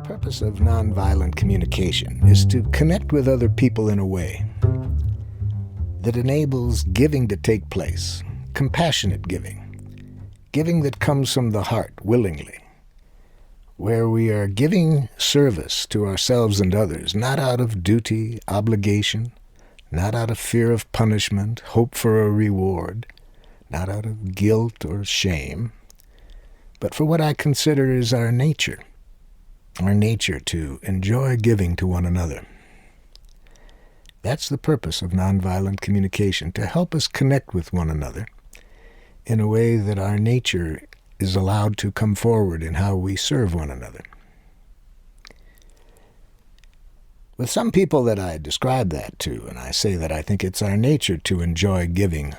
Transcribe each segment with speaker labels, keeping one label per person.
Speaker 1: purpose of nonviolent communication is to connect with other people in a way that enables giving to take place, compassionate giving that comes from the heart willingly, where we are giving service to ourselves and others, not out of duty, obligation, not out of fear of punishment, hope for a reward, not out of guilt or shame, but for what I consider is our nature to enjoy giving to one another. That's the purpose of nonviolent communication, to help us connect with one another in a way that our nature is allowed to come forward in how we serve one another. With some people that I describe that to, and I say that I think it's our nature to enjoy giving,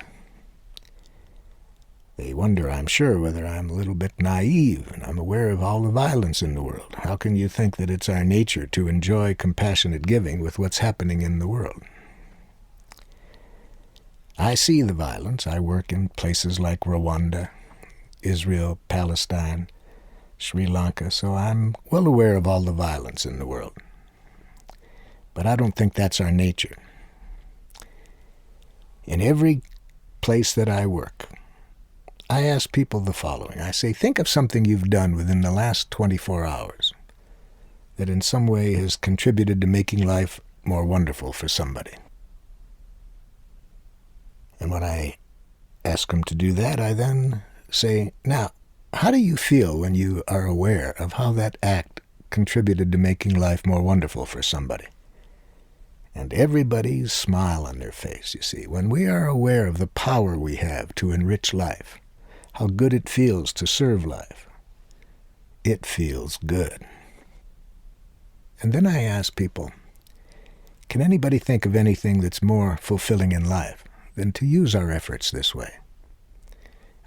Speaker 1: they wonder, I'm sure, whether I'm a little bit naive and I'm aware of all the violence in the world. How can you think that it's our nature to enjoy compassionate giving with what's happening in the world? I see the violence. I work in places like Rwanda, Israel, Palestine, Sri Lanka, so I'm well aware of all the violence in the world. But I don't think that's our nature. In every place that I work, I ask people the following. I say, think of something you've done within the last 24 hours that in some way has contributed to making life more wonderful for somebody. And when I ask them to do that, I then say, now, how do you feel when you are aware of how that act contributed to making life more wonderful for somebody? And everybody's smile on their face, you see. When we are aware of the power we have to enrich life, how good it feels to serve life, it feels good. And then I ask people, can anybody think of anything that's more fulfilling in life than to use our efforts this way?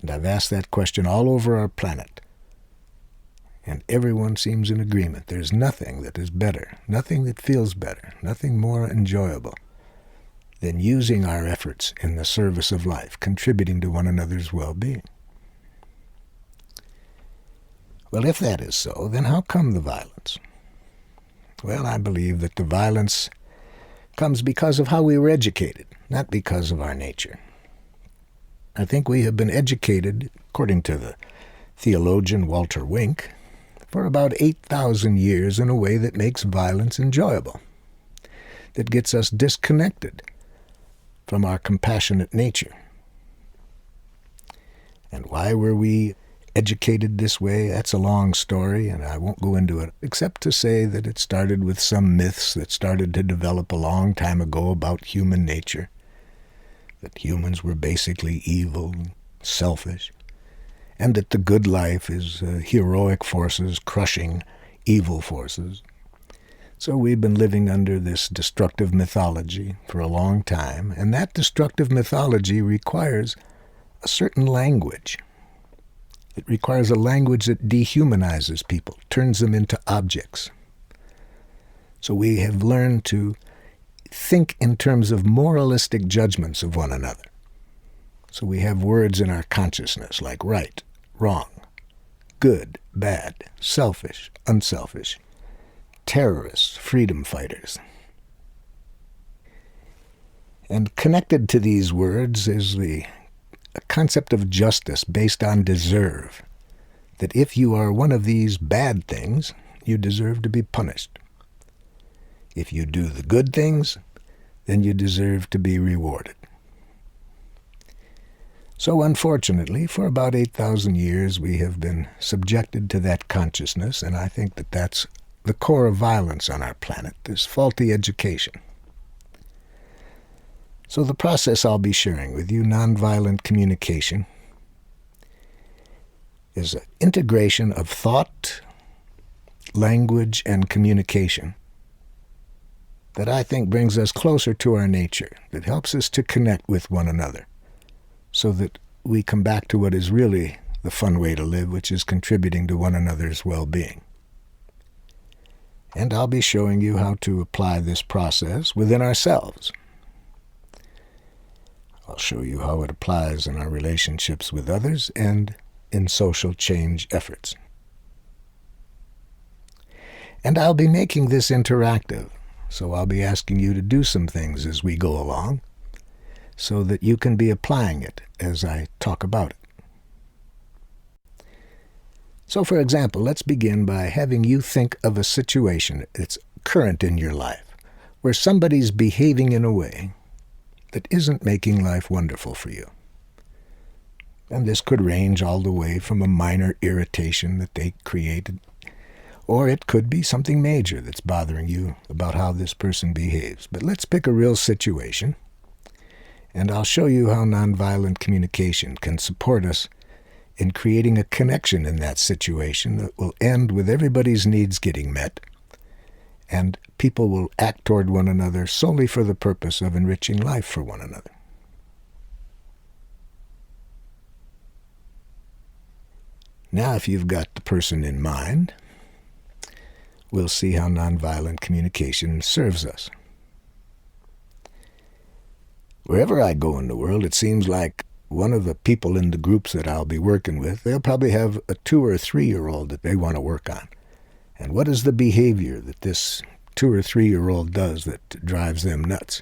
Speaker 1: And I've asked that question all over our planet. And everyone seems in agreement. There's nothing that is better, nothing that feels better, nothing more enjoyable than using our efforts in the service of life, contributing to one another's well-being. Well, if that is so, then how come the violence? Well, I believe that the violence comes because of how we were educated, not because of our nature. I think we have been educated, according to the theologian Walter Wink, for about 8,000 years in a way that makes violence enjoyable, that gets us disconnected from our compassionate nature. And why were we educated this way? That's a long story, and I won't go into it, except to say that it started with some myths that started to develop a long time ago about human nature, that humans were basically evil, selfish, and that the good life is heroic forces crushing evil forces. So we've been living under this destructive mythology for a long time, and that destructive mythology requires a certain language. It requires a language that dehumanizes people, turns them into objects. So we have learned to think in terms of moralistic judgments of one another. So we have words in our consciousness like right, wrong, good, bad, selfish, unselfish, terrorists, freedom fighters. And connected to these words is the concept of justice based on deserve, that if you are one of these bad things, you deserve to be punished. If you do the good things, then you deserve to be rewarded. So unfortunately, for about 8,000 years, we have been subjected to that consciousness, and I think that that's the core of violence on our planet, this faulty education. So the process I'll be sharing with you, nonviolent communication, is an integration of thought, language, and communication that I think brings us closer to our nature, that helps us to connect with one another, so that we come back to what is really the fun way to live, which is contributing to one another's well-being. And I'll be showing you how to apply this process within ourselves. I'll show you how it applies in our relationships with others and in social change efforts. And I'll be making this interactive, so I'll be asking you to do some things as we go along so that you can be applying it as I talk about it. So, for example, let's begin by having you think of a situation that's current in your life where somebody's behaving in a way that isn't making life wonderful for you. And this could range all the way from a minor irritation that they created, or it could be something major that's bothering you about how this person behaves. But let's pick a real situation, and I'll show you how nonviolent communication can support us in creating a connection in that situation that will end with everybody's needs getting met, and people will act toward one another solely for the purpose of enriching life for one another. Now, if you've got the person in mind, we'll see how nonviolent communication serves us. Wherever I go in the world, it seems like one of the people in the groups that I'll be working with, they'll probably have a 2 or 3-year-old that they want to work on. And what is the behavior that this 2 or 3-year-old does that drives them nuts?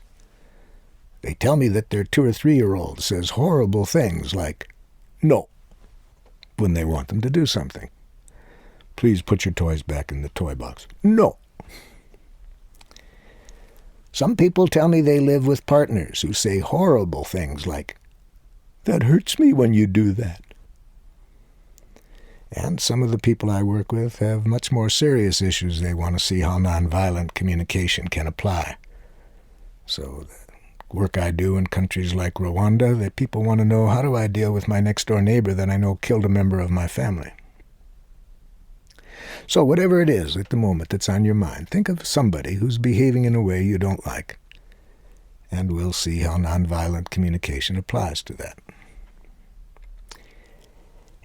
Speaker 1: They tell me that their 2 or 3-year-old says horrible things like, "No," when they want them to do something. "Please put your toys back in the toy box." "No." Some people tell me they live with partners who say horrible things like, "That hurts me when you do that." And some of the people I work with have much more serious issues they want to see how nonviolent communication can apply. So the work I do in countries like Rwanda, that people want to know, how do I deal with my next-door neighbor that I know killed a member of my family? So whatever it is at the moment that's on your mind, think of somebody who's behaving in a way you don't like, and we'll see how nonviolent communication applies to that.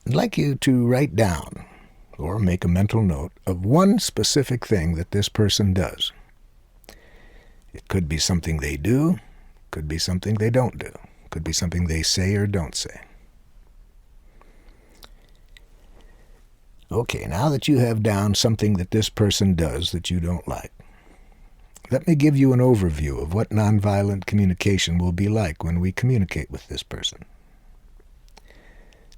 Speaker 1: I'd like you to write down or make a mental note of one specific thing that this person does. It could be something they do, could be something they don't do, could be something they say or don't say. Okay, now that you have down something that this person does that you don't like, let me give you an overview of what nonviolent communication will be like when we communicate with this person.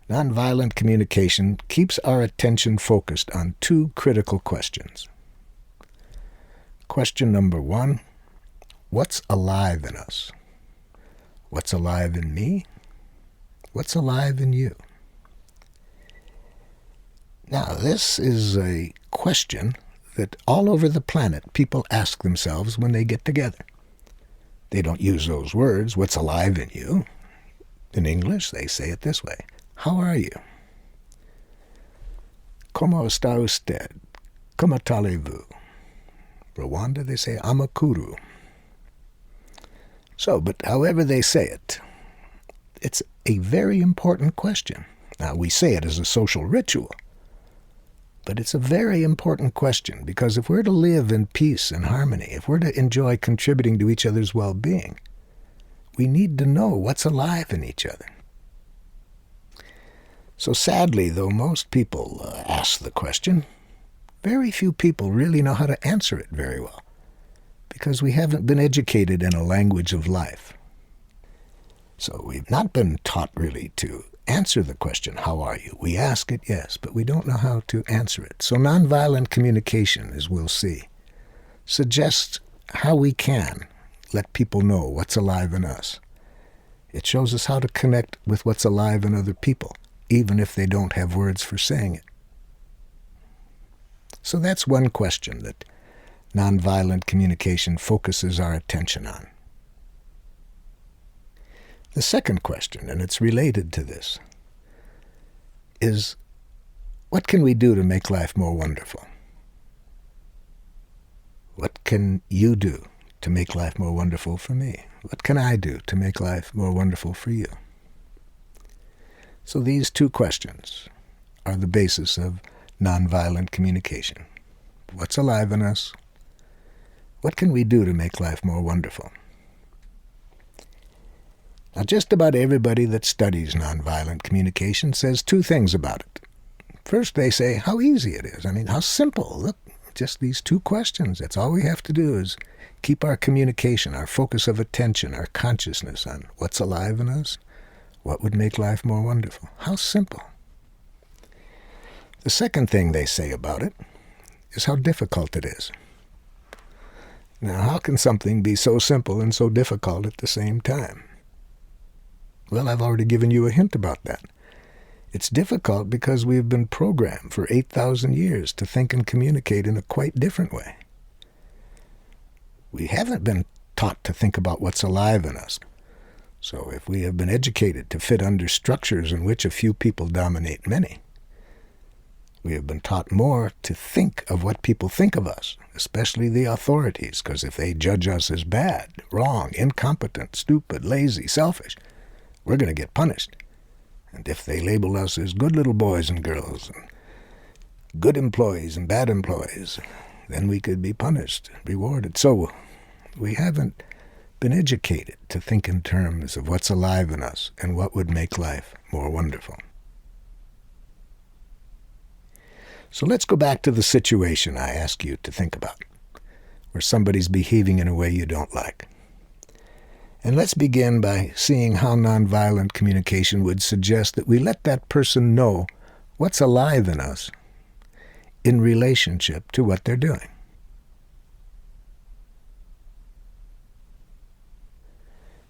Speaker 1: Nonviolent communication keeps our attention focused on 2 critical questions. Question number 1, what's alive in us? What's alive in me? What's alive in you? Now, this is a question that all over the planet people ask themselves when they get together. They don't use those words, "What's alive in you?" In English, they say it this way: "How are you?" "Como está usted?" "Como allez-vous?" Rwanda, they say "Amakuru." So, but however they say it, it's a very important question. Now, we say it as a social ritual, but it's a very important question, because if we're to live in peace and harmony, if we're to enjoy contributing to each other's well-being, we need to know what's alive in each other. So sadly, though most people ask the question, very few people really know how to answer it very well, because we haven't been educated in a language of life. So we've not been taught really to answer the question, "How are you?" We ask it, yes, but we don't know how to answer it. So nonviolent communication, as we'll see, suggests how we can let people know what's alive in us. It shows us how to connect with what's alive in other people, even if they don't have words for saying it. So that's one question that nonviolent communication focuses our attention on. The second question, and it's related to this, is what can we do to make life more wonderful? What can you do to make life more wonderful for me? What can I do to make life more wonderful for you? So these 2 questions are the basis of nonviolent communication. What's alive in us? What can we do to make life more wonderful? Now, just about everybody that studies nonviolent communication says 2 things about it. First, they say how easy it is. I mean, how simple. Look, just these two questions. That's all we have to do is keep our communication, our focus of attention, our consciousness on what's alive in us, what would make life more wonderful. How simple. The second thing they say about it is how difficult it is. Now, how can something be so simple and so difficult at the same time? Well, I've already given you a hint about that. It's difficult because we've been programmed for 8,000 years to think and communicate in a quite different way. We haven't been taught to think about what's alive in us. So if we have been educated to fit under structures in which a few people dominate many, we have been taught more to think of what people think of us, especially the authorities, because if they judge us as bad, wrong, incompetent, stupid, lazy, selfish, we're going to get punished. And if they label us as good little boys and girls, and good employees and bad employees, then we could be punished, rewarded. So we haven't been educated to think in terms of what's alive in us and what would make life more wonderful. So let's go back to the situation I ask you to think about, where somebody's behaving in a way you don't like. And let's begin by seeing how nonviolent communication would suggest that we let that person know what's alive in us in relationship to what they're doing.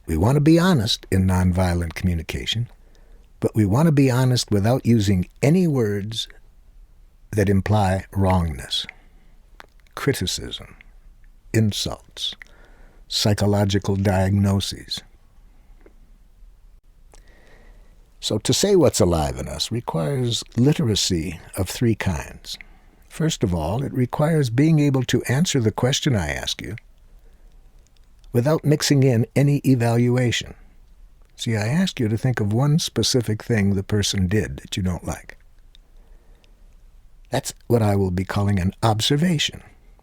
Speaker 1: We want to be honest in nonviolent communication, but we want to be honest without using any words that imply wrongness, criticism, insults, psychological diagnoses. So to say what's alive in us requires literacy of three kinds. First of all, it requires being able to answer the question I ask you without mixing in any evaluation. See, I ask you to think of one specific thing the person did that you don't like. That's what I will be calling an observation.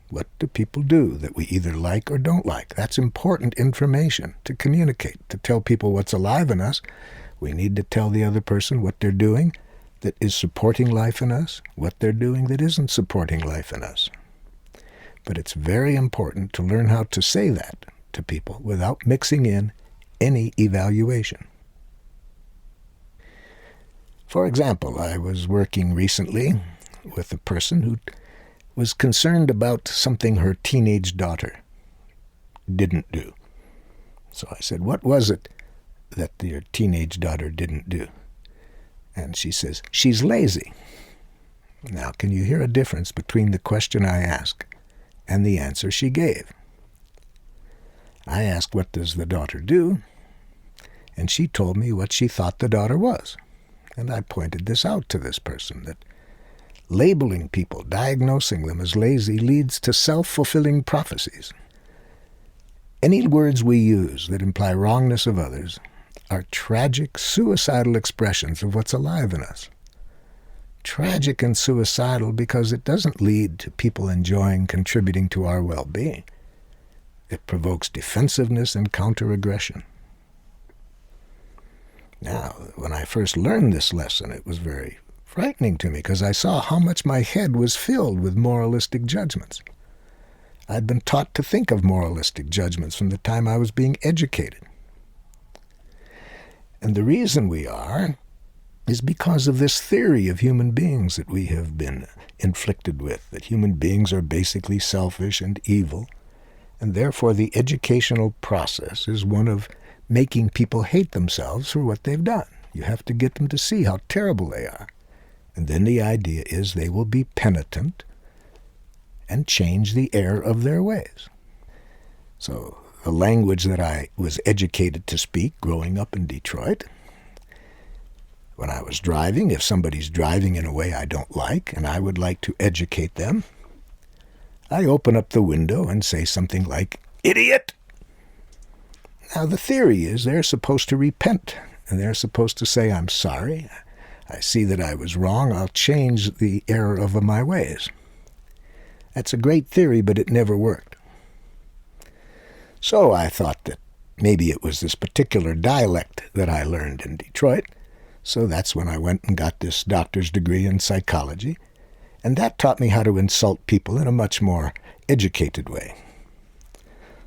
Speaker 1: What do people do that we either like or don't like? That's important information to communicate, to tell people what's alive in us. We need to tell the other person what they're doing that is supporting life in us, what they're doing that isn't supporting life in us. But it's very important to learn how to say that to people without mixing in any evaluation. For example, I was working recently with a person who was concerned about something her teenage daughter didn't do. So I said, what was it that your teenage daughter didn't do? And she says, she's lazy. Now, can you hear a difference between the question I asked and the answer she gave? I asked, what does the daughter do? And she told me what she thought the daughter was. And I pointed this out to this person, that labeling people, diagnosing them as lazy, leads to self-fulfilling prophecies. Any words we use that imply wrongness of others are tragic, suicidal expressions of what's alive in us. Tragic and suicidal because it doesn't lead to people enjoying contributing to our well-being. It provokes defensiveness and counter-aggression. Now, when I first learned this lesson, it was very frightening to me because I saw how much my head was filled with moralistic judgments. I'd been taught to think of moralistic judgments from the time I was being educated. And the reason we are is because of this theory of human beings that we have been inflicted with, that human beings are basically selfish and evil, and therefore the educational process is one of making people hate themselves for what they've done. You have to get them to see how terrible they are. And then the idea is they will be penitent and change the error of their ways. So the language that I was educated to speak growing up in Detroit, when I was driving, if somebody's driving in a way I don't like and I would like to educate them, I open up the window and say something like, "Idiot!" Now the theory is they're supposed to repent and they're supposed to say, "I'm sorry. I see that I was wrong. I'll change the error of my ways." That's a great theory, but it never worked. So I thought that maybe it was this particular dialect that I learned in Detroit. So that's when I went and got this doctor's degree in psychology. And that taught me how to insult people in a much more educated way.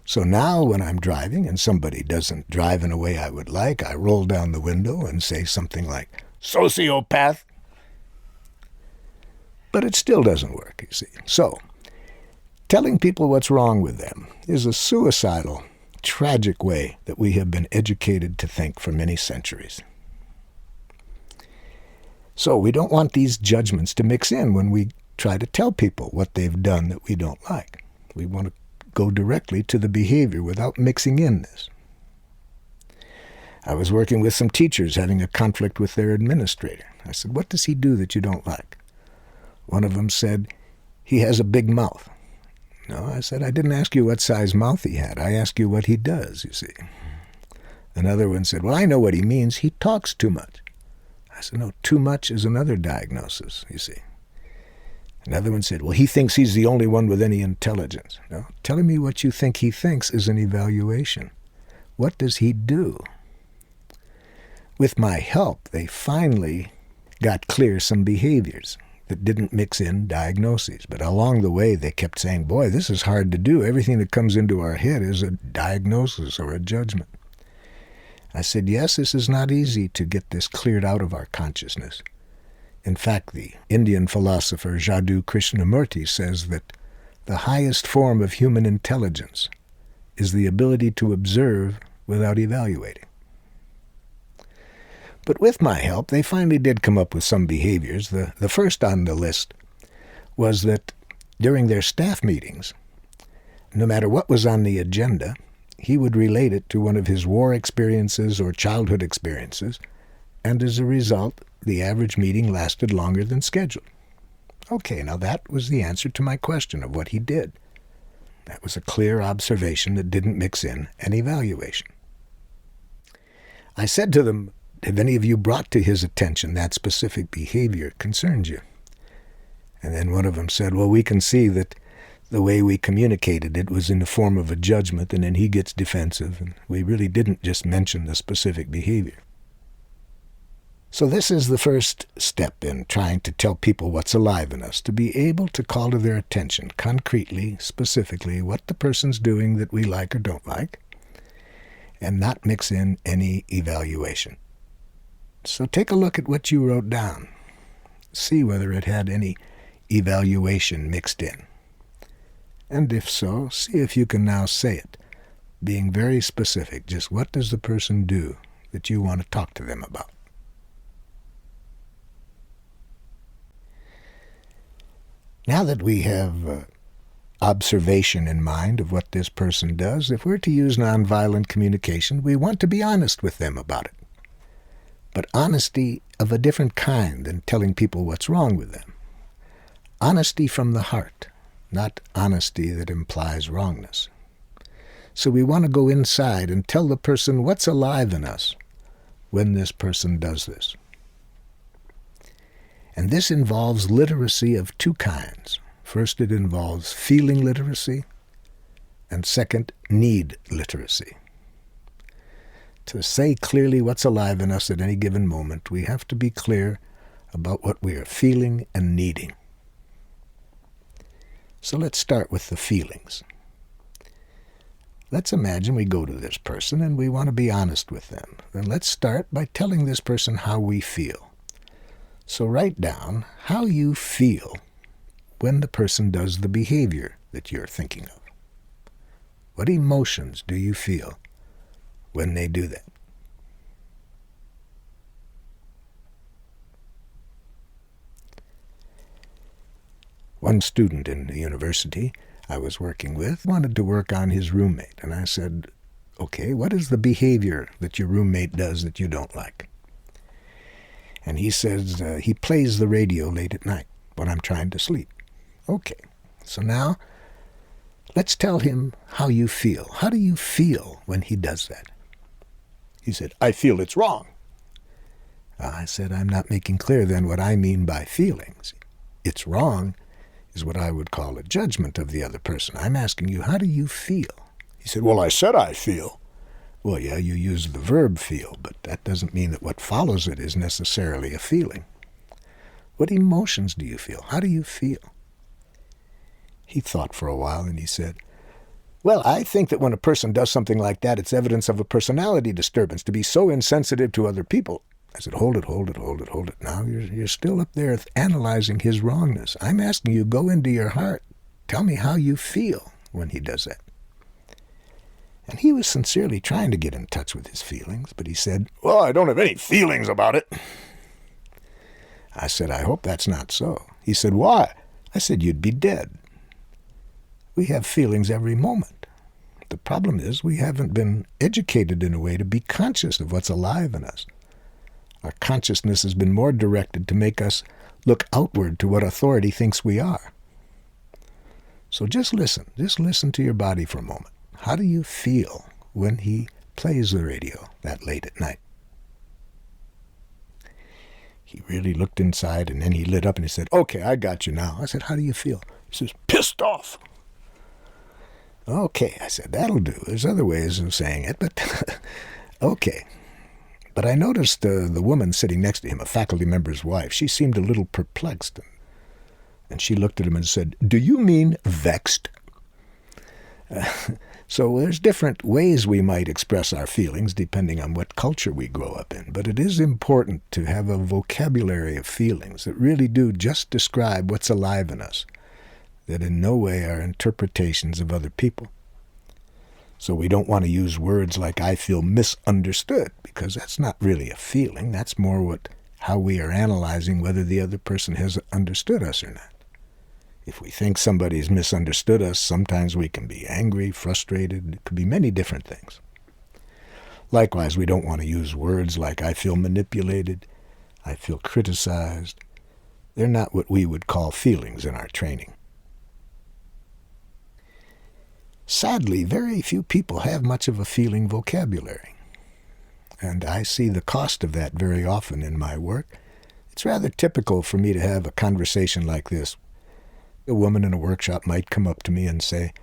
Speaker 1: So now when I'm driving and somebody doesn't drive in a way I would like, I roll down the window and say something like, "Sociopath." But it still doesn't work, you see. So, telling people what's wrong with them is a suicidal, tragic way that we have been educated to think for many centuries. So we don't want these judgments to mix in when we try to tell people what they've done that we don't like. We want to go directly to the behavior without mixing in this. I was working with some teachers having a conflict with their administrator. I said, "What does he do that you don't like?" One of them said, "He has a big mouth." No, I said, "I didn't ask you what size mouth he had. I asked you what he does, you see." Another one said, "Well, I know what he means. He talks too much." I said, "No, too much is another diagnosis, you see." Another one said, "Well, he thinks he's the only one with any intelligence." No, telling me what you think he thinks is an evaluation. What does he do? With my help, they finally got clear some behaviors that didn't mix in diagnoses. But along the way, they kept saying, "Boy, this is hard to do. Everything that comes into our head is a diagnosis or a judgment." I said, "Yes, this is not easy to get this cleared out of our consciousness." In fact, the Indian philosopher Jaddu Krishnamurti says that the highest form of human intelligence is the ability to observe without evaluating. But with my help, they finally did come up with some behaviors. The first on the list was that during their staff meetings, no matter what was on the agenda, he would relate it to one of his war experiences or childhood experiences, and as a result, the average meeting lasted longer than scheduled. Okay, now that was the answer to my question of what he did. That was a clear observation that didn't mix in an evaluation. I said to them, "Have any of you brought to his attention that specific behavior concerns you?" And then one of them said, "Well, we can see that the way we communicated it was in the form of a judgment," and then he gets defensive, and we really didn't just mention the specific behavior. So this is the first step in trying to tell people what's alive in us, to be able to call to their attention concretely, specifically, what the person's doing that we like or don't like, and not mix in any evaluation. So take a look at what you wrote down. See whether it had any evaluation mixed in. And if so, see if you can now say it, being very specific. Just what does the person do that you want to talk to them about? Now that we have observation in mind of what this person does, if we're to use nonviolent communication, we want to be honest with them about it. But honesty of a different kind than telling people what's wrong with them. Honesty from the heart, not honesty that implies wrongness. So we want to go inside and tell the person what's alive in us when this person does this. And this involves literacy of two kinds. First, it involves feeling literacy, and second, need literacy. To say clearly what's alive in us at any given moment, we have to be clear about what we are feeling and needing. So let's start with the feelings. Let's imagine we go to this person and we want to be honest with them. Then let's start by telling this person how we feel. So write down how you feel when the person does the behavior that you're thinking of. What emotions do you feel when they do that? One student in the university I was working with wanted to work on his roommate, and I said, "Okay, what is the behavior that your roommate does that you don't like?" And he says he plays the radio late at night when I'm trying to sleep. Okay, so now let's tell him how you feel. How do you feel when he does that? He said, "I feel it's wrong." I said, "I'm not making clear then what I mean by feelings. It's wrong is what I would call a judgment of the other person. I'm asking you, how do you feel?" He said, "Well, I said I feel." Well, yeah, you use the verb feel, but that doesn't mean that what follows it is necessarily a feeling. What emotions do you feel? How do you feel? He thought for a while and he said, well, I think that when a person does something like that, it's evidence of a personality disturbance, to be so insensitive to other people. I said, hold it. Now you're still up there analyzing his wrongness. I'm asking you, go into your heart. Tell me how you feel when he does that. And he was sincerely trying to get in touch with his feelings, but he said, well, I don't have any feelings about it. I said, I hope that's not so. He said, why? I said, you'd be dead. We have feelings every moment. The problem is we haven't been educated in a way to be conscious of what's alive in us. Our consciousness has been more directed to make us look outward to what authority thinks we are. So just listen to your body for a moment. How do you feel when he plays the radio that late at night? He really looked inside, and then he lit up and he said, okay, I got you now. I said, how do you feel? He says, pissed off. Okay, I said, that'll do. There's other ways of saying it, but okay. But I noticed the woman sitting next to him, a faculty member's wife, she seemed a little perplexed. And she looked at him and said, do you mean vexed? So there's different ways we might express our feelings depending on what culture we grow up in. But it is important to have a vocabulary of feelings that really do just describe what's alive in us, that in no way are interpretations of other people. So we don't want to use words like I feel misunderstood, because that's not really a feeling. That's more how we are analyzing whether the other person has understood us or not. If we think somebody's misunderstood us, sometimes we can be angry, frustrated. It could be many different things. Likewise, we don't want to use words like I feel manipulated, I feel criticized. They're not what we would call feelings in our training. Sadly, very few people have much of a feeling vocabulary. And I see the cost of that very often in my work. It's rather typical for me to have a conversation like this. A woman in a workshop might come up to me and say,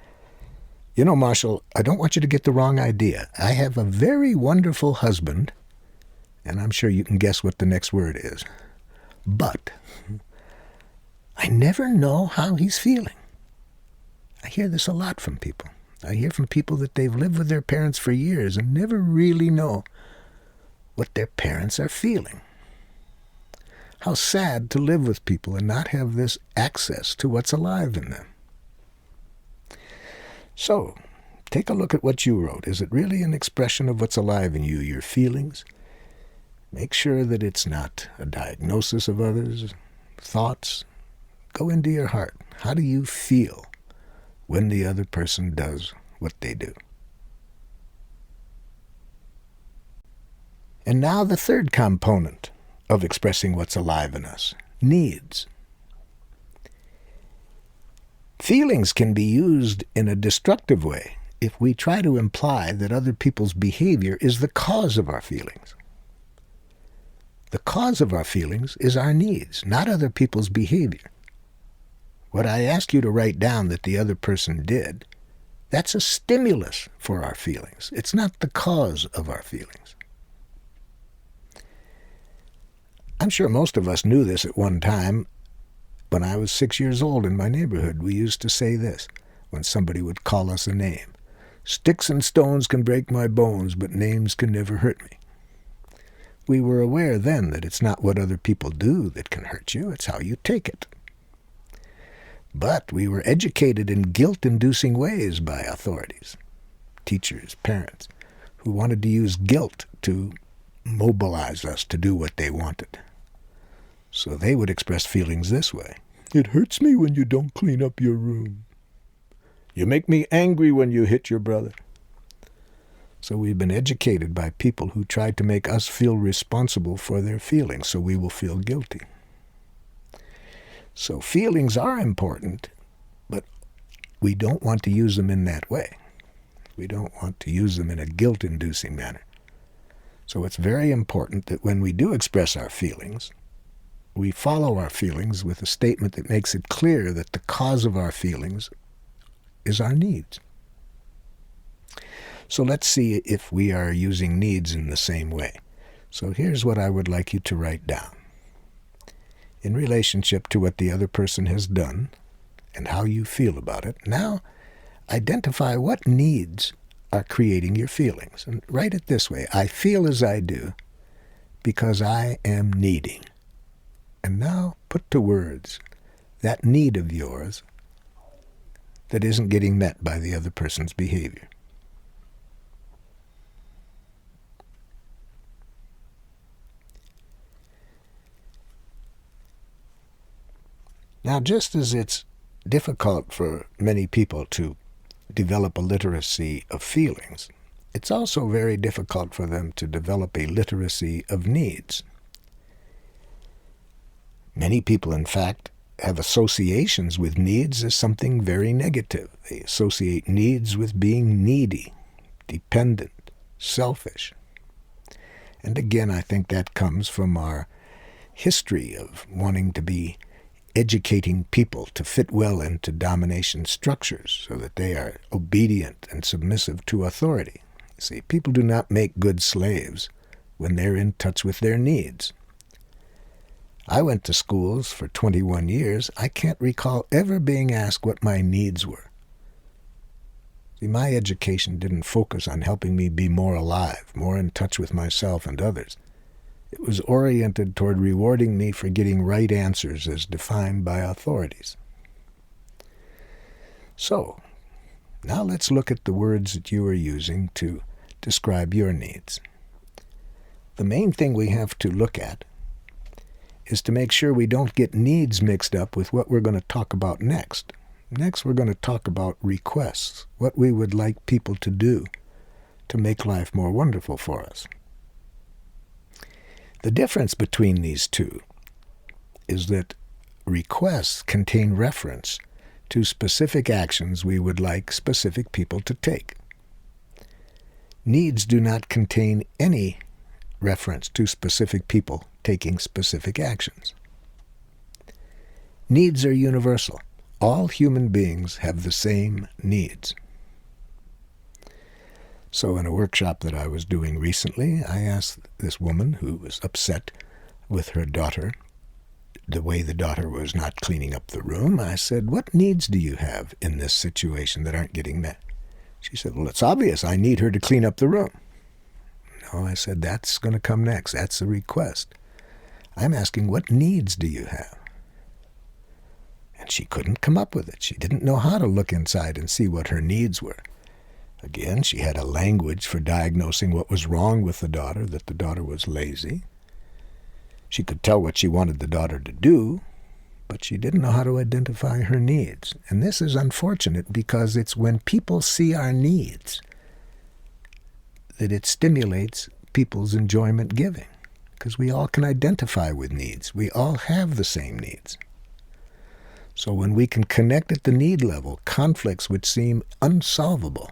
Speaker 1: you know, Marshall, I don't want you to get the wrong idea. I have a very wonderful husband, and I'm sure you can guess what the next word is. But I never know how he's feeling. I hear this a lot from people. I hear from people that they've lived with their parents for years and never really know what their parents are feeling. How sad to live with people and not have this access to what's alive in them. So, take a look at what you wrote. Is it really an expression of what's alive in you, your feelings? Make sure that it's not a diagnosis of others, thoughts. Go into your heart. How do you feel when the other person does what they do? And now the third component of expressing what's alive in us, needs. Feelings can be used in a destructive way if we try to imply that other people's behavior is the cause of our feelings. The cause of our feelings is our needs, not other people's behavior. What I ask you to write down that the other person did, that's a stimulus for our feelings. It's not the cause of our feelings. I'm sure most of us knew this at one time. When I was 6 years old in my neighborhood, we used to say this when somebody would call us a name. Sticks and stones can break my bones, but names can never hurt me. We were aware then that it's not what other people do that can hurt you, it's how you take it. But we were educated in guilt-inducing ways by authorities, teachers, parents, who wanted to use guilt to mobilize us to do what they wanted. So they would express feelings this way. It hurts me when you don't clean up your room. You make me angry when you hit your brother. So we've been educated by people who tried to make us feel responsible for their feelings, so we will feel guilty. So feelings are important, but we don't want to use them in that way. We don't want to use them in a guilt-inducing manner. So it's very important that when we do express our feelings, we follow our feelings with a statement that makes it clear that the cause of our feelings is our needs. So let's see if we are using needs in the same way. So here's what I would like you to write down. in relationship to what the other person has done and how you feel about it. Now, identify what needs are creating your feelings. And write it this way: I feel as I do because I am needing. And now put to words that need of yours that isn't getting met by the other person's behavior. Now, just as it's difficult for many people to develop a literacy of feelings, it's also very difficult for them to develop a literacy of needs. Many people, in fact, have associations with needs as something very negative. They associate needs with being needy, dependent, selfish. And again, I think that comes from our history of wanting to be educating people to fit well into domination structures so that they are obedient and submissive to authority. See, people do not make good slaves when they're in touch with their needs. I went to schools for 21 years. I can't recall ever being asked what my needs were. See, my education didn't focus on helping me be more alive, more in touch with myself and others. It was oriented toward rewarding me for getting right answers as defined by authorities. So, now let's look at the words that you are using to describe your needs. The main thing we have to look at is to make sure we don't get needs mixed up with what we're going to talk about next. Next, we're going to talk about requests, what we would like people to do to make life more wonderful for us. The difference between these two is that requests contain reference to specific actions we would like specific people to take. Needs do not contain any reference to specific people taking specific actions. Needs are universal. All human beings have the same needs. So in a workshop that I was doing recently, I asked this woman who was upset with her daughter, the way the daughter was not cleaning up the room. I said, what needs do you have in this situation that aren't getting met? She said, well, it's obvious. I need her to clean up the room. No, I said, that's going to come next. That's a request. I'm asking, what needs do you have? And she couldn't come up with it. She didn't know how to look inside and see what her needs were. Again, she had a language for diagnosing what was wrong with the daughter, that the daughter was lazy. She could tell what she wanted the daughter to do, but she didn't know how to identify her needs. And this is unfortunate because it's when people see our needs that it stimulates people's enjoyment giving, because we all can identify with needs. We all have the same needs. So when we can connect at the need level, conflicts which seem unsolvable,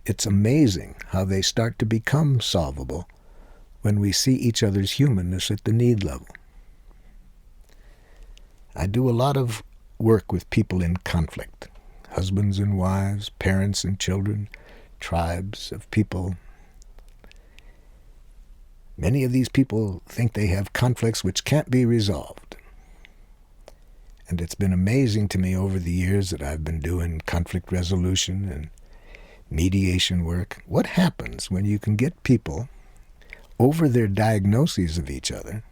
Speaker 1: it's amazing how they start to become solvable when we see each other's humanness at the need level. I do a lot of work with people in conflict, husbands and wives, parents and children, tribes of people. Many of these people think they have conflicts which can't be resolved. And it's been amazing to me over the years that I've been doing conflict resolution and mediation work. What happens when you can get people over their diagnoses of each other,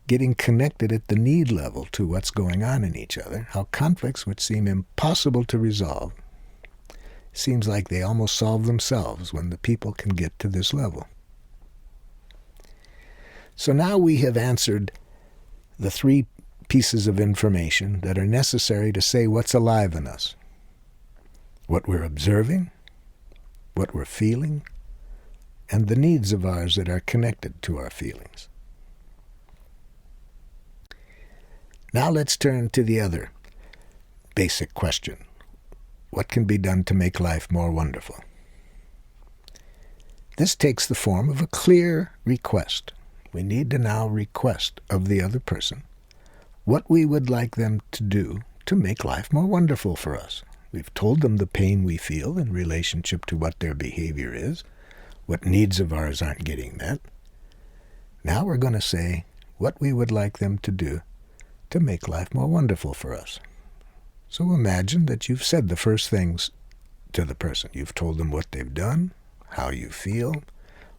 Speaker 1: getting connected at the need level to what's going on in each other, how conflicts which seem impossible to resolve, seems like they almost solve themselves when the people can get to this level. So now we have answered the three pieces of information that are necessary to say what's alive in us. What we're observing, what we're feeling, and the needs of ours that are connected to our feelings. Now let's turn to the other basic question. What can be done to make life more wonderful? This takes the form of a clear request. We need to now request of the other person what we would like them to do to make life more wonderful for us. We've told them the pain we feel in relationship to what their behavior is, what needs of ours aren't getting met. Now we're going to say, what we would like them to do to make life more wonderful for us. So imagine that you've said the first things to the person. You've told them what they've done, how you feel,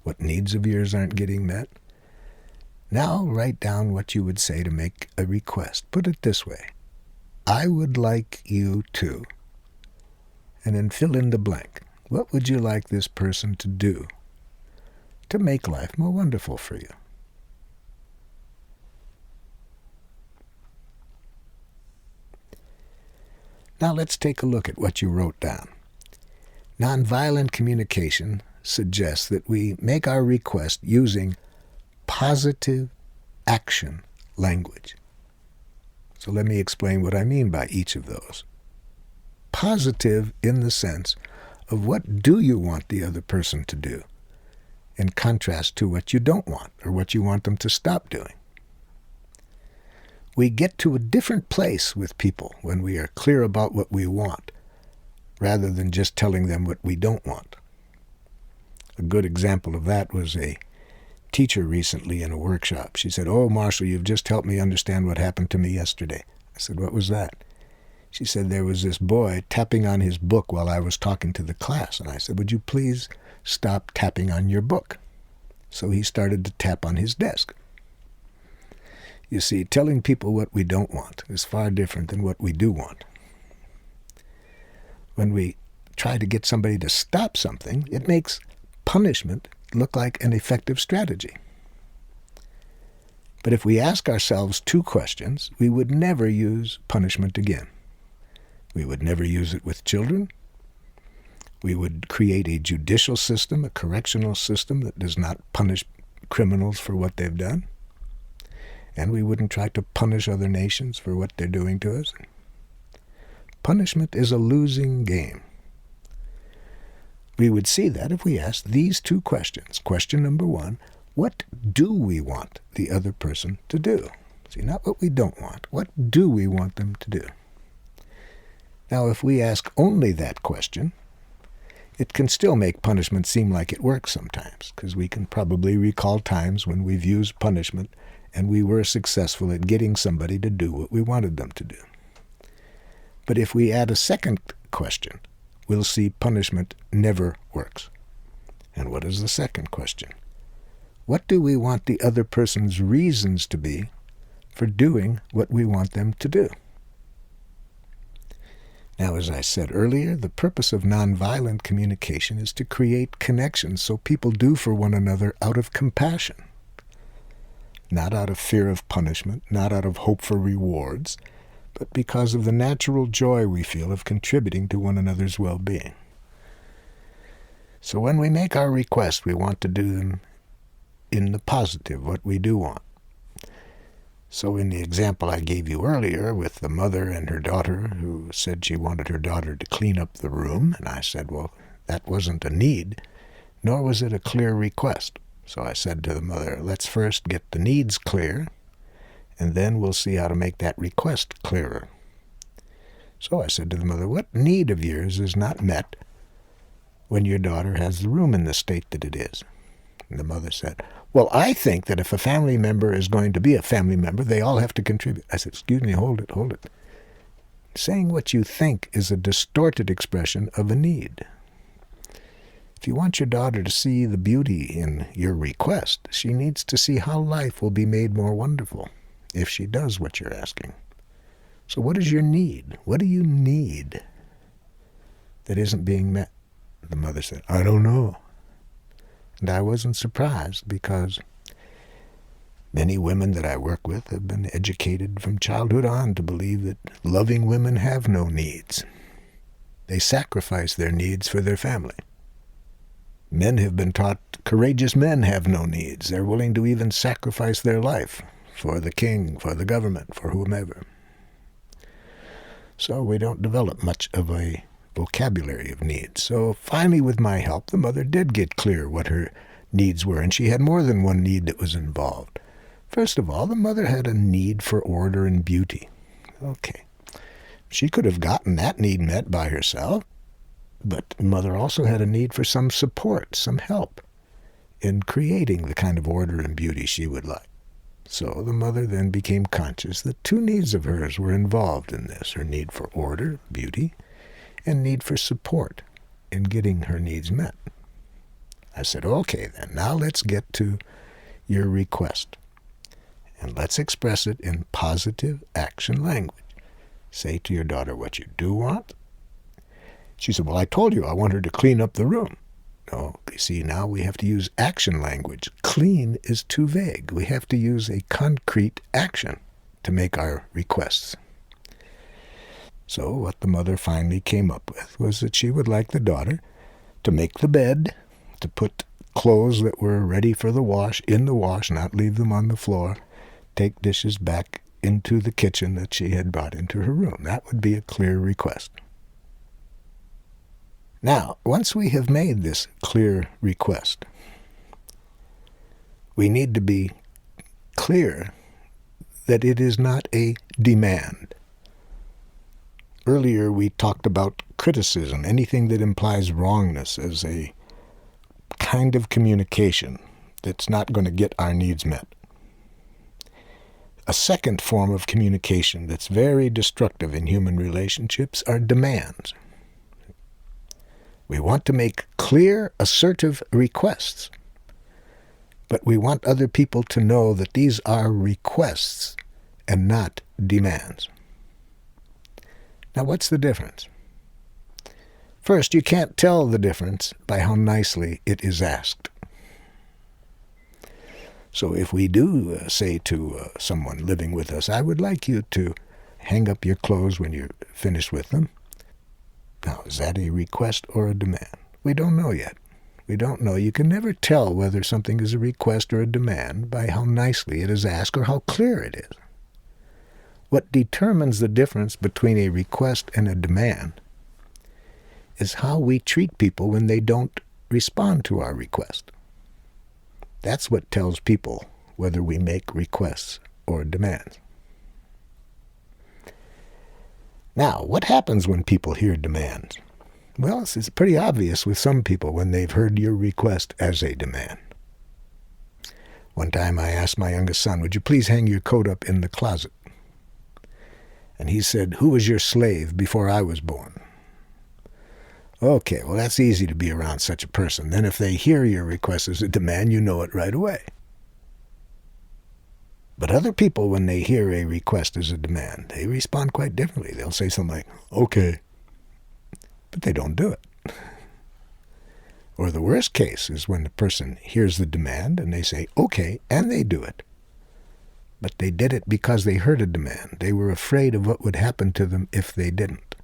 Speaker 1: what needs of yours aren't getting met. Now write down what you would say to make a request. Put it this way: I would like you to, and then fill in the blank. What would you like this person to do to make life more wonderful for you? Now let's take a look at what you wrote down. Nonviolent communication suggests that we make our request using positive action language. So let me explain what I mean by each of those. Positive in the sense of what do you want the other person to do, in contrast to what you don't want or what you want them to stop doing. We get to a different place with people when we are clear about what we want, rather than just telling them what we don't want. A good example of that was a teacher recently in a workshop. She said, "Oh, Marshall, you've just helped me understand what happened to me yesterday." I said, "What was that?" She said, "There was this boy tapping on his book while I was talking to the class." And I said, "Would you please stop tapping on your book?" So he started to tap on his desk. You see, telling people what we don't want is far different than what we do want. When we try to get somebody to stop something, it makes punishment look like an effective strategy. But if we ask ourselves two questions, we would never use punishment again. We would never use it with children. We would create a judicial system, a correctional system that does not punish criminals for what they've done. And we wouldn't try to punish other nations for what they're doing to us. Punishment is a losing game. We would see that if we asked these two questions. Question number one, what do we want the other person to do? See, not what we don't want. What do we want them to do? Now, if we ask only that question, it can still make punishment seem like it works sometimes, because we can probably recall times when we've used punishment and we were successful at getting somebody to do what we wanted them to do. But if we add a second question, we'll see punishment never works. And what is the second question? What do we want the other person's reasons to be for doing what we want them to do? Now, as I said earlier, the purpose of nonviolent communication is to create connections so people do for one another out of compassion, not out of fear of punishment, not out of hope for rewards, but because of the natural joy we feel of contributing to one another's well-being. So when we make our requests, we want to do them in the positive, what we do want. So in the example I gave you earlier with the mother and her daughter who said she wanted her daughter to clean up the room, and I said, well, that wasn't a need, nor was it a clear request. So I said to the mother, let's first get the needs clear, and then we'll see how to make that request clearer. So I said to the mother, what need of yours is not met when your daughter has the room in the state that it is? And the mother said, well, I think that if a family member is going to be a family member, they all have to contribute. I said, excuse me, hold it. Saying what you think is a distorted expression of a need. If you want your daughter to see the beauty in your request, she needs to see how life will be made more wonderful if she does what you're asking. So what is your need? What do you need that isn't being met? The mother said, I don't know. And I wasn't surprised, because many women that I work with have been educated from childhood on to believe that loving women have no needs. They sacrifice their needs for their family. Men have been taught courageous men have no needs. They're willing to even sacrifice their life for the king, for the government, for whomever. So we don't develop much of a vocabulary of needs. So finally, with my help, the mother did get clear what her needs were, and she had more than one need that was involved. First of all, the mother had a need for order and beauty. Okay. She could have gotten that need met by herself, but the mother also had a need for some support, some help in creating the kind of order and beauty she would like. So the mother then became conscious that two needs of hers were involved in this, her need for order, beauty, and need for support in getting her needs met. I said, okay then, now let's get to your request. And let's express it in positive action language. Say to your daughter what you do want. She said, well, I told you I want her to clean up the room. No, you see, now we have to use action language. Clean is too vague. We have to use a concrete action to make our requests. So what the mother finally came up with was that she would like the daughter to make the bed, to put clothes that were ready for the wash in the wash, not leave them on the floor, take dishes back into the kitchen that she had brought into her room. That would be a clear request. Now, once we have made this clear request, we need to be clear that it is not a demand. Earlier we talked about criticism, anything that implies wrongness as a kind of communication that's not going to get our needs met. A second form of communication that's very destructive in human relationships are demands. We want to make clear, assertive requests, but we want other people to know that these are requests and not demands. Now, what's the difference? First, you can't tell the difference by how nicely it is asked. So if we do say to someone living with us, I would like you to hang up your clothes when you're finished with them. Now, is that a request or a demand? We don't know yet. We don't know. You can never tell whether something is a request or a demand by how nicely it is asked or how clear it is. What determines the difference between a request and a demand is how we treat people when they don't respond to our request. That's what tells people whether we make requests or demands. Now, what happens when people hear demands? Well, it's pretty obvious with some people when they've heard your request as a demand. One time I asked my youngest son, would you please hang your coat up in the closet? And he said, who was your slave before I was born? Okay, well, that's easy to be around such a person. Then if they hear your request as a demand, you know it right away. But other people, when they hear a request as a demand, they respond quite differently. They'll say something like, okay, but they don't do it. Or the worst case is when the person hears the demand and they say, okay, and they do it. But they did it because they heard a demand. They were afraid of what would happen to them if they didn't.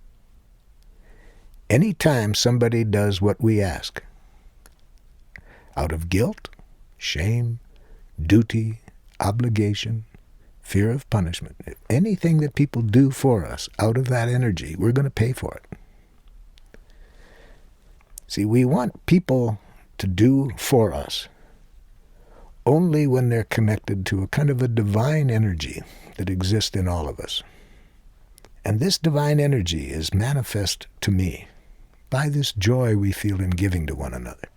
Speaker 1: Anytime somebody does what we ask, out of guilt, shame, duty, obligation, fear of punishment, anything that people do for us out of that energy, we're going to pay for it. See, we want people to do for us only when they're connected to a kind of a divine energy that exists in all of us. And this divine energy is manifest to me by this joy we feel in giving to one another.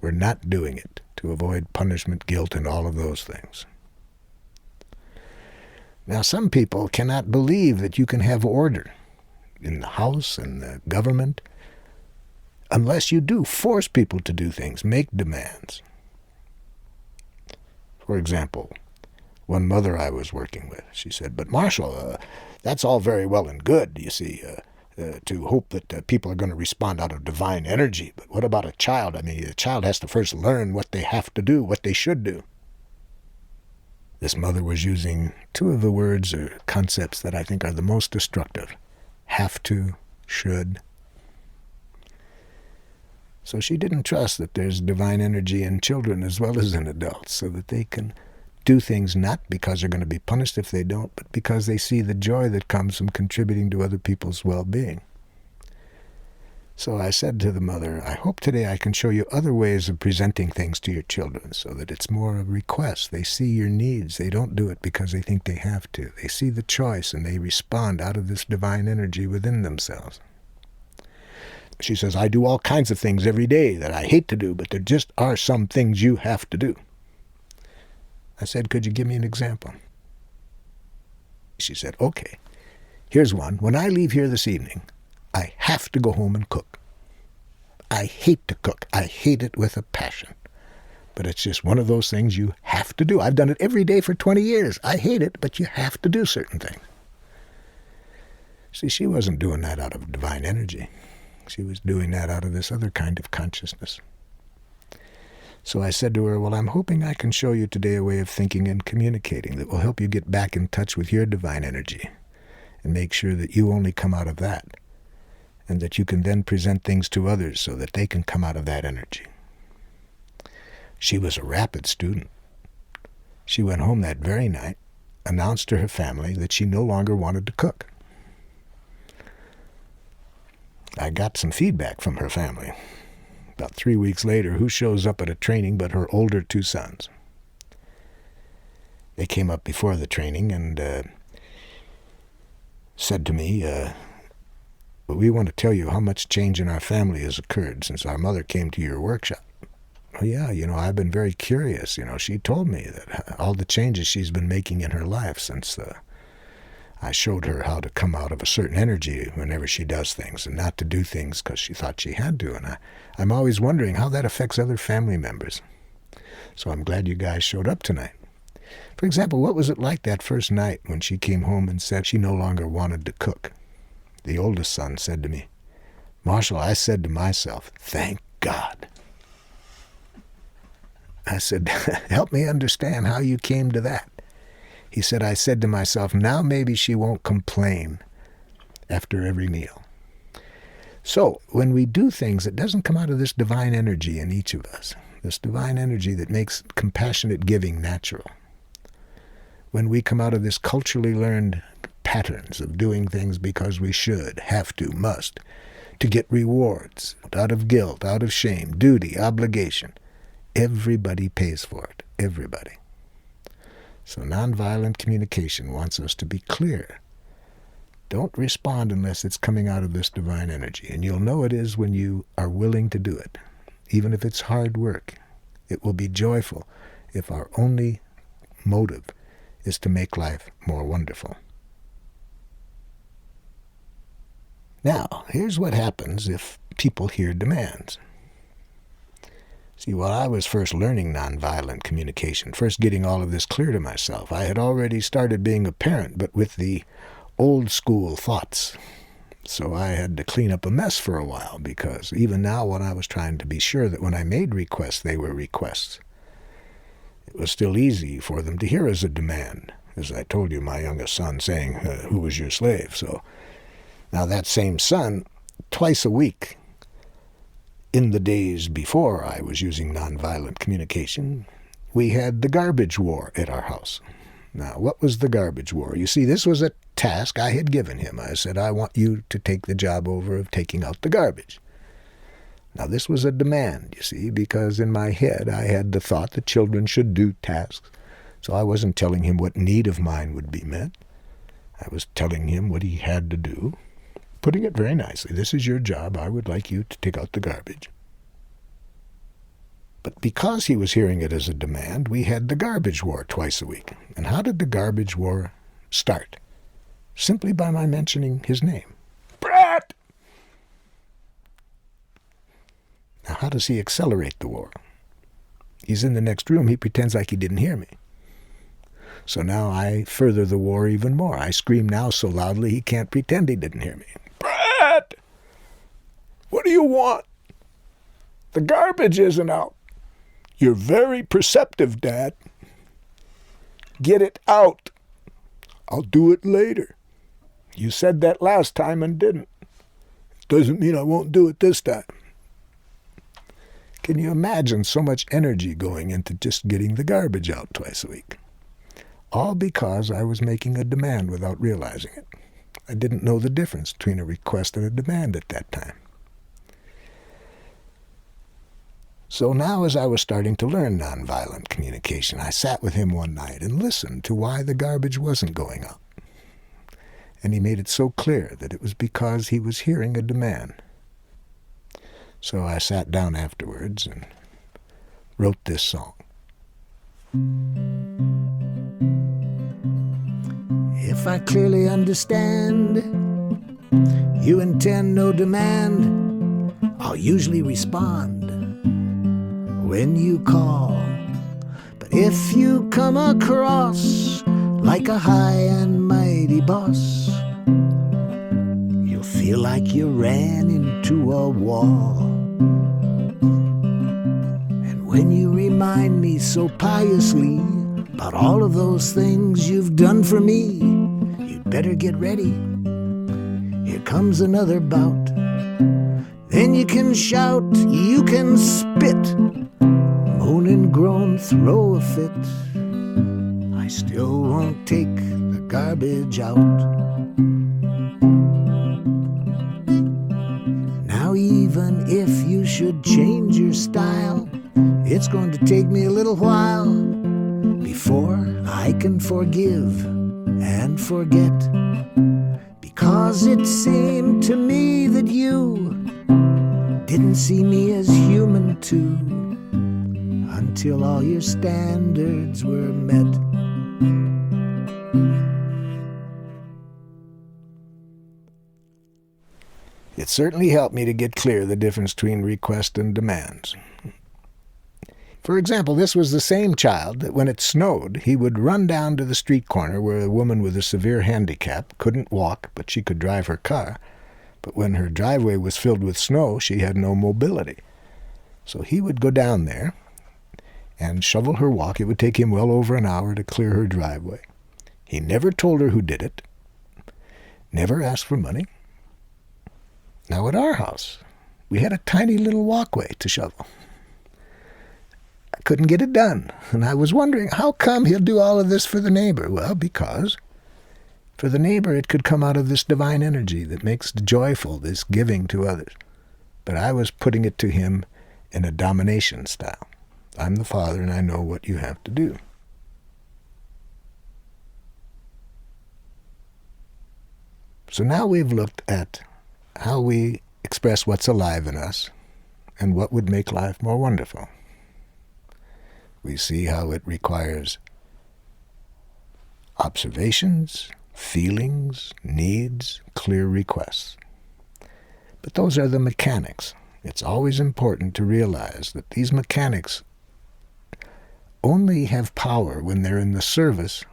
Speaker 1: We're not doing it to avoid punishment, guilt, and all of those things. Now, some people cannot believe that you can have order in the house and the government unless you do force people to do things, make demands. For example, one mother I was working with, she said, but Marshall, that's all very well and good, you see, to hope that people are going to respond out of divine energy. But what about a child? I mean, a child has to first learn what they have to do, what they should do. This mother was using two of the words or concepts that I think are the most destructive. Have to, should. So she didn't trust that there's divine energy in children as well as in adults, so that they can do things not because they're going to be punished if they don't, but because they see the joy that comes from contributing to other people's well-being. So I said to the mother, I hope today I can show you other ways of presenting things to your children so that it's more a request. They see your needs. They don't do it because they think they have to. They see the choice and they respond out of this divine energy within themselves. She says, I do all kinds of things every day that I hate to do, but there just are some things you have to do. I said, could you give me an example? She said, okay, here's one. When I leave here this evening, I have to go home and cook. I hate to cook. I hate it with a passion. But it's just one of those things you have to do. I've done it every day for 20 years. I hate it, but you have to do certain things. See, she wasn't doing that out of divine energy. She was doing that out of this other kind of consciousness. So I said to her, well, I'm hoping I can show you today a way of thinking and communicating that will help you get back in touch with your divine energy and make sure that you only come out of that and that you can then present things to others so that they can come out of that energy. She was a rapid student. She went home that very night, announced to her family that she no longer wanted to cook. I got some feedback from her family. About 3 weeks later, who shows up at a training but her older 2 sons? They came up before the training and said to me, we want to tell you how much change in our family has occurred since our mother came to your workshop. Oh, yeah, I've been very curious. She told me that all the changes she's been making in her life since I showed her how to come out of a certain energy whenever she does things and not to do things because she thought she had to. And I'm always wondering how that affects other family members. So I'm glad you guys showed up tonight. For example, what was it like that first night when she came home and said she no longer wanted to cook? The oldest son said to me, Marshall, I said to myself, thank God. I said, help me understand how you came to that. He said, I said to myself, now maybe she won't complain after every meal. So when we do things, it doesn't come out of this divine energy in each of us, this divine energy that makes compassionate giving natural. When we come out of this culturally learned patterns of doing things because we should, have to, must, to get rewards, out of guilt, out of shame, duty, obligation, everybody pays for it, everybody. So nonviolent communication wants us to be clear. Don't respond unless it's coming out of this divine energy. And you'll know it is when you are willing to do it. Even if it's hard work, it will be joyful if our only motive is to make life more wonderful. Now, here's what happens if people hear demands. See, while I was first learning nonviolent communication, first getting all of this clear to myself, I had already started being a parent, but with the old school thoughts. So I had to clean up a mess for a while, because even now when I was trying to be sure that when I made requests, they were requests, it was still easy for them to hear as a demand. As I told you, my youngest son saying, who was your slave? So now that same son, twice a week, in the days before I was using nonviolent communication, we had the garbage war at our house. Now, what was the garbage war? You see, this was a task I had given him. I said, I want you to take the job over of taking out the garbage. Now, this was a demand, you see, because in my head I had the thought that children should do tasks. So I wasn't telling him what need of mine would be met. I was telling him what he had to do, putting it very nicely. This is your job. I would like you to take out the garbage. But because he was hearing it as a demand, we had the garbage war twice a week. And how did the garbage war start? Simply by my mentioning his name. Brat! Now, how does he accelerate the war? He's in the next room. He pretends like he didn't hear me. So now I further the war even more. I scream now so loudly he can't pretend he didn't hear me. Brat! What do you want? The garbage isn't out. You're very perceptive, Dad. Get it out. I'll do it later. You said that last time and didn't. Doesn't mean I won't do it this time. Can you imagine so much energy going into just getting the garbage out twice a week? All because I was making a demand without realizing it. I didn't know the difference between a request and a demand at that time. So now as I was starting to learn nonviolent communication, I sat with him one night and listened to why the garbage wasn't going up. And he made it so clear that it was because he was hearing a demand. So I sat down afterwards and wrote this song. if I clearly understand you intend no demand, I'll usually respond when you call. But if you come across like a high and mighty boss, you'll feel like you ran into a wall. And when you remind me so piously about all of those things you've done for me, you'd better get ready. Here comes another bout. Then you can shout, you can spit, moan and groan, throw a fit. I still won't take the garbage out. Now even if you should change your style, it's going to take me a little while before I can forgive and forget. Because it seemed to me that you didn't see me as human too, until all your standards were met. It certainly helped me to get clear the difference between request and demands. For example, this was the same child that when it snowed, he would run down to the street corner where a woman with a severe handicap couldn't walk, but she could drive her car. But when her driveway was filled with snow, she had no mobility. So he would go down there and shovel her walk. It would take him well over an hour to clear her driveway. He never told her who did it, never asked for money. Now at our house, we had a tiny little walkway to shovel. I couldn't get it done, and I was wondering, how come he'll do all of this for the neighbor? Well, because for the neighbor it could come out of this divine energy that makes joyful, this giving to others. But I was putting it to him in a domination style. I'm the Father, and I know what you have to do. So now we've looked at how we express what's alive in us and what would make life more wonderful. We see how it requires observations, feelings, needs, clear requests. But those are the mechanics. It's always important to realize that these mechanics only have power when they're in the service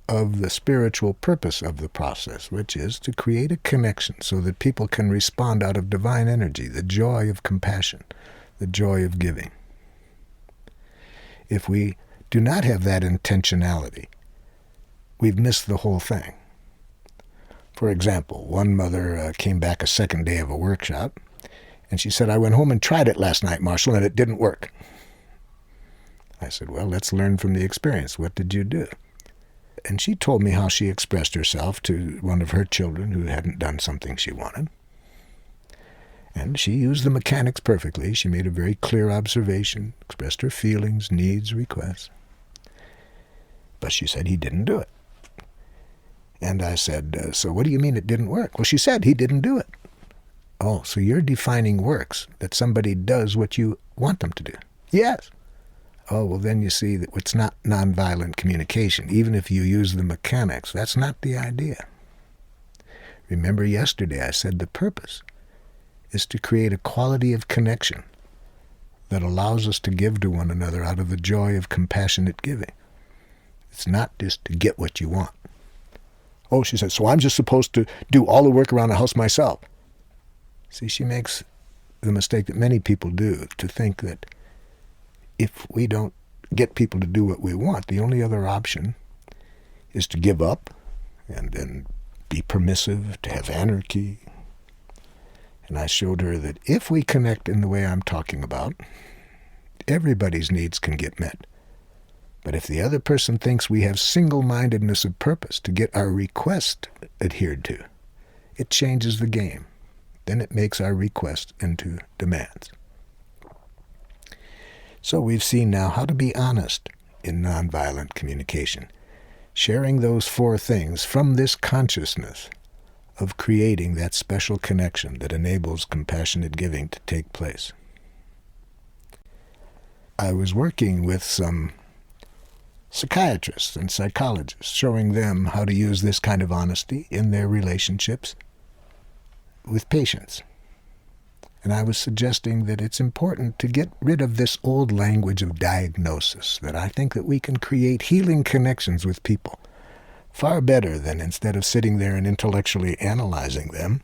Speaker 1: of the spiritual purpose of the process, which is to create a connection so that people can respond out of divine energy, the joy of compassion, the joy of giving. If we do not have that intentionality, we've missed the whole thing. For example, one mother came back a second day of a workshop, and she said, I went home and tried it last night, Marshall, and it didn't work. I said, well, let's learn from the experience. What did you do? And she told me how she expressed herself to one of her children who hadn't done something she wanted. And she used the mechanics perfectly. She made a very clear observation, expressed her feelings, needs, requests. But she said he didn't do it. And I said, so what do you mean it didn't work? Well, she said he didn't do it. Oh, so you're defining works, that somebody does what you want them to do. Yes. Oh, well, then you see that it's not nonviolent communication. Even if you use the mechanics, that's not the idea. Remember yesterday I said the purpose is to create a quality of connection that allows us to give to one another out of the joy of compassionate giving. It's not just to get what you want. Oh, she said, so I'm just supposed to do all the work around the house myself. See, she makes the mistake that many people do, to think that if we don't get people to do what we want, the only other option is to give up and then be permissive, to have anarchy. And I showed her that if we connect in the way I'm talking about, everybody's needs can get met. But if the other person thinks we have single-mindedness of purpose to get our request adhered to, it changes the game. Then it makes our request into demands. So we've seen now how to be honest in nonviolent communication, sharing those four things from this consciousness of creating that special connection that enables compassionate giving to take place. I was working with some psychiatrists and psychologists, showing them how to use this kind of honesty in their relationships with patients. And I was suggesting that it's important to get rid of this old language of diagnosis, that I think that we can create healing connections with people far better than, instead of sitting there and intellectually analyzing them,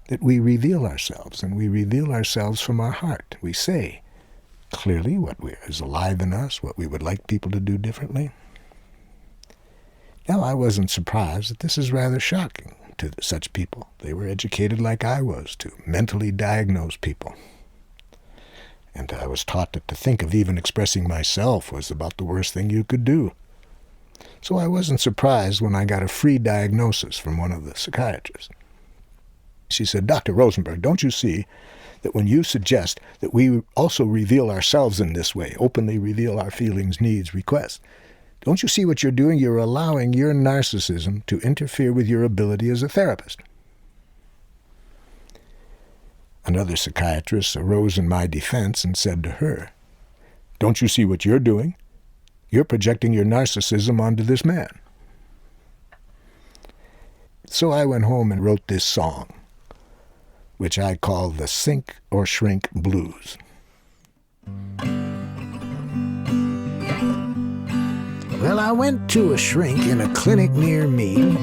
Speaker 1: that we reveal ourselves, and we reveal ourselves from our heart. We say clearly what is alive in us, what we would like people to do differently. Now, I wasn't surprised that this is rather shocking to such people. They were educated like I was to mentally diagnose people. And I was taught that to think of even expressing myself was about the worst thing you could do. So I wasn't surprised when I got a free diagnosis from one of the psychiatrists. She said, "Dr. Rosenberg, don't you see that when you suggest that we also reveal ourselves in this way, openly reveal our feelings, needs, requests, don't you see what you're doing? You're allowing your narcissism to interfere with your ability as a therapist." Another psychiatrist arose in my defense and said to her, "Don't you see what you're doing? You're projecting your narcissism onto this man." So I went home and wrote this song, which I call the Sink or Shrink Blues. Well, I went to a shrink in a clinic near me.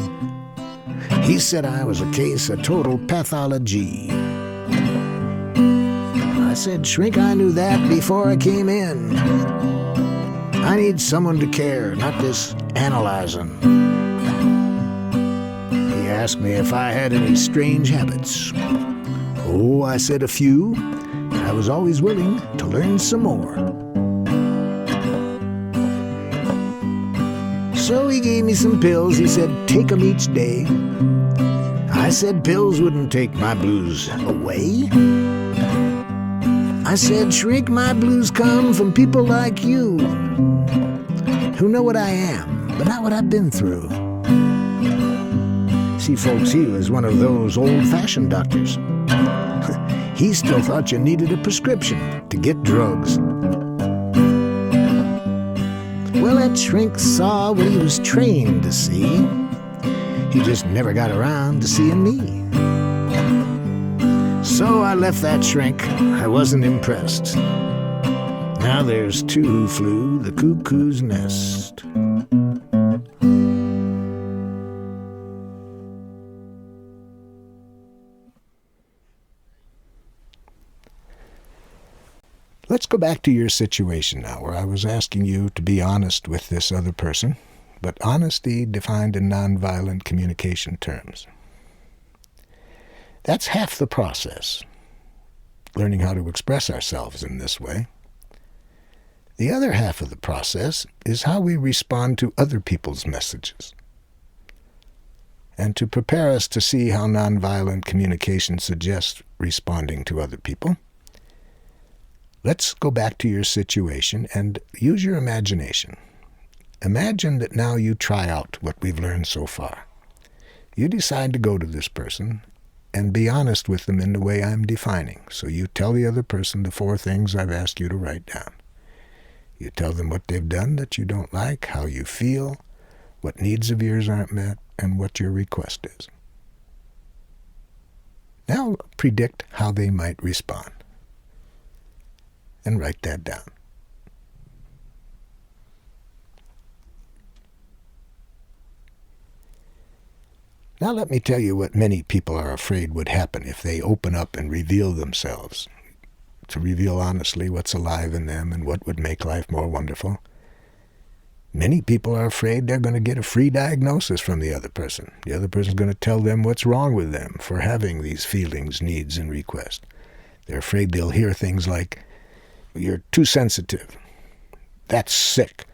Speaker 1: He said I was a case of total pathology. I said, "Shrink, I knew that before I came in. I need someone to care, not this analyzing." He asked me if I had any strange habits. "Oh," I said, "a few. I was always willing to learn some more." So he gave me some pills. He said, "Take them each day." I said pills wouldn't take my blues away. I said, "Shrink, my blues come from people like you, who know what I am, but not what I've been through." See, folks, he was one of those old-fashioned doctors. He still thought you needed a prescription to get drugs. Well, that shrink saw what he was trained to see. He just never got around to seeing me. So I left that shrink. I wasn't impressed. Now there's two who flew the cuckoo's nest. Let's go back to your situation now, where I was asking you to be honest with this other person, but honesty defined in nonviolent communication terms. That's half the process, learning how to express ourselves in this way. The other half of the process is how we respond to other people's messages. And to prepare us to see how nonviolent communication suggests responding to other people, let's go back to your situation and use your imagination. Imagine that now you try out what we've learned so far. You decide to go to this person and be honest with them in the way I'm defining. So you tell the other person the 4 things I've asked you to write down. You tell them what they've done that you don't like, how you feel, what needs of yours aren't met, and what your request is. Now predict how they might respond. And write that down. Now let me tell you what many people are afraid would happen if they open up and reveal themselves, to reveal honestly what's alive in them and what would make life more wonderful. Many people are afraid they're going to get a free diagnosis from the other person. The other person's going to tell them what's wrong with them for having these feelings, needs, and requests. They're afraid they'll hear things like, "You're too sensitive. That's sick."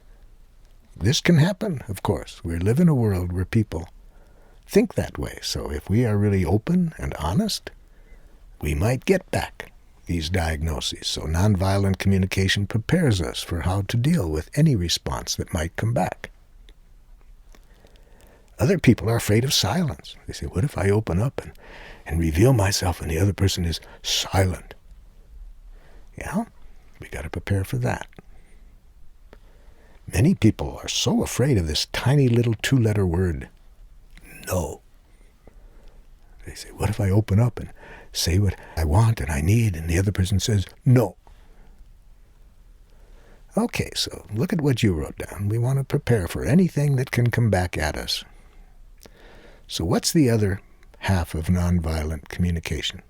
Speaker 1: This can happen, of course. We live in a world where people think that way. So if we are really open and honest, we might get back these diagnoses. So nonviolent communication prepares us for how to deal with any response that might come back. Other people are afraid of silence. They say, what if I open up and reveal myself and the other person is silent? Yeah, we got to prepare for that. Many people are so afraid of this tiny little 2-letter word, no. They say, what if I open up and say what I want and I need, and the other person says, no? Okay, so look at what you wrote down. We want to prepare for anything that can come back at us. So what's the other half of nonviolent communication?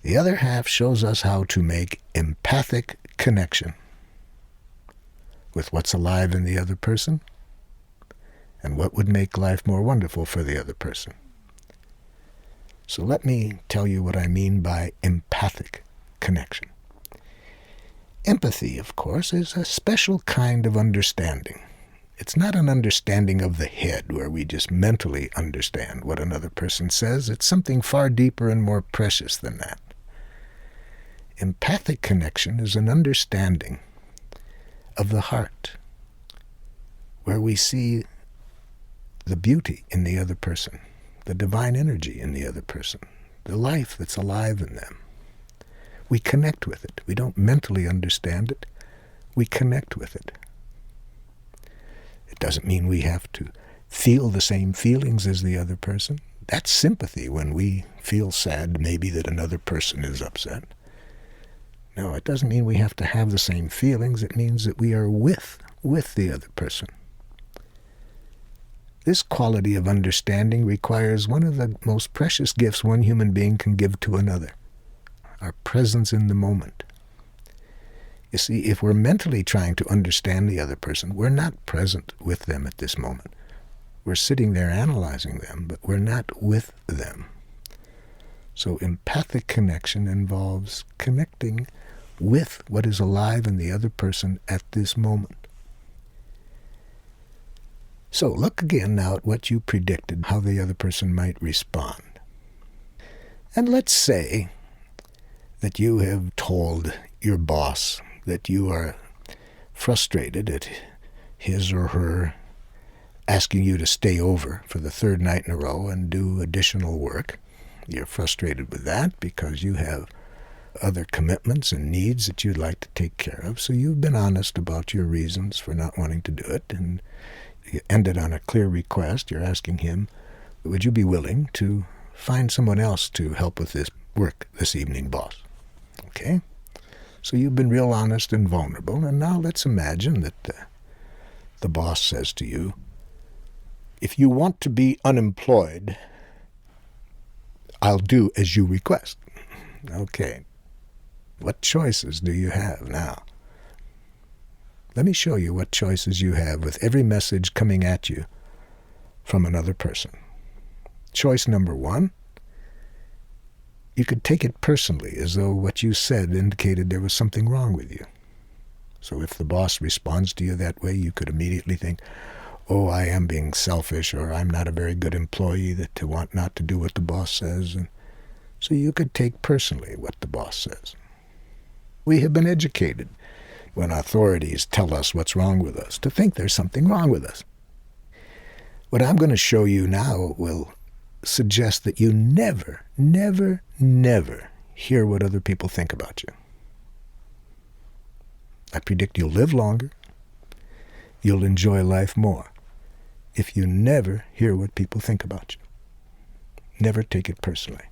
Speaker 1: The other half shows us how to make empathic connection with what's alive in the other person and what would make life more wonderful for the other person. So let me tell you what I mean by empathic connection. Empathy, of course, is a special kind of understanding. It's not an understanding of the head where we just mentally understand what another person says. It's something far deeper and more precious than that. Empathic connection is an understanding of the heart, where we see the beauty in the other person, the divine energy in the other person, the life that's alive in them. We connect with it. We don't mentally understand it. We connect with it. It doesn't mean we have to feel the same feelings as the other person. That's sympathy when we feel sad, maybe that another person is upset. No, it doesn't mean we have to have the same feelings. It means that we are with the other person. This quality of understanding requires one of the most precious gifts one human being can give to another, our presence in the moment. You see, if we're mentally trying to understand the other person, we're not present with them at this moment. We're sitting there analyzing them, but we're not with them. So empathic connection involves connecting with what is alive in the other person at this moment. So look again now at what you predicted, how the other person might respond. And let's say that you have told your boss that you are frustrated at his or her asking you to stay over for the third night in a row and do additional work. You're frustrated with that because you have other commitments and needs that you'd like to take care of. So you've been honest about your reasons for not wanting to do it, and you ended on a clear request. You're asking him, would you be willing to find someone else to help with this work this evening, boss? Okay? So you've been real honest and vulnerable, and now let's imagine that the boss says to you, if you want to be unemployed, I'll do as you request. Okay. What choices do you have now? Let me show you what choices you have with every message coming at you from another person. Choice number one, you could take it personally, as though what you said indicated there was something wrong with you. So if the boss responds to you that way, you could immediately think, oh, I am being selfish, or I'm not a very good employee to want not to do what the boss says. And so you could take personally what the boss says. We have been educated, when authorities tell us what's wrong with us, to think there's something wrong with us. What I'm going to show you now will suggest that you never, never, never hear what other people think about you. I predict you'll live longer, you'll enjoy life more, if you never hear what people think about you. Never take it personally.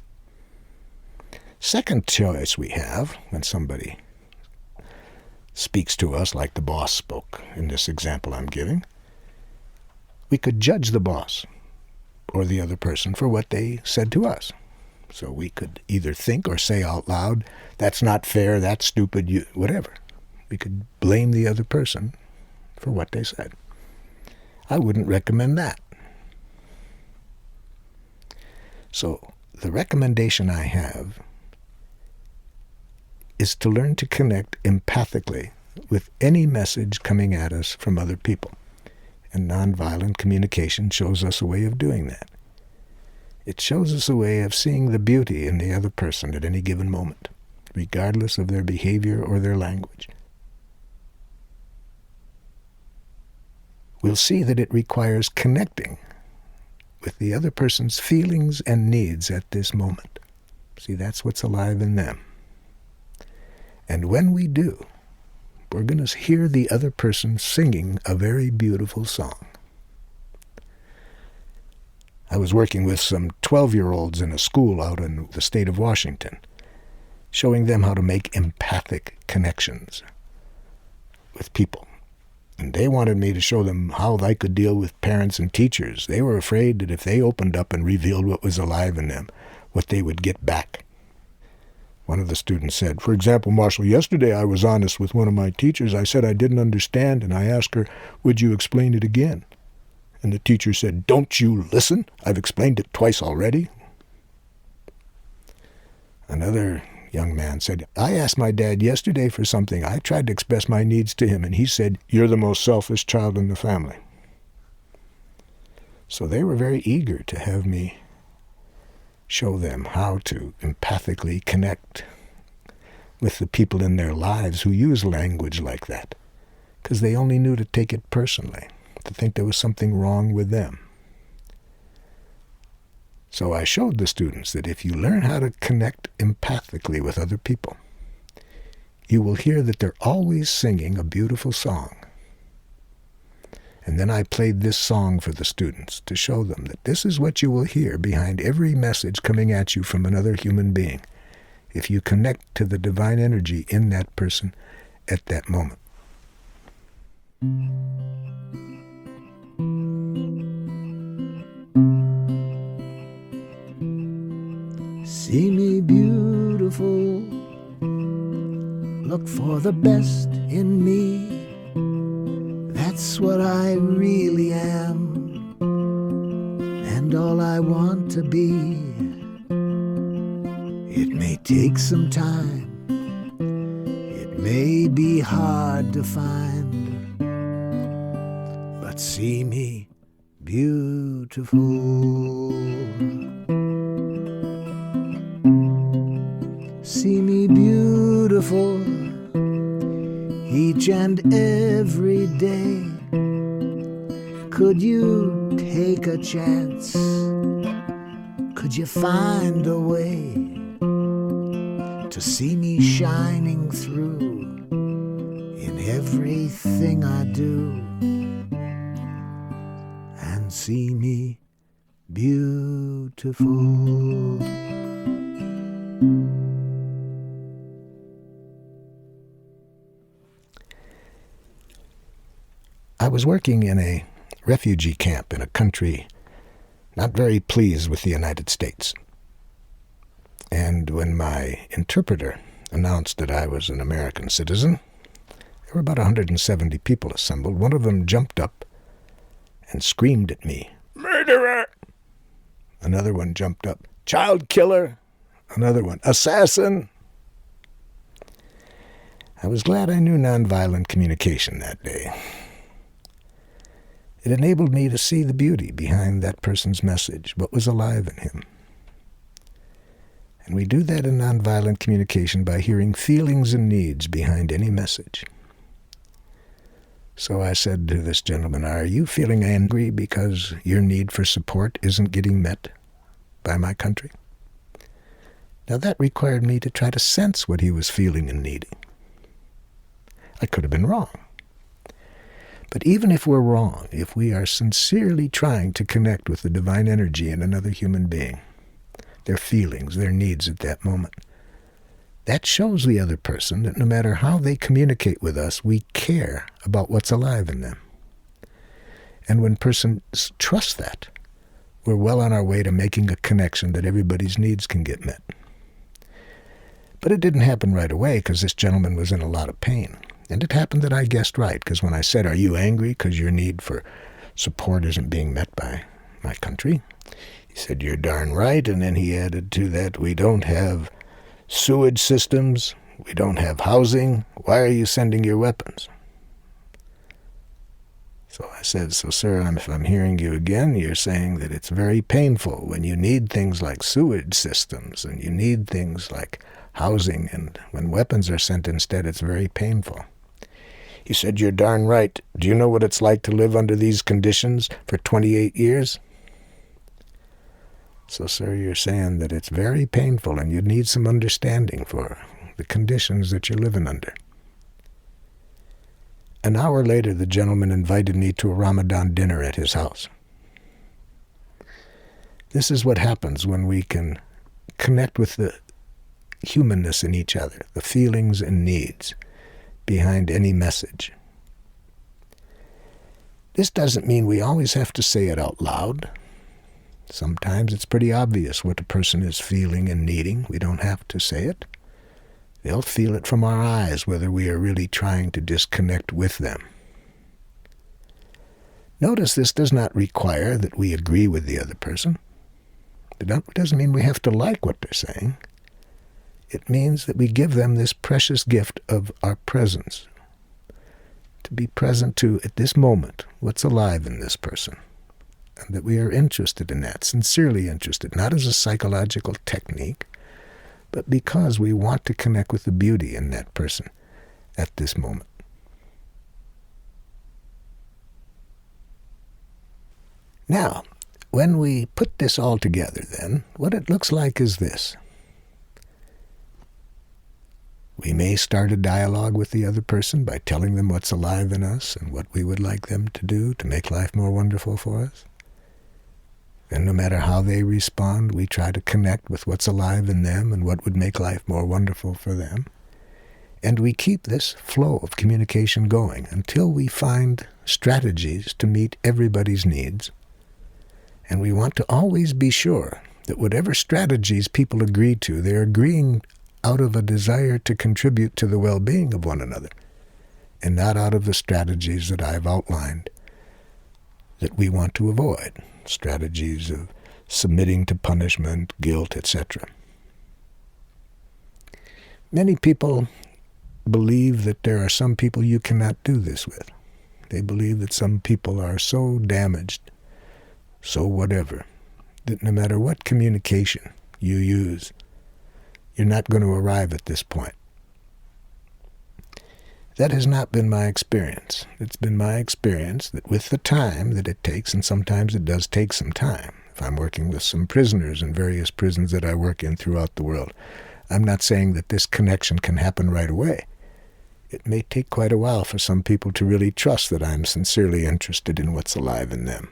Speaker 1: Second choice we have when somebody speaks to us like the boss spoke in this example I'm giving, we could judge the boss or the other person for what they said to us. So we could either think or say out loud, that's not fair, that's stupid, whatever. We could blame the other person for what they said. I wouldn't recommend that. So the recommendation I have is to learn to connect empathically with any message coming at us from other people. And nonviolent communication shows us a way of doing that. It shows us a way of seeing the beauty in the other person at any given moment, regardless of their behavior or their language. We'll see that it requires connecting with the other person's feelings and needs at this moment. See, that's what's alive in them. And when we do, we're going to hear the other person singing a very beautiful song. I was working with some 12-year-olds in a school out in the state of Washington, showing them how to make empathic connections with people. And they wanted me to show them how they could deal with parents and teachers. They were afraid that if they opened up and revealed what was alive in them, what they would get back. One of the students said, for example, Marshall, yesterday I was honest with one of my teachers. I said I didn't understand, and I asked her, would you explain it again? And the teacher said, don't you listen? I've explained it twice already. Another young man said, I asked my dad yesterday for something. I tried to express my needs to him, and he said, you're the most selfish child in the family. So they were very eager to have me show them how to empathically connect with the people in their lives who use language like that, because they only knew to take it personally, to think there was something wrong with them. So I showed the students that if you learn how to connect empathically with other people, you will hear that they're always singing a beautiful song. And then I played this song for the students to show them that this is what you will hear behind every message coming at you from another human being, if you connect to the divine energy in that person at that moment. See me beautiful, look for the best in me. That's what I really am, and all I want to be. It may take some time, it may be hard to find, but see me beautiful. See me beautiful each and every day. Could you take a chance? Could you find a way to see me shining through in everything I do, and see me beautiful? I was working in a refugee camp in a country not very pleased with the United States. And when my interpreter announced that I was an American citizen, there were about 170 people assembled. One of them jumped up and screamed at me, "Murderer!" Another one jumped up, "Child killer!" Another one, "Assassin!" I was glad I knew nonviolent communication that day. It enabled me to see the beauty behind that person's message, what was alive in him. And we do that in nonviolent communication by hearing feelings and needs behind any message. So I said to this gentleman, "Are you feeling angry because your need for support isn't getting met by my country?" Now that required me to try to sense what he was feeling and needing. I could have been wrong. But even if we're wrong, if we are sincerely trying to connect with the divine energy in another human being, their feelings, their needs at that moment, that shows the other person that no matter how they communicate with us, we care about what's alive in them. And when persons trust that, we're well on our way to making a connection that everybody's needs can get met. But it didn't happen right away because this gentleman was in a lot of pain. And it happened that I guessed right, because when I said, "Are you angry because your need for support isn't being met by my country?" he said, "You're darn right." And then he added to that, "We don't have sewage systems. We don't have housing. Why are you sending your weapons?" So I said, "So, sir, if I'm hearing you again, you're saying that it's very painful when you need things like sewage systems and you need things like housing, and when weapons are sent instead, it's very painful." He said, "You're darn right. Do you know what it's like to live under these conditions for 28 years? So, sir, you're saying that it's very painful and you need some understanding for the conditions that you're living under." An hour later, the gentleman invited me to a Ramadan dinner at his house. This is what happens when we can connect with the humanness in each other, the feelings and needs behind any message. This doesn't mean we always have to say it out loud. Sometimes it's pretty obvious what a person is feeling and needing. We don't have to say it. They'll feel it from our eyes, whether we are really trying to disconnect with them. Notice this does not require that we agree with the other person. It doesn't mean we have to like what they're saying. It means that we give them this precious gift of our presence. To be present to, at this moment, what's alive in this person. And that we are interested in that, sincerely interested, not as a psychological technique, but because we want to connect with the beauty in that person at this moment. Now, when we put this all together then, what it looks like is this. We may start a dialogue with the other person by telling them what's alive in us and what we would like them to do to make life more wonderful for us. And no matter how they respond, we try to connect with what's alive in them and what would make life more wonderful for them. And we keep this flow of communication going until we find strategies to meet everybody's needs. And we want to always be sure that whatever strategies people agree to, they're agreeing out of a desire to contribute to the well-being of one another, and not out of the strategies that I've outlined that we want to avoid. Strategies of submitting to punishment, guilt, etc. Many people believe that there are some people you cannot do this with. They believe that some people are so damaged, so whatever, that no matter what communication you use, you're not going to arrive at this point. That has not been my experience. It's been my experience that with the time that it takes, and sometimes it does take some time, if I'm working with some prisoners in various prisons that I work in throughout the world, I'm not saying that this connection can happen right away. It may take quite a while for some people to really trust that I'm sincerely interested in what's alive in them.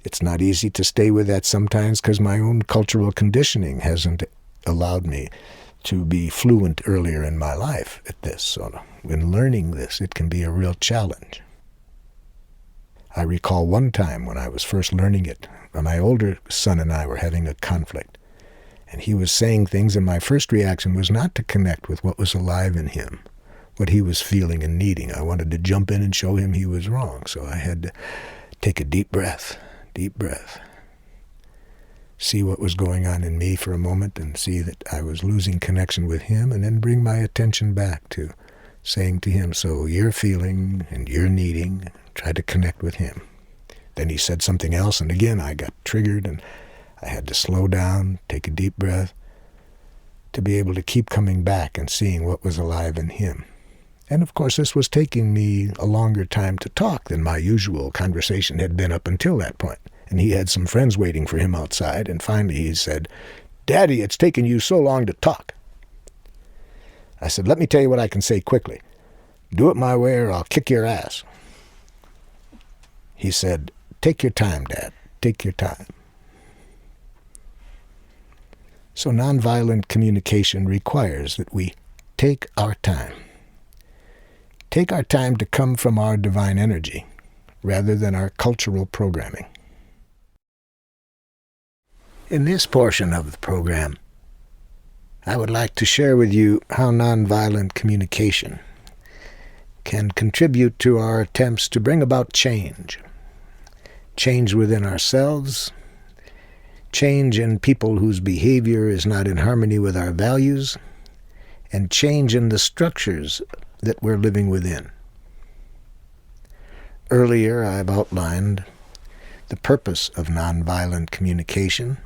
Speaker 1: It's not easy to stay with that sometimes because my own cultural conditioning hasn't allowed me to be fluent earlier in my life at this. So in learning this, it can be a real challenge. I recall one time when I was first learning it, my older son and I were having a conflict. And he was saying things, and my first reaction was not to connect with what was alive in him, what he was feeling and needing. I wanted to jump in and show him he was wrong. So I had to take a deep breath, see what was going on in me for a moment and see that I was losing connection with him, and then bring my attention back to saying to him, so you're feeling and you're needing, try to connect with him. Then he said something else, and again I got triggered, and I had to slow down, take a deep breath, to be able to keep coming back and seeing what was alive in him. And of course this was taking me a longer time to talk than my usual conversation had been up until that point. And he had some friends waiting for him outside, and finally he said, "Daddy, it's taken you so long to talk." I said, "Let me tell you what I can say quickly. Do it my way or I'll kick your ass." He said, "Take your time, Dad. Take your time." So nonviolent communication requires that we take our time. Take our time to come from our divine energy rather than our cultural programming. In this portion of the program, I would like to share with you how nonviolent communication can contribute to our attempts to bring about change. Change within ourselves, change in people whose behavior is not in harmony with our values, and change in the structures that we're living within. Earlier, I've outlined the purpose of nonviolent communication,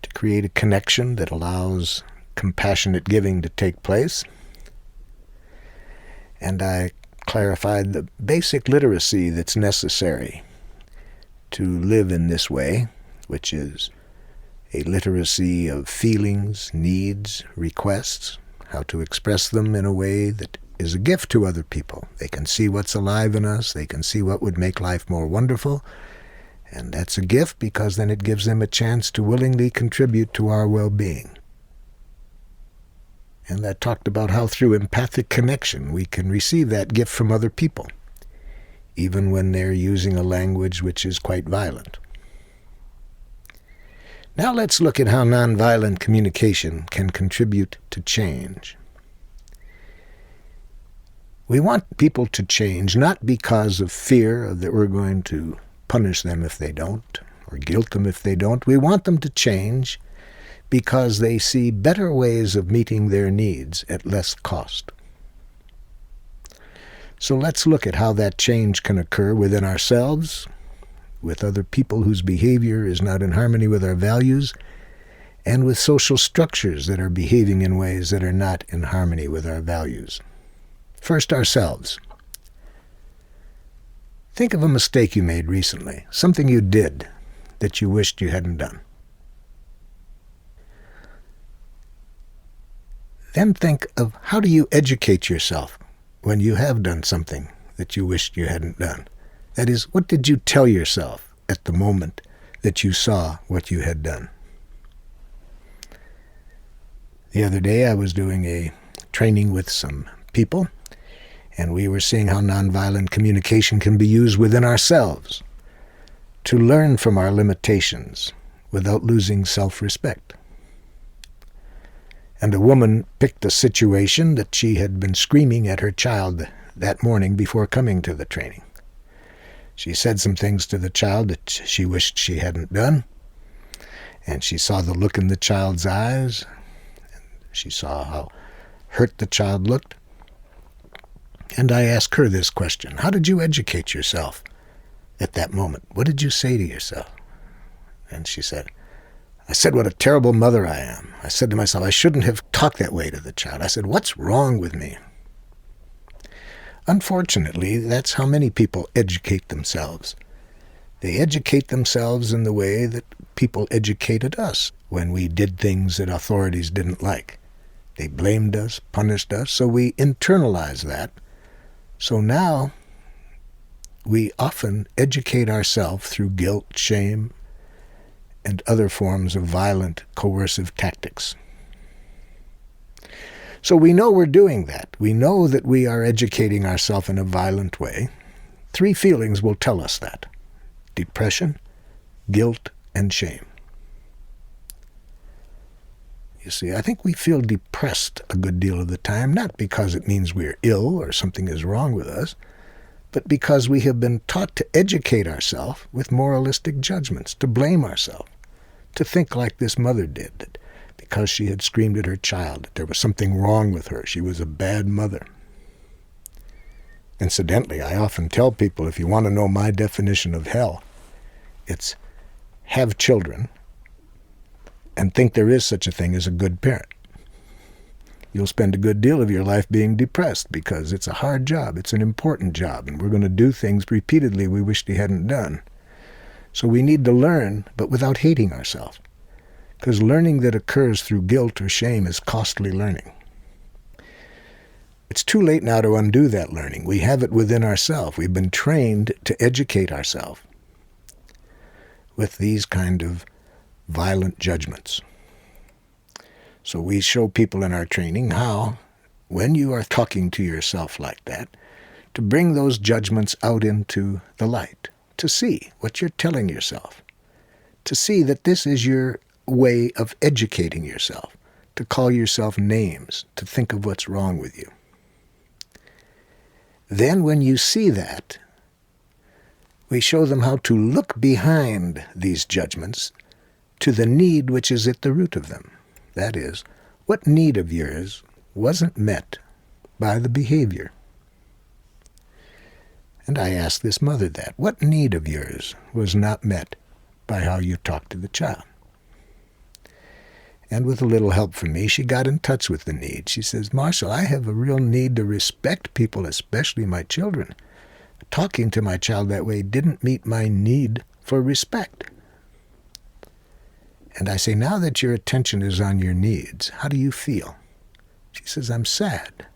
Speaker 1: to create a connection that allows compassionate giving to take place. And I clarified the basic literacy that's necessary to live in this way, which is a literacy of feelings, needs, requests, how to express them in a way that is a gift to other people. They can see what's alive in us. They can see what would make life more wonderful. And that's a gift because then it gives them a chance to willingly contribute to our well-being. And I talked about how through empathic connection we can receive that gift from other people, even when they're using a language which is quite violent. Now let's look at how nonviolent communication can contribute to change. We want people to change not because of fear that we're going to punish them if they don't, or guilt them if they don't. We want them to change because they see better ways of meeting their needs at less cost. So let's look at how that change can occur within ourselves, with other people whose behavior is not in harmony with our values, and with social structures that are behaving in ways that are not in harmony with our values. First, ourselves. Think of a mistake you made recently, something you did that you wished you hadn't done. Then think of how do you educate yourself when you have done something that you wished you hadn't done. That is, what did you tell yourself at the moment that you saw what you had done? The other day I was doing a training with some people, and we were seeing how nonviolent communication can be used within ourselves to learn from our limitations without losing self-respect. And a woman picked a situation that she had been screaming at her child that morning before coming to the training. She said some things to the child that she wished she hadn't done, and she saw the look in the child's eyes, and she saw how hurt the child looked. And I asked her this question: how did you educate yourself at that moment? What did you say to yourself? And she said, I said what a terrible mother I am. I said to myself, I shouldn't have talked that way to the child. I said, what's wrong with me? Unfortunately, that's how many people educate themselves. They educate themselves in the way that people educated us when we did things that authorities didn't like. They blamed us, punished us, so we internalize that. So now we often educate ourselves through guilt, shame, and other forms of violent, coercive tactics. So we know we're doing that. We know that we are educating ourselves in a violent way. 3 feelings will tell us that: depression, guilt, and shame. You see, I think we feel depressed a good deal of the time, not because it means we're ill or something is wrong with us, but because we have been taught to educate ourselves with moralistic judgments, to blame ourselves, to think like this mother did, that because she had screamed at her child, that there was something wrong with her. She was a bad mother. Incidentally, I often tell people, if you want to know my definition of hell, it's have children and think there is such a thing as a good parent. You'll spend a good deal of your life being depressed because it's a hard job, it's an important job, and we're going to do things repeatedly we wished we hadn't done. So we need to learn, but without hating ourselves, because learning that occurs through guilt or shame is costly learning. It's too late now to undo that learning. We have it within ourselves. We've been trained to educate ourselves with these kind of violent judgments. So we show people in our training how, when you are talking to yourself like that, to bring those judgments out into the light, to see what you're telling yourself, to see that this is your way of educating yourself, to call yourself names, to think of what's wrong with you. Then when you see that, we show them how to look behind these judgments to the need which is at the root of them. That is, what need of yours wasn't met by the behavior? And I asked this mother that. What need of yours was not met by how you talked to the child? And with a little help from me, she got in touch with the need. She says, Marshall, I have a real need to respect people, especially my children. Talking to my child that way didn't meet my need for respect. And I say, now that your attention is on your needs, how do you feel? She says, I'm sad.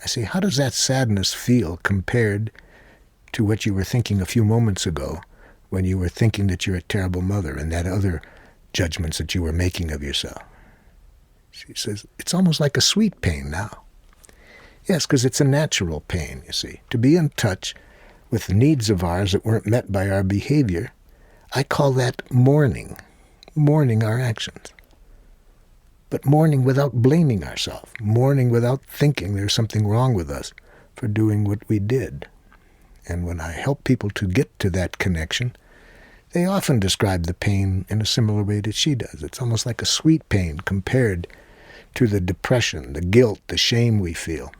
Speaker 1: I say, how does that sadness feel compared to what you were thinking a few moments ago when you were thinking that you're a terrible mother and that other judgments that you were making of yourself? She says, it's almost like a sweet pain now. Yes, because it's a natural pain, you see. To be in touch with needs of ours that weren't met by our behavior, I call that mourning our actions. But mourning without blaming ourselves, mourning without thinking there's something wrong with us for doing what we did. And when I help people to get to that connection, they often describe the pain in a similar way that she does. It's almost like a sweet pain compared to the depression, the guilt, the shame we feel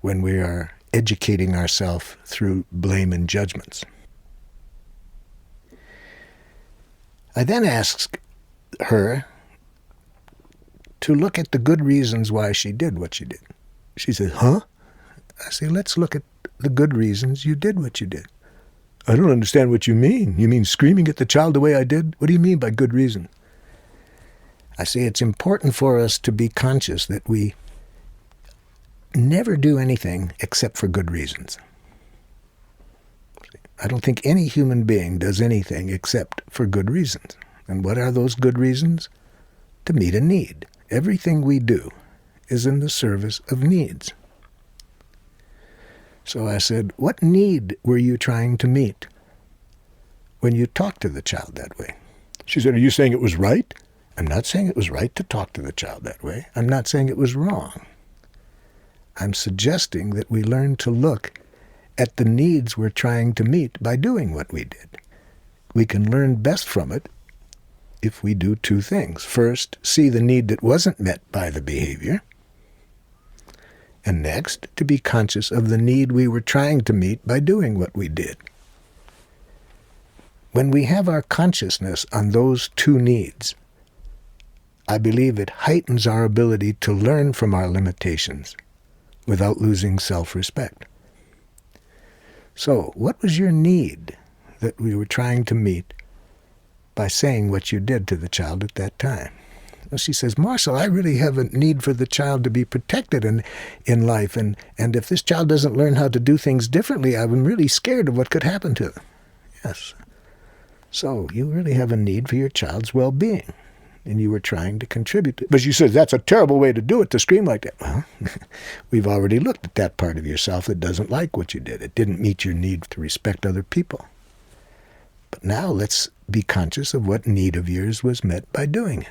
Speaker 1: when we are educating ourselves through blame and judgments. I then asked her to look at the good reasons why she did what she did. She said, huh? I say, let's look at the good reasons you did what you did. I don't understand what you mean. You mean screaming at the child the way I did? What do you mean by good reason? I say it's important for us to be conscious that we never do anything except for good reasons. I don't think any human being does anything except for good reasons. And what are those good reasons? To meet a need. Everything we do is in the service of needs. So I said, what need were you trying to meet when you talked to the child that way? She said, are you saying it was right? I'm not saying it was right to talk to the child that way. I'm not saying it was wrong. I'm suggesting that we learn to look at the needs we're trying to meet by doing what we did. We can learn best from it if we do two things. First, see the need that wasn't met by the behavior. And next, to be conscious of the need we were trying to meet by doing what we did. When we have our consciousness on those two needs, I believe it heightens our ability to learn from our limitations without losing self-respect. So, what was your need that we were trying to meet by saying what you did to the child at that time? Well, she says, Marcel, I really have a need for the child to be protected in life, and if this child doesn't learn how to do things differently, I'm really scared of what could happen to them. Yes. So, you really have a need for your child's well-being, and you were trying to contribute. But she says, that's a terrible way to do it, to scream like that. Well, we've already looked at that part of yourself that doesn't like what you did. It didn't meet your need to respect other people. But now let's be conscious of what need of yours was met by doing it.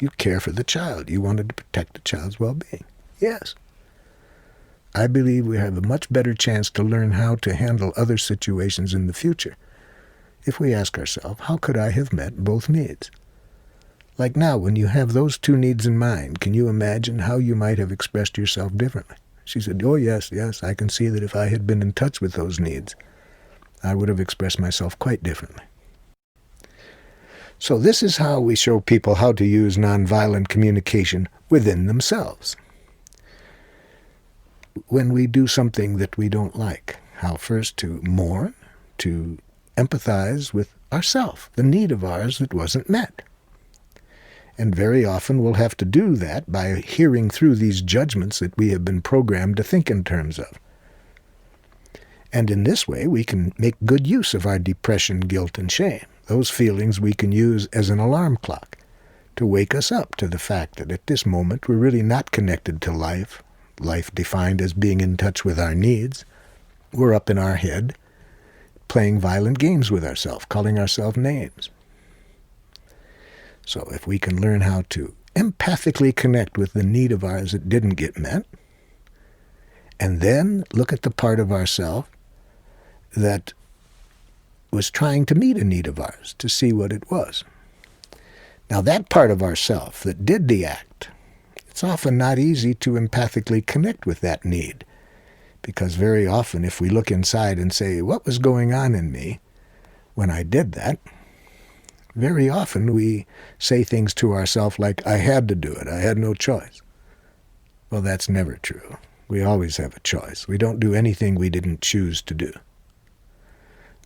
Speaker 1: You care for the child. You wanted to protect the child's well-being. Yes. I believe we have a much better chance to learn how to handle other situations in the future if we ask ourselves, how could I have met both needs? Like now, when you have those two needs in mind, can you imagine how you might have expressed yourself differently? She said, oh, yes, I can see that if I had been in touch with those needs, I would have expressed myself quite differently. So this is how we show people how to use nonviolent communication within themselves. When we do something that we don't like, how first to mourn, to empathize with ourself, the need of ours that wasn't met. And very often we'll have to do that by hearing through these judgments that we have been programmed to think in terms of. And in this way, we can make good use of our depression, guilt, and shame. Those feelings we can use as an alarm clock to wake us up to the fact that at this moment we're really not connected to life, life defined as being in touch with our needs. We're up in our head, playing violent games with ourselves, calling ourselves names. So if we can learn how to empathically connect with the need of ours that didn't get met, and then look at the part of ourself that was trying to meet a need of ours, to see what it was. Now that part of ourself that did the act, it's often not easy to empathically connect with that need, because very often if we look inside and say, what was going on in me when I did that, very often we say things to ourselves like, I had to do it, I had no choice. Well, that's never true. We always have a choice. We don't do anything we didn't choose to do.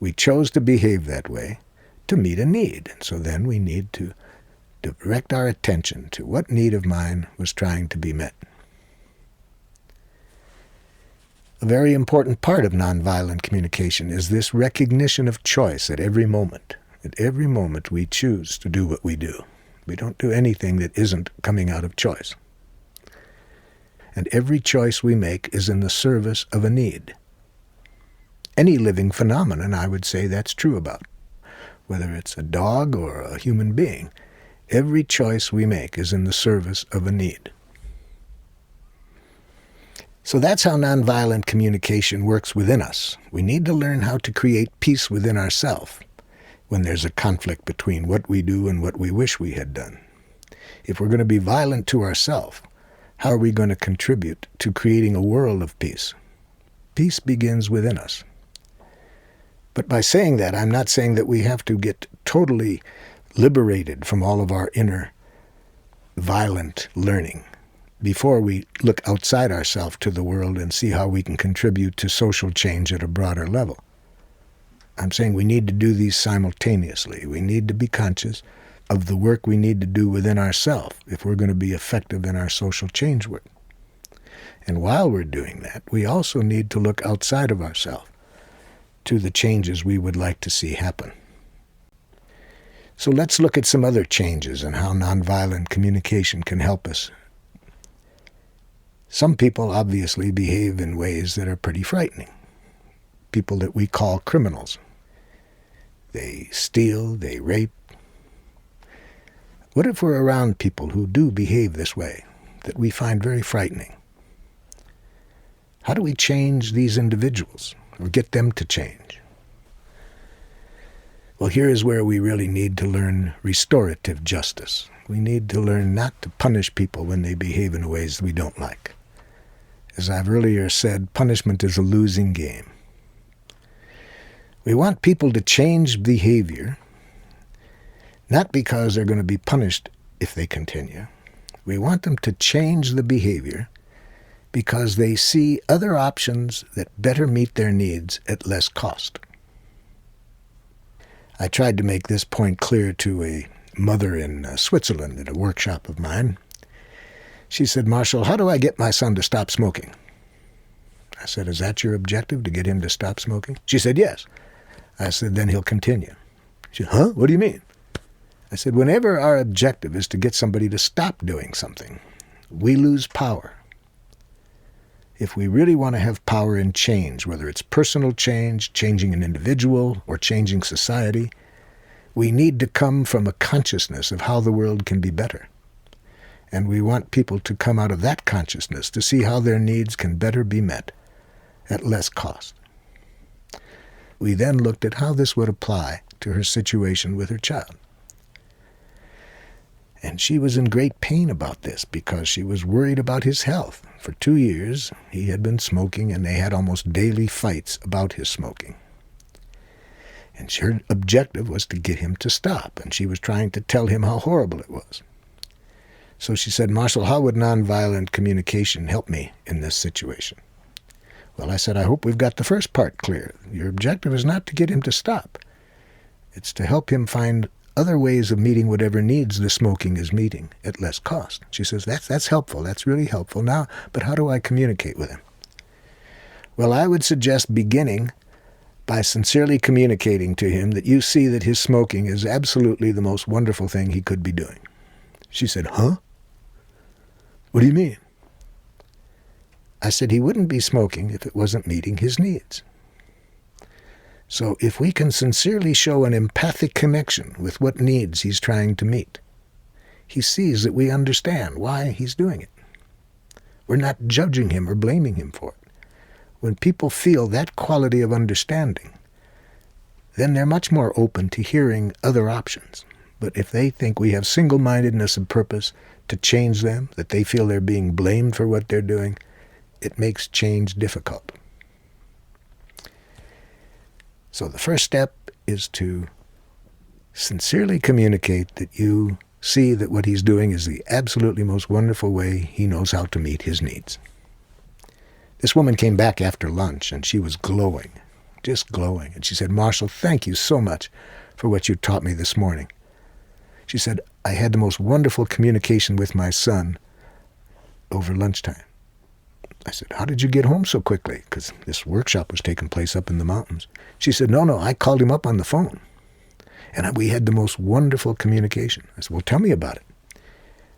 Speaker 1: We chose to behave that way to meet a need. And so then we need to direct our attention to what need of mine was trying to be met. A very important part of nonviolent communication is this recognition of choice at every moment. At every moment we choose to do what we do. We don't do anything that isn't coming out of choice. And every choice we make is in the service of a need. Any living phenomenon, I would say that's true about. Whether it's a dog or a human being, every choice we make is in the service of a need. So that's how nonviolent communication works within us. We need to learn how to create peace within ourselves when there's a conflict between what we do and what we wish we had done. If we're going to be violent to ourselves, how are we going to contribute to creating a world of peace? Peace begins within us. But by saying that, I'm not saying that we have to get totally liberated from all of our inner violent learning before we look outside ourselves to the world and see how we can contribute to social change at a broader level. I'm saying we need to do these simultaneously. We need to be conscious of the work we need to do within ourselves if we're going to be effective in our social change work. And while we're doing that, we also need to look outside of ourselves to the changes we would like to see happen. So let's look at some other changes and how nonviolent communication can help us. Some people obviously behave in ways that are pretty frightening. People that we call criminals. They steal, they rape. What if we're around people who do behave this way, that we find very frightening? How do we change these individuals or get them to change? Well, here is where we really need to learn restorative justice. We need to learn not to punish people when they behave in ways we don't like. As I've earlier said, punishment is a losing game. We want people to change behavior, not because they're going to be punished if they continue. We want them to change the behavior because they see other options that better meet their needs at less cost. I tried to make this point clear to a mother in Switzerland at a workshop of mine. She said, "Marshall, how do I get my son to stop smoking?" I said, "Is that your objective, to get him to stop smoking?" She said, "Yes." I said, "Then he'll continue." She said, "Huh? What do you mean?" I said, "Whenever our objective is to get somebody to stop doing something, we lose power. If we really want to have power in change, whether it's personal change, changing an individual, or changing society, we need to come from a consciousness of how the world can be better. And we want people to come out of that consciousness to see how their needs can better be met at less cost." We then looked at how this would apply to her situation with her child. And she was in great pain about this because she was worried about his health. For 2 years, he had been smoking, and they had almost daily fights about his smoking. And her objective was to get him to stop, and she was trying to tell him how horrible it was. So she said, "Marshall, how would nonviolent communication help me in this situation?" Well, I said, "I hope we've got the first part clear. Your objective is not to get him to stop. It's to help him find other ways of meeting whatever needs the smoking is meeting at less cost." She says, that's helpful. That's really helpful. Now, but how do I communicate with him? Well, I would suggest beginning by sincerely communicating to him that you see that his smoking is absolutely the most wonderful thing he could be doing. She said, "Huh? What do you mean?" I said, "He wouldn't be smoking if it wasn't meeting his needs." So if we can sincerely show an empathic connection with what needs he's trying to meet, he sees that we understand why he's doing it. We're not judging him or blaming him for it. When people feel that quality of understanding, then they're much more open to hearing other options. But if they think we have single-mindedness of purpose to change them, that they feel they're being blamed for what they're doing, it makes change difficult. So the first step is to sincerely communicate that you see that what he's doing is the absolutely most wonderful way he knows how to meet his needs. This woman came back after lunch, and she was glowing, just glowing. And she said, "Marshall, thank you so much for what you taught me this morning." She said, "I had the most wonderful communication with my son over lunchtime." I said, how did you get home so quickly? Because this workshop was taking place up in the mountains. She said, no, I called him up on the phone. And we had the most wonderful communication. I said, well, tell me about it.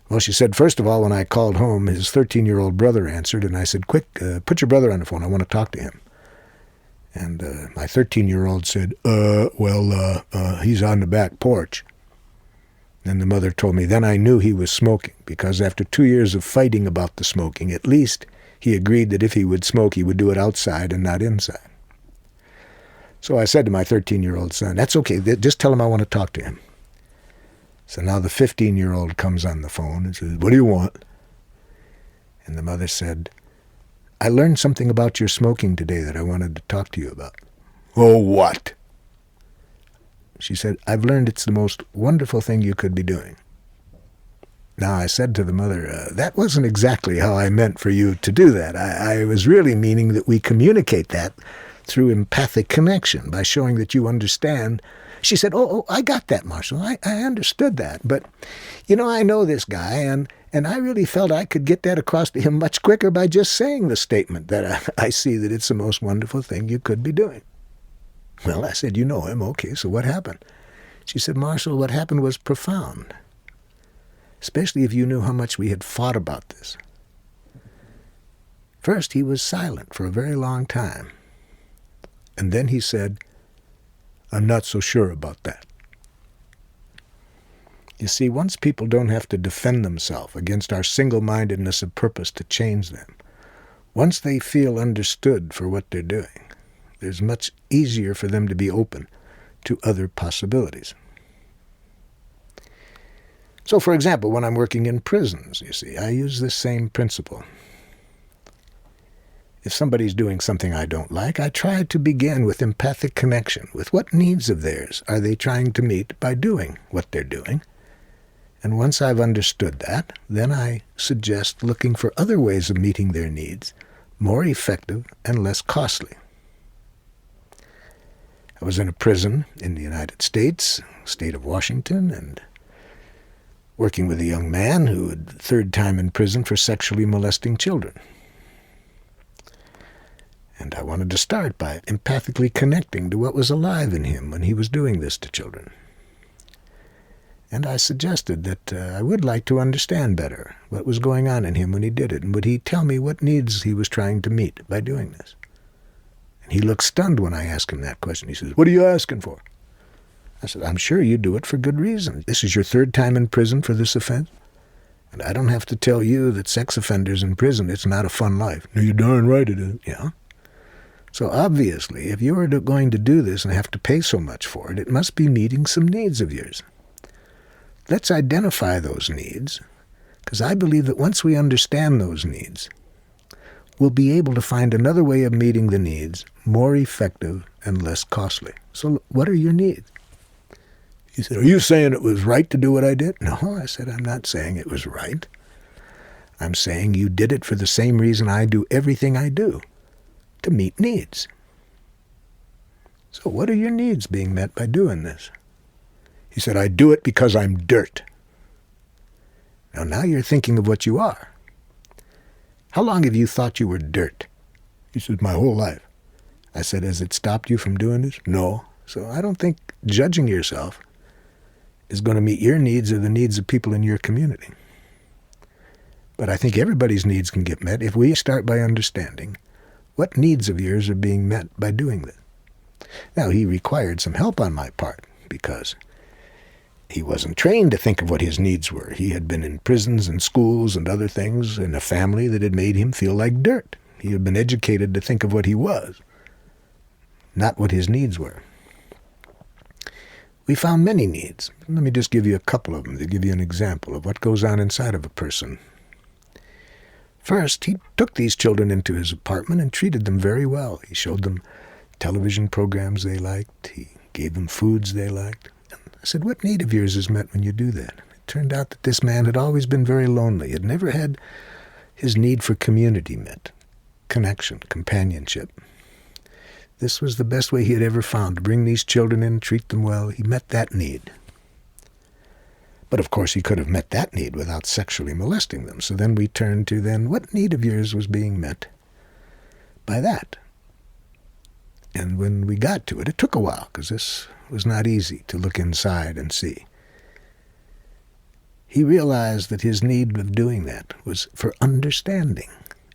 Speaker 1: Well, she said, first of all, when I called home, his 13-year-old brother answered, and I said, quick, put your brother on the phone. I want to talk to him. And my 13-year-old said, he's on the back porch. Then the mother told me, then I knew he was smoking, because after 2 years of fighting about the smoking, at least he agreed that if he would smoke, he would do it outside and not inside. So I said to my 13-year-old son, that's okay, just tell him I want to talk to him. So now the 15-year-old comes on the phone and says, what do you want? And the mother said, I learned something about your smoking today that I wanted to talk to you about. Oh, what? She said, I've learned it's the most wonderful thing you could be doing. Now, I said to the mother, that wasn't exactly how I meant for you to do that. I was really meaning that we communicate that through empathic connection by showing that you understand. She said, oh, I got that, Marshall. I understood that. But, I know this guy, and I really felt I could get that across to him much quicker by just saying the statement that I see that it's the most wonderful thing you could be doing. Well, I said, you know him. Okay, so what happened? She said, Marshall, what happened was profound, especially if you knew how much we had fought about this. First, he was silent for a very long time. And then he said, I'm not so sure about that. You see, once people don't have to defend themselves against our single-mindedness of purpose to change them, once they feel understood for what they're doing, it's much easier for them to be open to other possibilities. So, for example, when I'm working in prisons, you see, I use this same principle. If somebody's doing something I don't like, I try to begin with empathic connection, with what needs of theirs are they trying to meet by doing what they're doing. And once I've understood that, then I suggest looking for other ways of meeting their needs, more effective and less costly. I was in a prison in the United States, state of Washington, and working with a young man who had third time in prison for sexually molesting children. And I wanted to start by empathically connecting to what was alive in him when he was doing this to children. And I suggested that I would like to understand better what was going on in him when he did it, and would he tell me what needs he was trying to meet by doing this? And he looked stunned when I asked him that question. He says, what are you asking for? I said, I'm sure you do it for good reason. This is your third time in prison for this offense. And I don't have to tell you that sex offenders in prison, it's not a fun life. No, you're darn right it is. Yeah. So obviously, if you are going to do this and have to pay so much for it, it must be meeting some needs of yours. Let's identify those needs, because I believe that once we understand those needs, we'll be able to find another way of meeting the needs, more effective and less costly. So what are your needs? He said, are you saying it was right to do what I did? No, I said, I'm not saying it was right. I'm saying you did it for the same reason I do everything I do, to meet needs. So what are your needs being met by doing this? He said, I do it because I'm dirt. Now you're thinking of what you are. How long have you thought you were dirt? He said, my whole life. I said, has it stopped you from doing this? No. So I don't think judging yourself is going to meet your needs or the needs of people in your community. But I think everybody's needs can get met if we start by understanding what needs of yours are being met by doing this. Now, he required some help on my part because he wasn't trained to think of what his needs were. He had been in prisons and schools and other things in a family that had made him feel like dirt. He had been educated to think of what he was, not what his needs were. We found many needs. Let me just give you a couple of them to give you an example of what goes on inside of a person. First, he took these children into his apartment and treated them very well. He showed them television programs they liked. He gave them foods they liked. And I said, what need of yours is met when you do that? It turned out that this man had always been very lonely. He had never had his need for community met, connection, companionship. This was the best way he had ever found to bring these children in, treat them well. He met that need. But of course he could have met that need without sexually molesting them. So then we turned to what need of yours was being met by that. And when we got to it, it took a while, because this was not easy to look inside and see. He realized that his need of doing that was for understanding,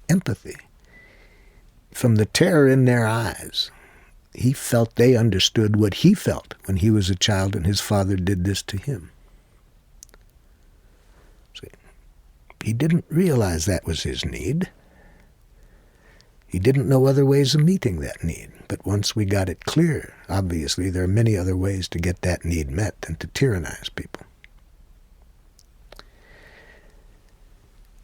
Speaker 1: empathy. From the terror in their eyes, he felt they understood what he felt when he was a child and his father did this to him. See, he didn't realize that was his need. He didn't know other ways of meeting that need. But once we got it clear, obviously there are many other ways to get that need met than to tyrannize people.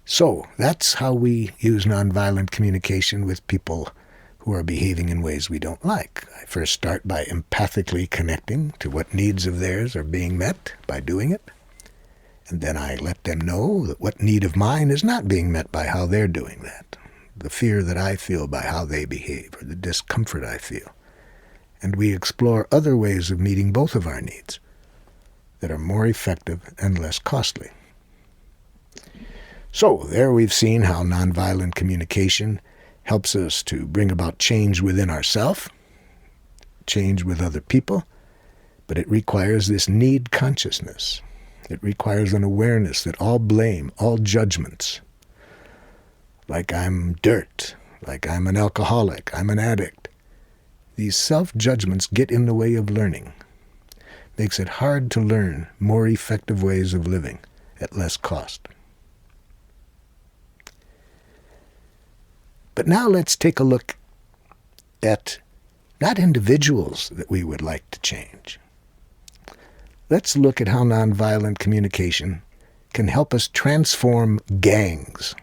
Speaker 1: So that's how we use nonviolent communication with people who are behaving in ways we don't like. I first start by empathically connecting to what needs of theirs are being met by doing it. And then I let them know that what need of mine is not being met by how they're doing that. The fear that I feel by how they behave, or the discomfort I feel. And we explore other ways of meeting both of our needs that are more effective and less costly. So there we've seen how nonviolent communication helps us to bring about change within ourselves, change with other people, but it requires this need consciousness. It requires an awareness that all blame, all judgments, like I'm dirt, like I'm an alcoholic, I'm an addict, these self-judgments get in the way of learning. Makes it hard to learn more effective ways of living at less cost. But now let's take a look at not individuals that we would like to change. Let's look at how nonviolent communication can help us transform gangs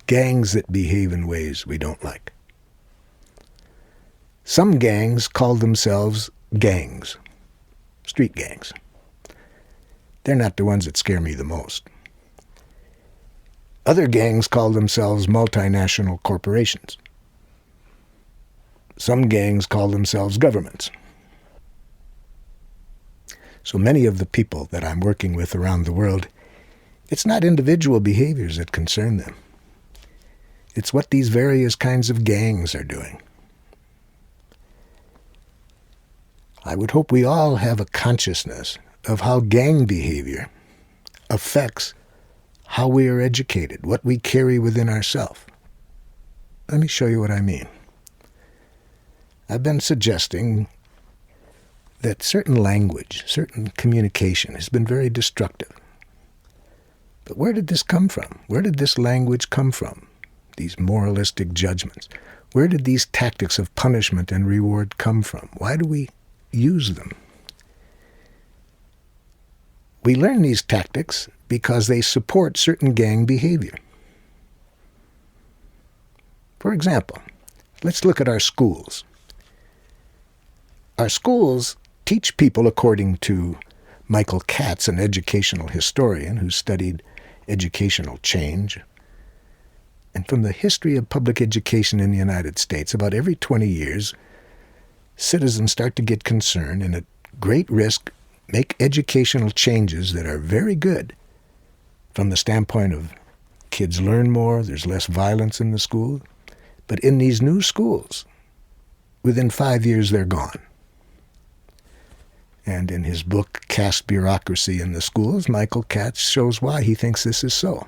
Speaker 1: that behave in ways we don't like. Some gangs call themselves gangs, street gangs. They're not the ones that scare me the most. Other gangs call themselves multinational corporations. Some gangs call themselves governments. So many of the people that I'm working with around the world, it's not individual behaviors that concern them. It's what these various kinds of gangs are doing. I would hope we all have a consciousness of how gang behavior affects how we are educated, what we carry within ourselves. Let me show you what I mean. I've been suggesting that certain language, certain communication has been very destructive. But where did this come from? Where did this language come from? These moralistic judgments. Where did these tactics of punishment and reward come from? Why do we use them? We learn these tactics because they support certain gang behavior. For example, let's look at our schools. Our schools teach people, according to Michael Katz, an educational historian who studied educational change. And from the history of public education in the United States, about every 20 years, citizens start to get concerned and at great risk make educational changes that are very good from the standpoint of kids learn more, there's less violence in the school. But in these new schools, within 5 years, they're gone. And in his book, Caste Bureaucracy in the Schools, Michael Katz shows why he thinks this is so.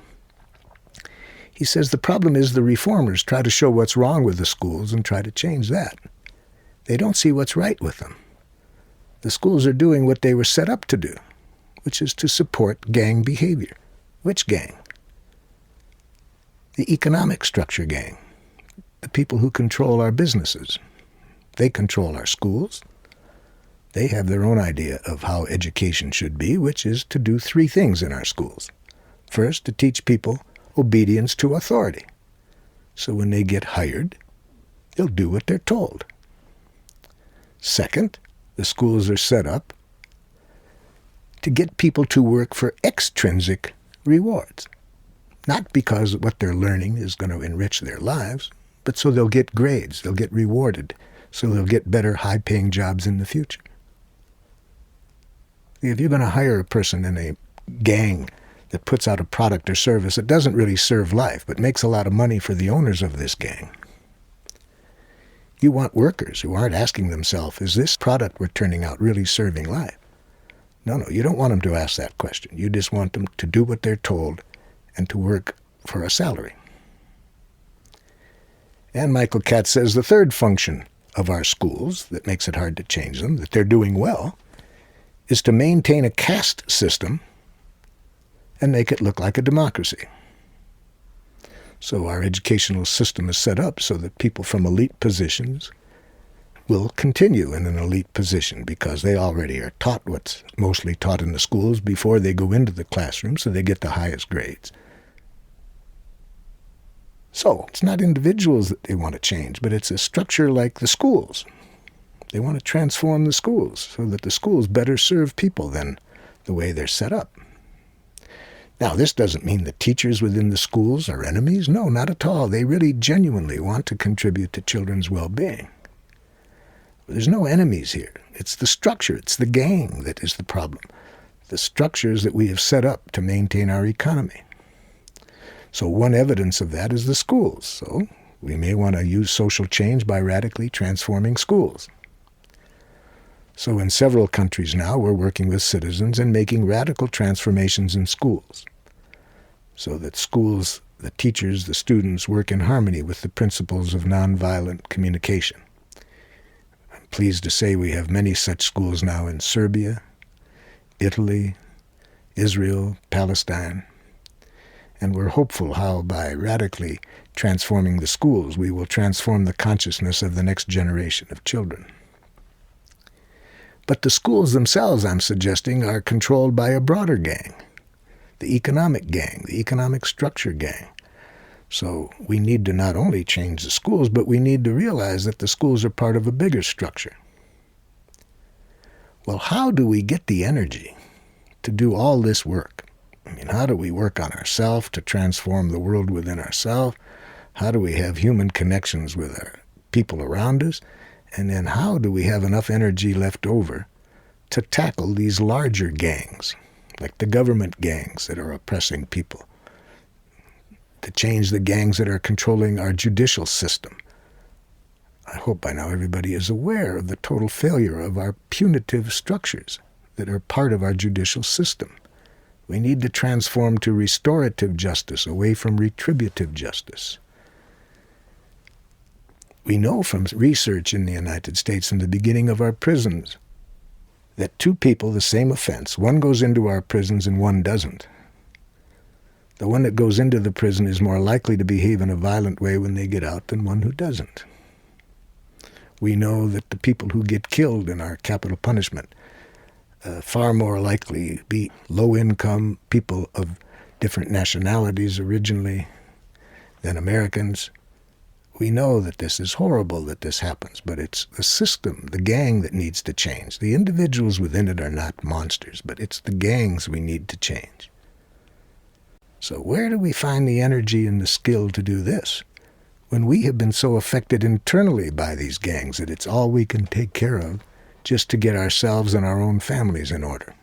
Speaker 1: He says the problem is the reformers try to show what's wrong with the schools and try to change that. They don't see what's right with them. The schools are doing what they were set up to do, which is to support gang behavior. Which gang? The economic structure gang. The people who control our businesses. They control our schools. They have their own idea of how education should be, which is to do 3 things in our schools. First, to teach people obedience to authority. So when they get hired, they'll do what they're told. Second, the schools are set up to get people to work for extrinsic rewards. Not because what they're learning is going to enrich their lives, but so they'll get grades, they'll get rewarded, so they'll get better high-paying jobs in the future. If you're going to hire a person in a gang that puts out a product or service that doesn't really serve life, but makes a lot of money for the owners of this gang, You want workers who aren't asking themselves, is this product we're turning out really serving life? No, you don't want them to ask that question. You just want them to do what they're told and to work for a salary. And Michael Katz says the third function of our schools that makes it hard to change them, that they're doing well, is to maintain a caste system and make it look like a democracy. So our educational system is set up so that people from elite positions will continue in an elite position because they already are taught what's mostly taught in the schools before they go into the classroom, so they get the highest grades. So it's not individuals that they want to change, but it's a structure like the schools. They want to transform the schools so that the schools better serve people than the way they're set up. Now, this doesn't mean the teachers within the schools are enemies. No, not at all. They really genuinely want to contribute to children's well-being. There's no enemies here. It's the structure, it's the gang that is the problem. The structures that we have set up to maintain our economy. So one evidence of that is the schools. So we may want to use social change by radically transforming schools. So in several countries now, we're working with citizens and making radical transformations in schools so that schools, the teachers, the students work in harmony with the principles of nonviolent communication. I'm pleased to say we have many such schools now in Serbia, Italy, Israel, Palestine. And we're hopeful how by radically transforming the schools, we will transform the consciousness of the next generation of children. But the schools themselves, I'm suggesting, are controlled by a broader gang, the economic structure gang. So we need to not only change the schools, but we need to realize that the schools are part of a bigger structure. Well, how do we get the energy to do all this work? I mean, how do we work on ourselves to transform the world within ourselves? How do we have human connections with our people around us? And then how do we have enough energy left over to tackle these larger gangs, like the government gangs that are oppressing people, to change the gangs that are controlling our judicial system? I hope by now everybody is aware of the total failure of our punitive structures that are part of our judicial system. We need to transform to restorative justice away from retributive justice. We know from research in the United States in the beginning of our prisons that two people, the same offense, one goes into our prisons and one doesn't. The one that goes into the prison is more likely to behave in a violent way when they get out than one who doesn't. We know that the people who get killed in our capital punishment far more likely be low-income people of different nationalities originally than Americans. We know that this is horrible that this happens, but it's the system, the gang that needs to change. The individuals within it are not monsters, but it's the gangs we need to change. So where do we find the energy and the skill to do this when we have been so affected internally by these gangs that it's all we can take care of just to get ourselves and our own families in order?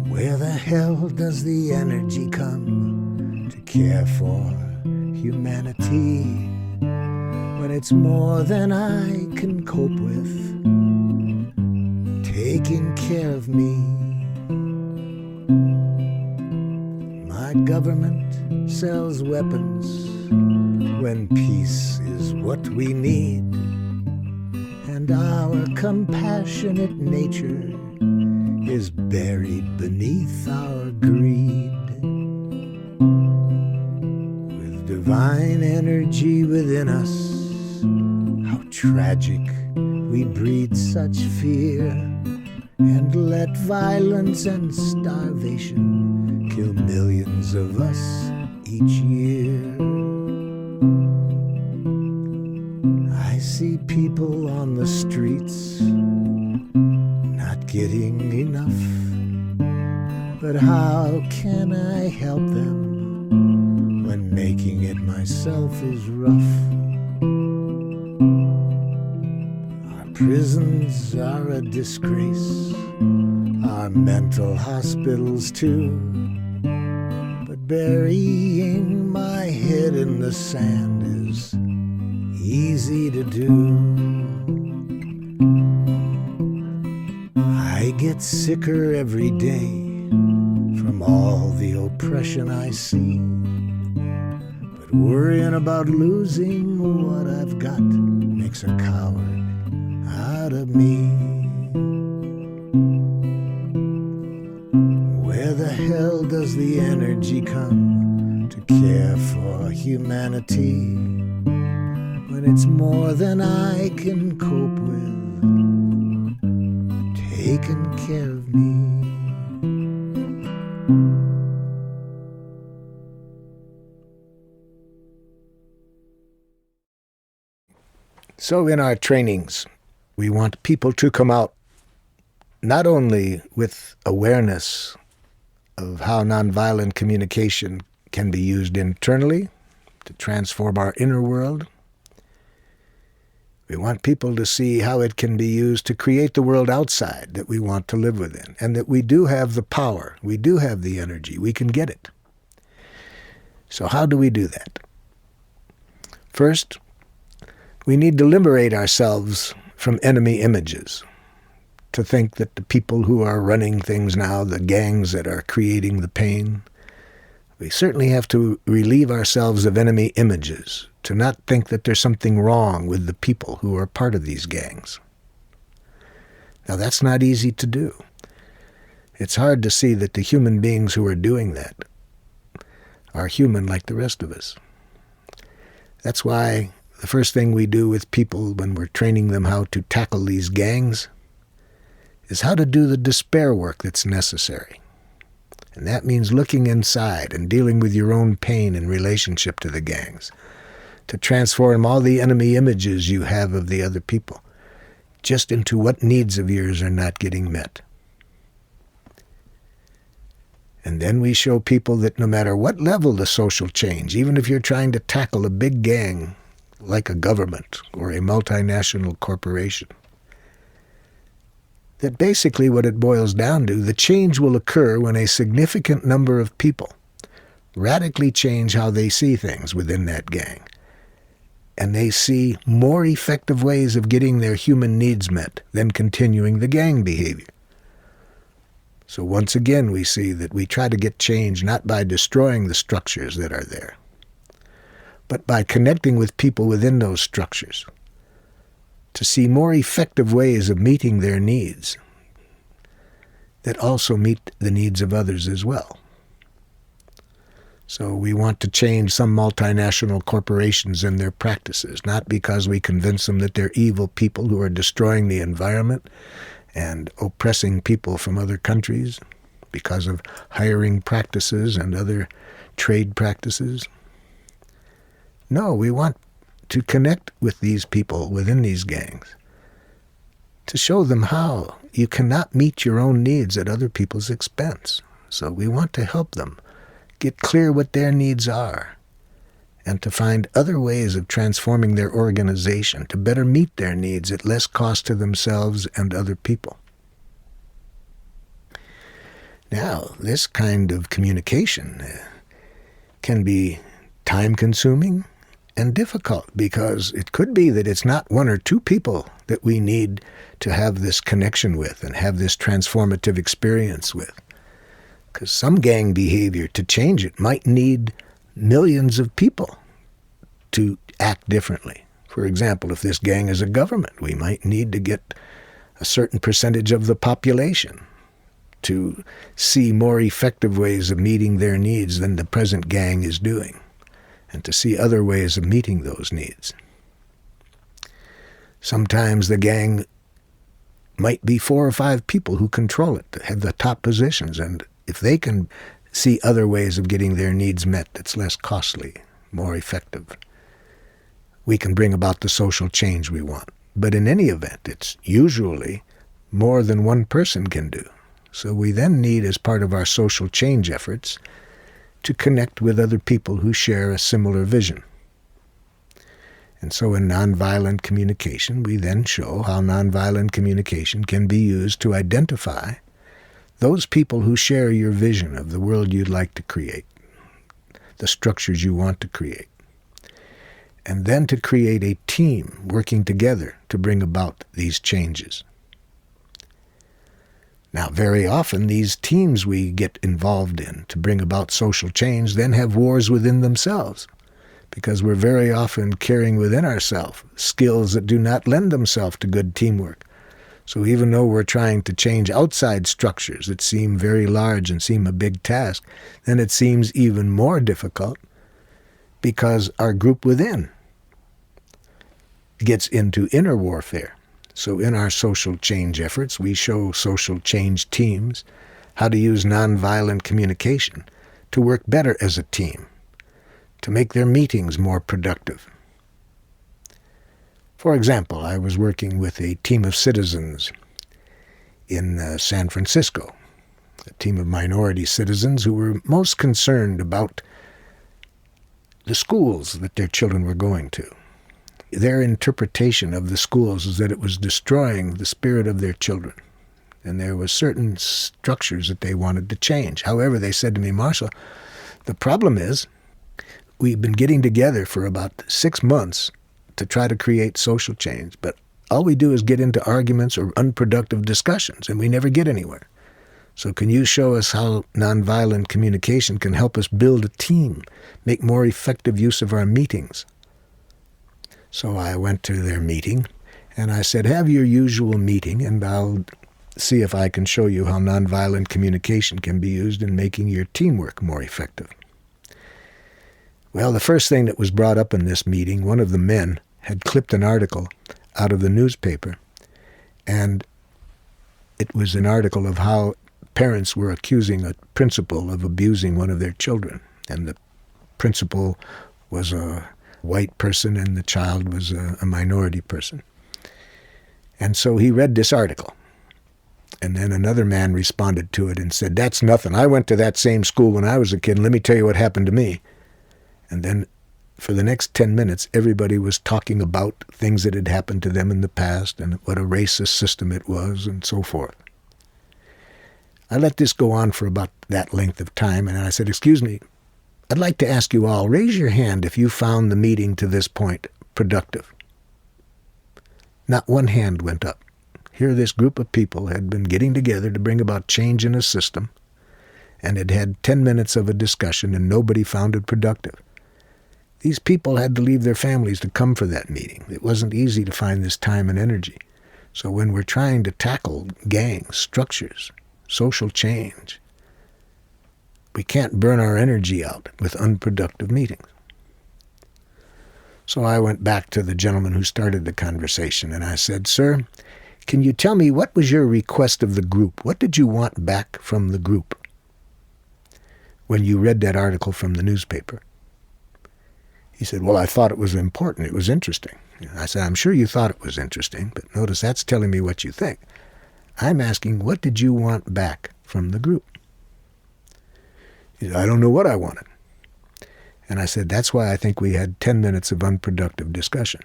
Speaker 1: Where the hell does the energy come to care for humanity when it's more than I can cope with, taking care of me? My government sells weapons when peace is what we need, and our compassionate nature is buried beneath our greed. With divine energy within us, how tragic we breed such fear and let violence and starvation kill millions of us each year. I see people on the streets not getting enough, but how can I help them when making it myself is rough? Our Prisons are a disgrace, our mental hospitals too. But burying my head in the sand is easy to do. I get sicker every day from all the oppression I see. But worrying about losing what I've got makes a coward out of me. Where the hell does the energy come to care for humanity when it's more than I can cope with, taking care of me? So in our trainings, we want people to come out not only with awareness of how nonviolent communication can be used internally to transform our inner world. We want people to see how it can be used to create the world outside that we want to live within, and that we do have the power, we do have the energy, we can get it. So how do we do that? First, we need to liberate ourselves from enemy images, to think that the people who are running things now, the gangs that are creating the pain, we certainly have to relieve ourselves of enemy images, to not think that there's something wrong with the people who are part of these gangs. Now that's not easy to do. It's hard to see that the human beings who are doing that are human like the rest of us. That's why the first thing we do with people when we're training them how to tackle these gangs is how to do the despair work that's necessary. And that means looking inside and dealing with your own pain in relationship to the gangs, to transform all the enemy images you have of the other people just into what needs of yours are not getting met. And then we show people that no matter what level the social change, even if you're trying to tackle a big gang like a government or a multinational corporation, that basically what it boils down to, the change will occur when a significant number of people radically change how they see things within that gang. And they see more effective ways of getting their human needs met than continuing the gang behavior. So once again, we see that we try to get change not by destroying the structures that are there, but by connecting with people within those structures to see more effective ways of meeting their needs that also meet the needs of others as well. So we want to change some multinational corporations and their practices, not because we convince them that they're evil people who are destroying the environment and oppressing people from other countries because of hiring practices and other trade practices. No, we want to connect with these people within these gangs, to show them how you cannot meet your own needs at other people's expense. So we want to help them get clear what their needs are and to find other ways of transforming their organization to better meet their needs at less cost to themselves and other people. Now, this kind of communication can be time-consuming and difficult, because it could be that it's not one or two people that we need to have this connection with and have this transformative experience with. Because some gang behavior, to change it, might need millions of people to act differently. For example, if this gang is a government, we might need to get a certain percentage of the population to see more effective ways of meeting their needs than the present gang is doing, and to see other ways of meeting those needs. Sometimes the gang might be 4 or 5 people who control it, that have the top positions, and if they can see other ways of getting their needs met that's less costly, more effective, we can bring about the social change we want. But in any event, it's usually more than one person can do. So we then need, as part of our social change efforts, to connect with other people who share a similar vision. And so in nonviolent communication, we then show how nonviolent communication can be used to identify those people who share your vision of the world you'd like to create, the structures you want to create, and then to create a team working together to bring about these changes. Now, very often, these teams we get involved in to bring about social change then have wars within themselves, because we're very often carrying within ourselves skills that do not lend themselves to good teamwork. So even though we're trying to change outside structures that seem very large and seem a big task, then it seems even more difficult because our group within gets into inner warfare. So in our social change efforts, we show social change teams how to use nonviolent communication to work better as a team, to make their meetings more productive. For example, I was working with a team of citizens in San Francisco, a team of minority citizens who were most concerned about the schools that their children were going to. Their interpretation of the schools is that it was destroying the spirit of their children, and there were certain structures that they wanted to change. However, they said to me, Marshall, the problem is we've been getting together for about 6 months to try to create social change, but all we do is get into arguments or unproductive discussions, and we never get anywhere. So can you show us how nonviolent communication can help us build a team, make more effective use of our meetings? So I went to their meeting, and I said, have your usual meeting, and I'll see if I can show you how nonviolent communication can be used in making your teamwork more effective. Well, the first thing that was brought up in this meeting, one of the men had clipped an article out of the newspaper, and it was an article of how parents were accusing a principal of abusing one of their children, and the principal was a white person and the child was a minority person. And so he read this article, and then another man responded to it and said, that's nothing. I went to that same school when I was a kid, and let me tell you what happened to me. And then for the next 10 minutes, everybody was talking about things that had happened to them in the past and what a racist system it was and so forth. I let this go on for about that length of time, and I said, excuse me, I'd like to ask you all, raise your hand if you found the meeting to this point productive. Not one hand went up. Here this group of people had been getting together to bring about change in a system, and had had 10 minutes of a discussion, and nobody found it productive. These people had to leave their families to come for that meeting. It wasn't easy to find this time and energy. So when we're trying to tackle gangs, structures, social change, we can't burn our energy out with unproductive meetings. So I went back to the gentleman who started the conversation, and I said, sir, can you tell me what was your request of the group? What did you want back from the group when you read that article from the newspaper? He said, well, I thought it was important. It was interesting. I said, I'm sure you thought it was interesting, but notice that's telling me what you think. I'm asking, what did you want back from the group? He said, I don't know what I wanted. And I said, that's why I think we had 10 minutes of unproductive discussion.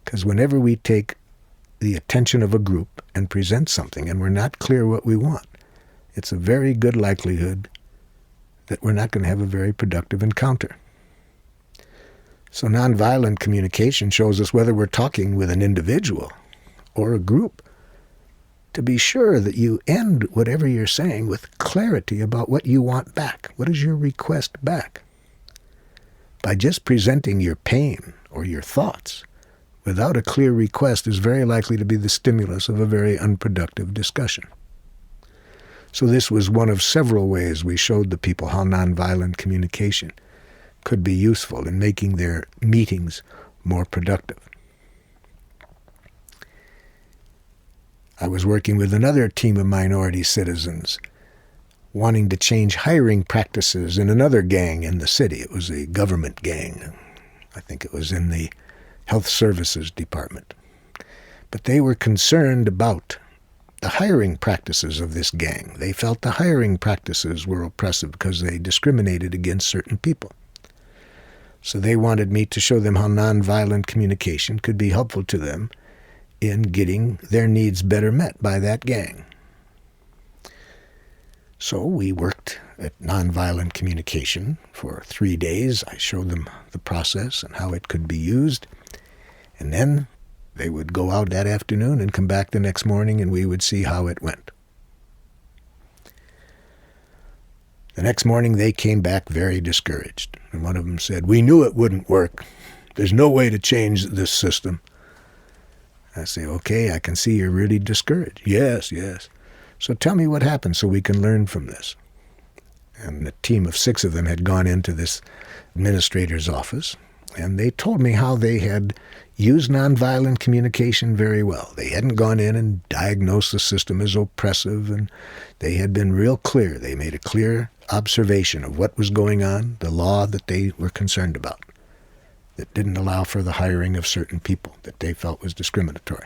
Speaker 1: Because whenever we take the attention of a group and present something and we're not clear what we want, it's a very good likelihood that we're not going to have a very productive encounter. So nonviolent communication shows us whether we're talking with an individual or a group, to be sure that you end whatever you're saying with clarity about what you want back. What is your request back? By just presenting your pain or your thoughts without a clear request is very likely to be the stimulus of a very unproductive discussion. So this was one of several ways we showed the people how nonviolent communication could be useful in making their meetings more productive. I was working with another team of minority citizens wanting to change hiring practices in another gang in the city. It was a government gang. I think it was in the Health Services Department. But they were concerned about the hiring practices of this gang. They felt the hiring practices were oppressive because they discriminated against certain people. So they wanted me to show them how nonviolent communication could be helpful to them in getting their needs better met by that gang. So we worked at nonviolent communication for 3 days. I showed them the process and how it could be used. And then they would go out that afternoon and come back the next morning, and we would see how it went. The next morning they came back very discouraged. And one of them said, "We knew it wouldn't work. There's no way to change this system." I say, "Okay, I can see you're really discouraged." "Yes, yes. So tell me what happened so we can learn from this." And a team of 6 of them had gone into this administrator's office, and they told me how they had used nonviolent communication very well. They hadn't gone in and diagnosed the system as oppressive, and they had been real clear. They made a clear observation of what was going on, the law that they were concerned about, that didn't allow for the hiring of certain people that they felt was discriminatory.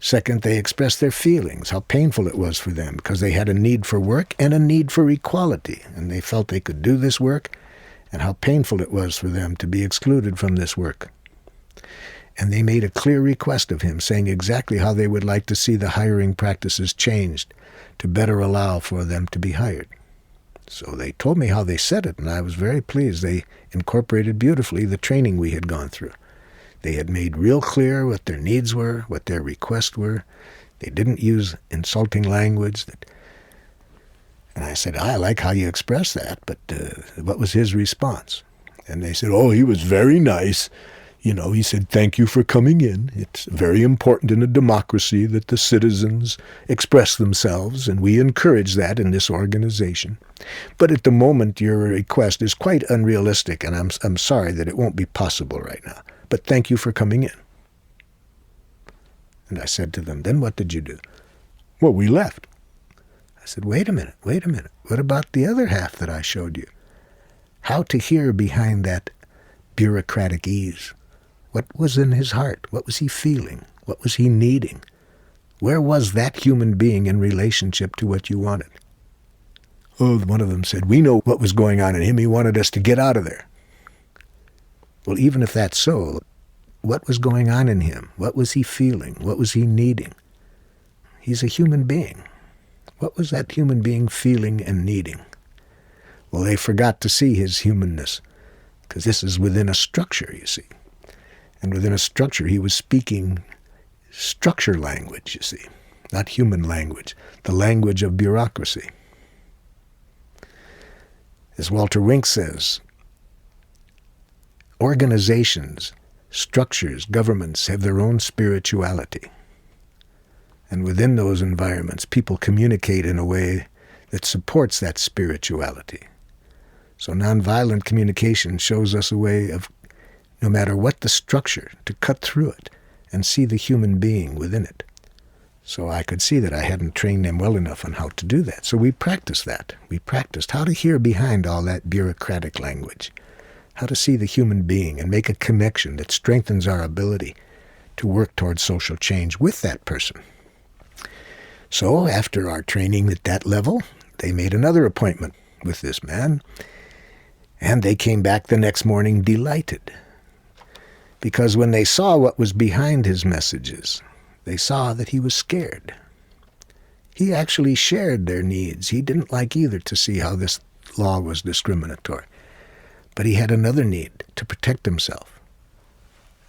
Speaker 1: Second, they expressed their feelings, how painful it was for them, because they had a need for work and a need for equality, and they felt they could do this work, and how painful it was for them to be excluded from this work. And they made a clear request of him, saying exactly how they would like to see the hiring practices changed to better allow for them to be hired. So they told me how they said it, and I was very pleased. They incorporated beautifully the training we had gone through. They had made real clear what their needs were, what their requests were. They didn't use insulting language. And I said, "I like how you express that, but what was his response?" And they said, "Oh, he was very nice. He said, 'Thank you for coming in. It's very important in a democracy that the citizens express themselves, and we encourage that in this organization. But at the moment, your request is quite unrealistic, and I'm sorry that it won't be possible right now. But thank you for coming in.'" And I said to them, "Then what did you do?" "Well, we left." I said, wait a minute. What about the other half that I showed you? How to hear behind that bureaucratic ease. What was in his heart? What was he feeling? What was he needing? Where was that human being in relationship to what you wanted?" Oh, one of them said, "We know what was going on in him. He wanted us to get out of there." Well, even if that's so, what was going on in him? What was he feeling? What was he needing? He's a human being. What was that human being feeling and needing? Well, they forgot to see his humanness, because this is within a structure, you see. And within a structure, he was speaking structure language, you see, not human language, the language of bureaucracy. As Walter Wink says, organizations, structures, governments have their own spirituality. And within those environments, people communicate in a way that supports that spirituality. So nonviolent communication shows us a way of, no matter what the structure, to cut through it and see the human being within it. So I could see that I hadn't trained them well enough on how to do that. So we practiced that. We practiced how to hear behind all that bureaucratic language, how to see the human being and make a connection that strengthens our ability to work towards social change with that person. So after our training at that level, they made another appointment with this man, and they came back the next morning delighted. Because when they saw what was behind his messages, they saw that he was scared. He actually shared their needs. He didn't like either to see how this law was discriminatory. But he had another need, to protect himself.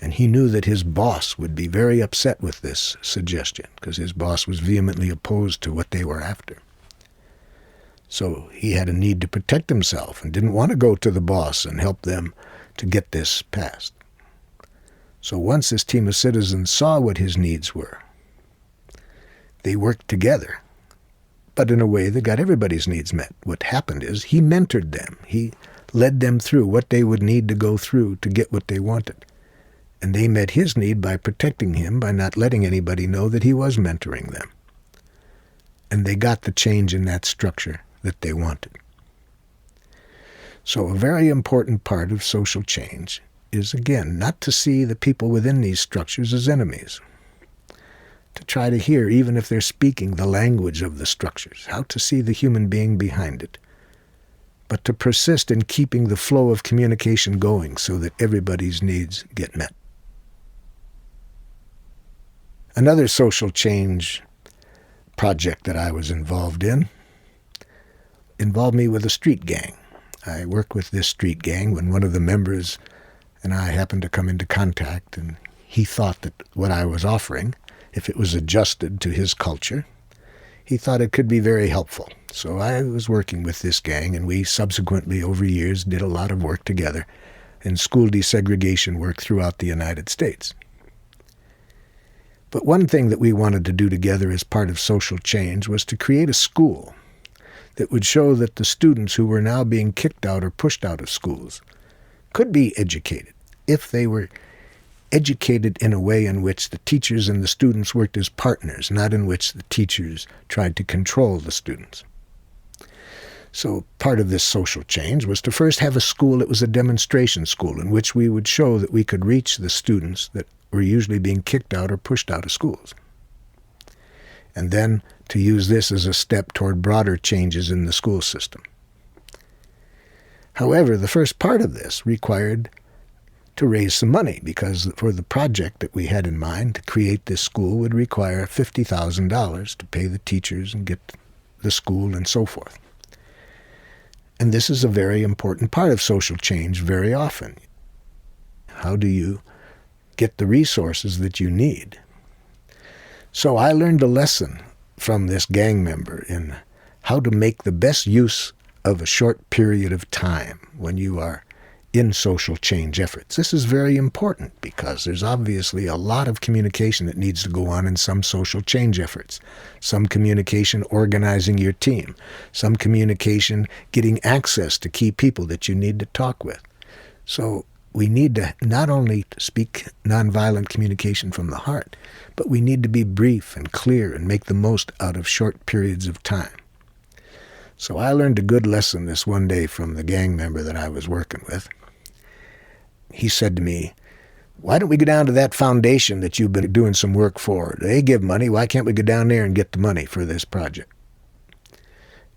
Speaker 1: And he knew that his boss would be very upset with this suggestion, because his boss was vehemently opposed to what they were after. So he had a need to protect himself and didn't want to go to the boss and help them to get this passed. So once this team of citizens saw what his needs were, they worked together, but in a way that got everybody's needs met. What happened is he mentored them. He led them through what they would need to go through to get what they wanted. And they met his need by protecting him, by not letting anybody know that he was mentoring them. And they got the change in that structure that they wanted. So a very important part of social change is, again, not to see the people within these structures as enemies. To try to hear, even if they're speaking the language of the structures, how to see the human being behind it. but to persist in keeping the flow of communication going so that everybody's needs get met. Another social change project that I was involved in involved me with a street gang. I worked with this street gang when one of the members and I happened to come into contact, and he thought that what I was offering, if it was adjusted to his culture, he thought it could be very helpful. So I was working with this gang, and we subsequently, over years, did a lot of work together in school desegregation work throughout the United States. But one thing that we wanted to do together as part of social change was to create a school that would show that the students who were now being kicked out or pushed out of schools could be educated if they were educated in a way in which the teachers and the students worked as partners, not in which the teachers tried to control the students. So part of this social change was to first have a school that was a demonstration school in which we would show that we could reach the students that were usually being kicked out or pushed out of schools. And then to use this as a step toward broader changes in the school system. However, the first part of this required to raise some money, because for the project that we had in mind to create this school would require $50,000 to pay the teachers and get the school and so forth. And this is a very important part of social change very often. How do you get the resources that you need? So I learned a lesson from this gang member in how to make the best use of a short period of time when you are in social change efforts. This is very important because there's obviously a lot of communication that needs to go on in some social change efforts. Some communication organizing your team. Some communication getting access to key people that you need to talk with. So we need to not only speak nonviolent communication from the heart, but we need to be brief and clear and make the most out of short periods of time. So I learned a good lesson this one day from the gang member that I was working with. He said to me, "Why don't we go down to that foundation that you've been doing some work for? They give money. Why can't we go down there and get the money for this project?"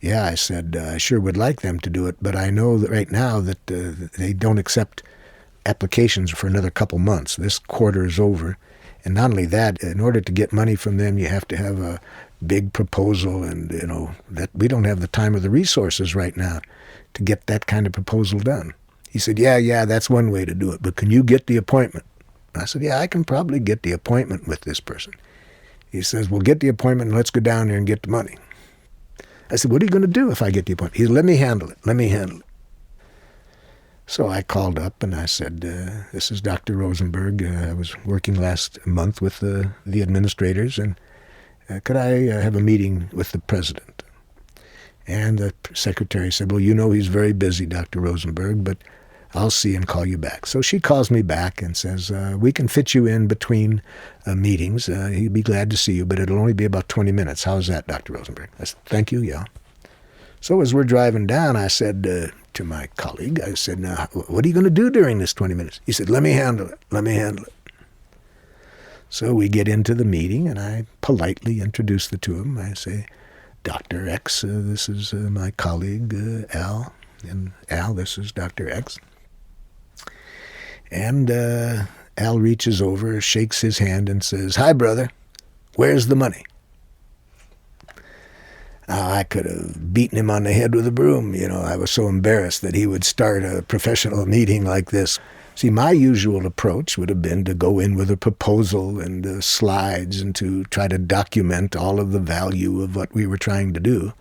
Speaker 1: Yeah, I said, I sure would like them to do it, but I know that right now that they don't accept applications for another couple months. This quarter is over. And not only that, in order to get money from them, you have to have a big proposal, and that we don't have the time or the resources right now to get that kind of proposal done. He said, yeah, that's one way to do it, but can you get the appointment? I said, yeah, I can probably get the appointment with this person. He says, well, get the appointment and let's go down there and get the money. I said, what are you going to do if I get the appointment? He said, let me handle it. So I called up and I said, this is Dr. Rosenberg. I was working last month with the administrators, and could I have a meeting with the president? And the secretary said, well, he's very busy, Dr. Rosenberg, but I'll see and call you back. So she calls me back and says, we can fit you in between meetings. He'd be glad to see you, but it'll only be about 20 minutes. How's that, Dr. Rosenberg? I said, thank you, yeah. So as we're driving down, I said to my colleague, I said, now, what are you going to do during this 20 minutes? He said, let me handle it. So we get into the meeting, and I politely introduce the two of them. I say, Dr. X, this is my colleague, Al. And Al, this is Dr. X. And Al reaches over, shakes his hand, and says, hi, brother, where's the money? I could have beaten him on the head with a broom. I was so embarrassed that he would start a professional meeting like this. See, my usual approach would have been to go in with a proposal and slides and to try to document all of the value of what we were trying to do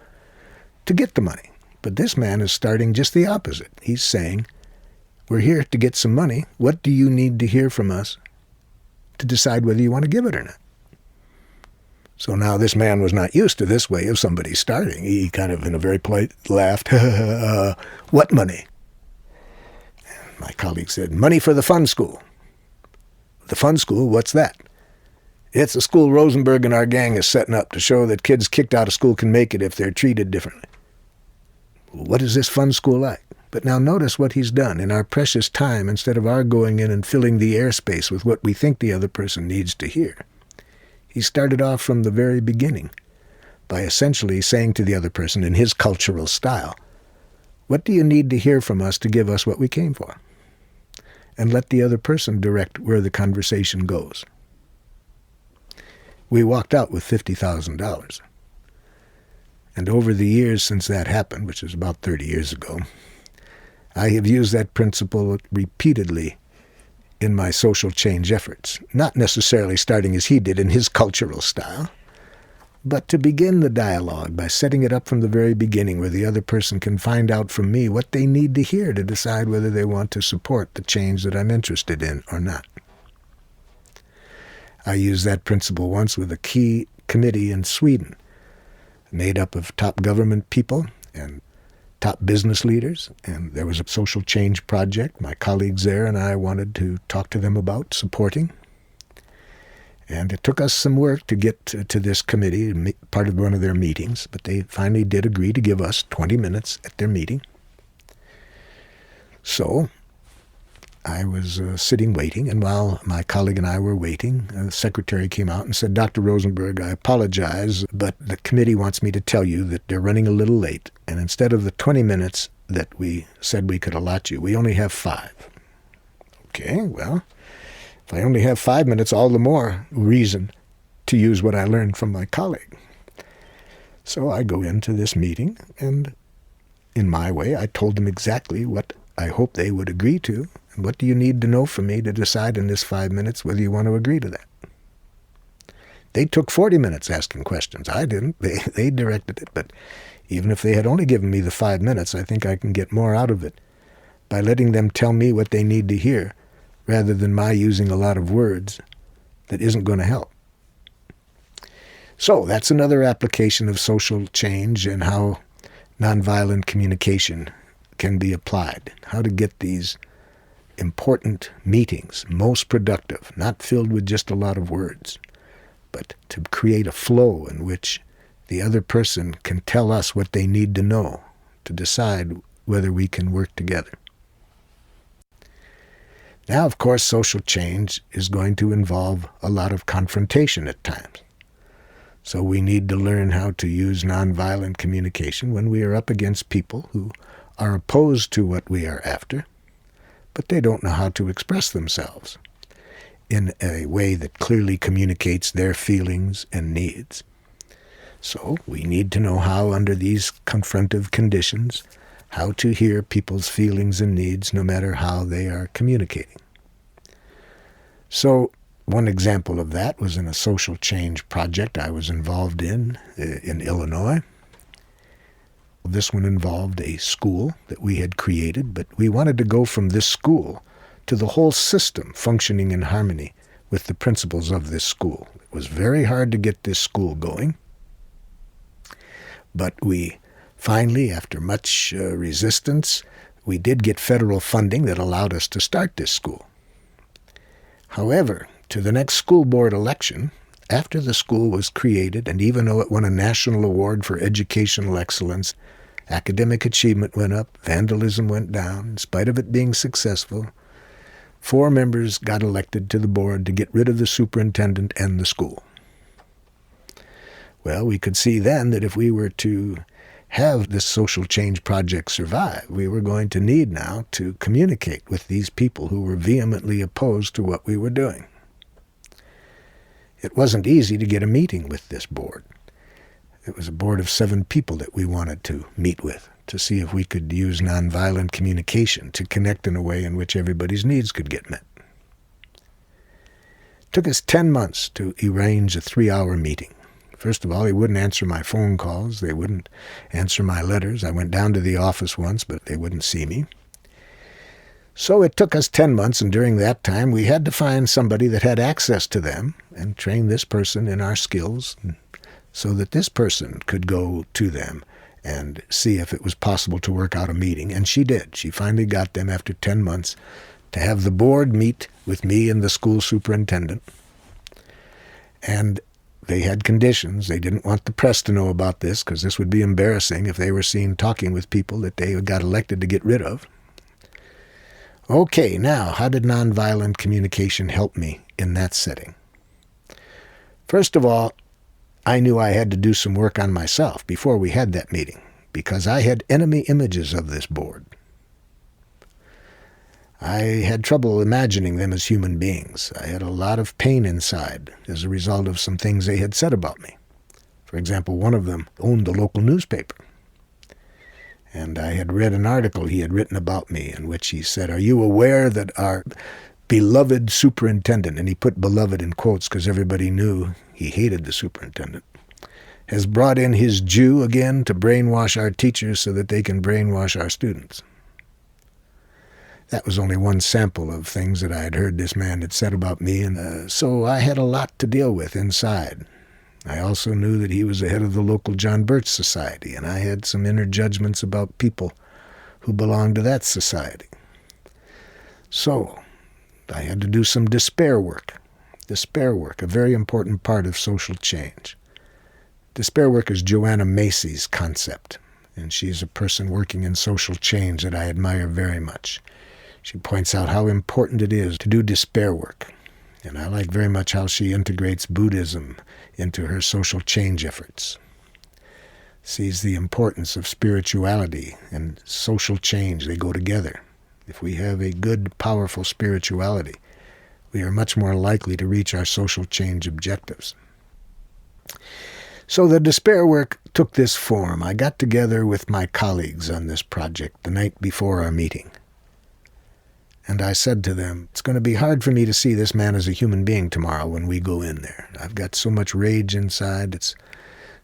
Speaker 1: to get the money. But this man is starting just the opposite. He's saying, we're here to get some money. What do you need to hear from us to decide whether you want to give it or not? So now this man was not used to this way of somebody starting. He kind of, in a very polite, laughed. What money? And my colleague said, money for the fun school. The fun school? What's that? It's a school Rosenberg and our gang is setting up to show that kids kicked out of school can make it if they're treated differently. What is this fun school like? But now notice what he's done. In our precious time, instead of our going in and filling the airspace with what we think the other person needs to hear, he started off from the very beginning by essentially saying to the other person in his cultural style, What do you need to hear from us to give us what we came for? And let the other person direct where the conversation goes. We walked out with $50,000. And over the years since that happened, which is about 30 years ago, I have used that principle repeatedly in my social change efforts, not necessarily starting as he did in his cultural style, but to begin the dialogue by setting it up from the very beginning where the other person can find out from me what they need to hear to decide whether they want to support the change that I'm interested in or not. I used that principle once with a key committee in Sweden, made up of top government people and top business leaders, and there was a social change project my colleagues there and I wanted to talk to them about supporting. And it took us some work to get to this committee, part of one of their meetings, but they finally did agree to give us 20 minutes at their meeting. So I was sitting waiting, and while my colleague and I were waiting, the secretary came out and said, "Dr. Rosenberg, I apologize, but the committee wants me to tell you that they're running a little late, and instead of the 20 minutes that we said we could allot you, we only have 5. Okay, well, if I only have 5 minutes, all the more reason to use what I learned from my colleague. So I go into this meeting, and in my way, I told them exactly what I hope they would agree to. And what do you need to know from me to decide in this 5 minutes whether you want to agree to that? They took 40 minutes asking questions. I didn't. They directed it. But even if they had only given me the 5 minutes, I think I can get more out of it by letting them tell me what they need to hear rather than my using a lot of words that isn't going to help. So that's another application of social change and how nonviolent communication can be applied, how to get these important meetings most productive, not filled with just a lot of words, but to create a flow in which the other person can tell us what they need to know to decide whether we can work together. Now, of course, social change is going to involve a lot of confrontation at times. So we need to learn how to use nonviolent communication when we are up against people who are opposed to what we are after, but they don't know how to express themselves in a way that clearly communicates their feelings and needs. So we need to know how, under these confrontive conditions, how to hear people's feelings and needs no matter how they are communicating. So one example of that was in a social change project I was involved in Illinois. This one involved a school that we had created, but we wanted to go from this school to the whole system functioning in harmony with the principles of this school. It was very hard to get this school going, but we finally, after much resistance, we did get federal funding that allowed us to start this school. However, to the next school board election, after the school was created, and even though it won a national award for educational excellence, academic achievement went up, vandalism went down. In spite of it being successful, 4 members got elected to the board to get rid of the superintendent and the school. Well, we could see then that if we were to have this social change project survive, we were going to need now to communicate with these people who were vehemently opposed to what we were doing. It wasn't easy to get a meeting with this board. It was a board of 7 people that we wanted to meet with to see if we could use nonviolent communication to connect in a way in which everybody's needs could get met. It took us 10 months to arrange a 3-hour meeting. First of all, they wouldn't answer my phone calls. They wouldn't answer my letters. I went down to the office once, but they wouldn't see me. So it took us 10 months, and during that time we had to find somebody that had access to them and train this person in our skills so that this person could go to them and see if it was possible to work out a meeting. And she did. She finally got them after 10 months to have the board meet with me and the school superintendent. And they had conditions. They didn't want the press to know about this because this would be embarrassing if they were seen talking with people that they got elected to get rid of. Okay, now, how did nonviolent communication help me in that setting? First of all, I knew I had to do some work on myself before we had that meeting. because I had enemy images of this board. I had trouble imagining them as human beings. I had a lot of pain inside as a result of some things they had said about me. For example, one of them owned the local newspaper. And I had read an article he had written about me in which he said, "Are you aware that our beloved superintendent," and he put beloved in quotes because everybody knew he hated the superintendent, "has brought in his Jew again to brainwash our teachers so that they can brainwash our students." That was only one sample of things that I had heard this man had said about me, and so I had a lot to deal with inside. I also knew that he was the head of the local John Birch Society, and I had some inner judgments about people who belonged to that society. So I had to do some despair work. Despair work, a very important part of social change. Despair work is Joanna Macy's concept, and she's a person working in social change that I admire very much. She points out how important it is to do despair work, and I like very much how she integrates Buddhism into her social change efforts. Sees the importance of spirituality and social change. They go together. If we have a good, powerful spirituality, we are much more likely to reach our social change objectives. So the despair work took this form. I got together with my colleagues on this project the night before our meeting. And I said to them, "It's going to be hard for me to see this man as a human being tomorrow when we go in there. I've got so much rage inside,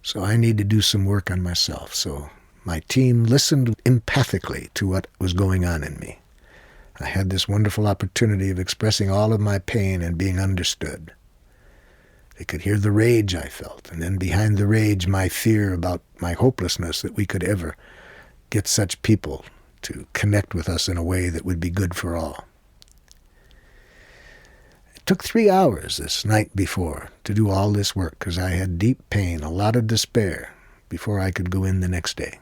Speaker 1: so I need to do some work on myself." So my team listened empathically to what was going on in me. I had this wonderful opportunity of expressing all of my pain and being understood. They could hear the rage I felt, and then behind the rage, my fear about my hopelessness that we could ever get such people to connect with us in a way that would be good for all. It took 3 hours this night before to do all this work because I had deep pain, a lot of despair, before I could go in the next day.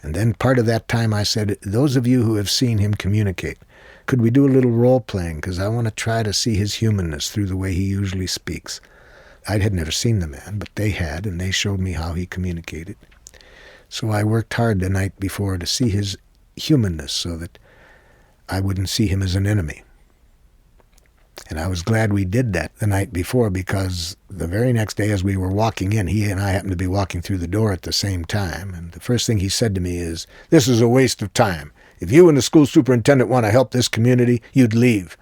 Speaker 1: And then part of that time I said, "Those of you who have seen him communicate, could we do a little role-playing? Because I want to try to see his humanness through the way he usually speaks." I had never seen the man, but they had, and they showed me how he communicated. So I worked hard the night before to see his humanness so that I wouldn't see him as an enemy. And I was glad we did that the night before, because the very next day as we were walking in, he and I happened to be walking through the door at the same time, and the first thing he said to me is, "This is a waste of time. If you and the school superintendent want to help this community, you'd leave."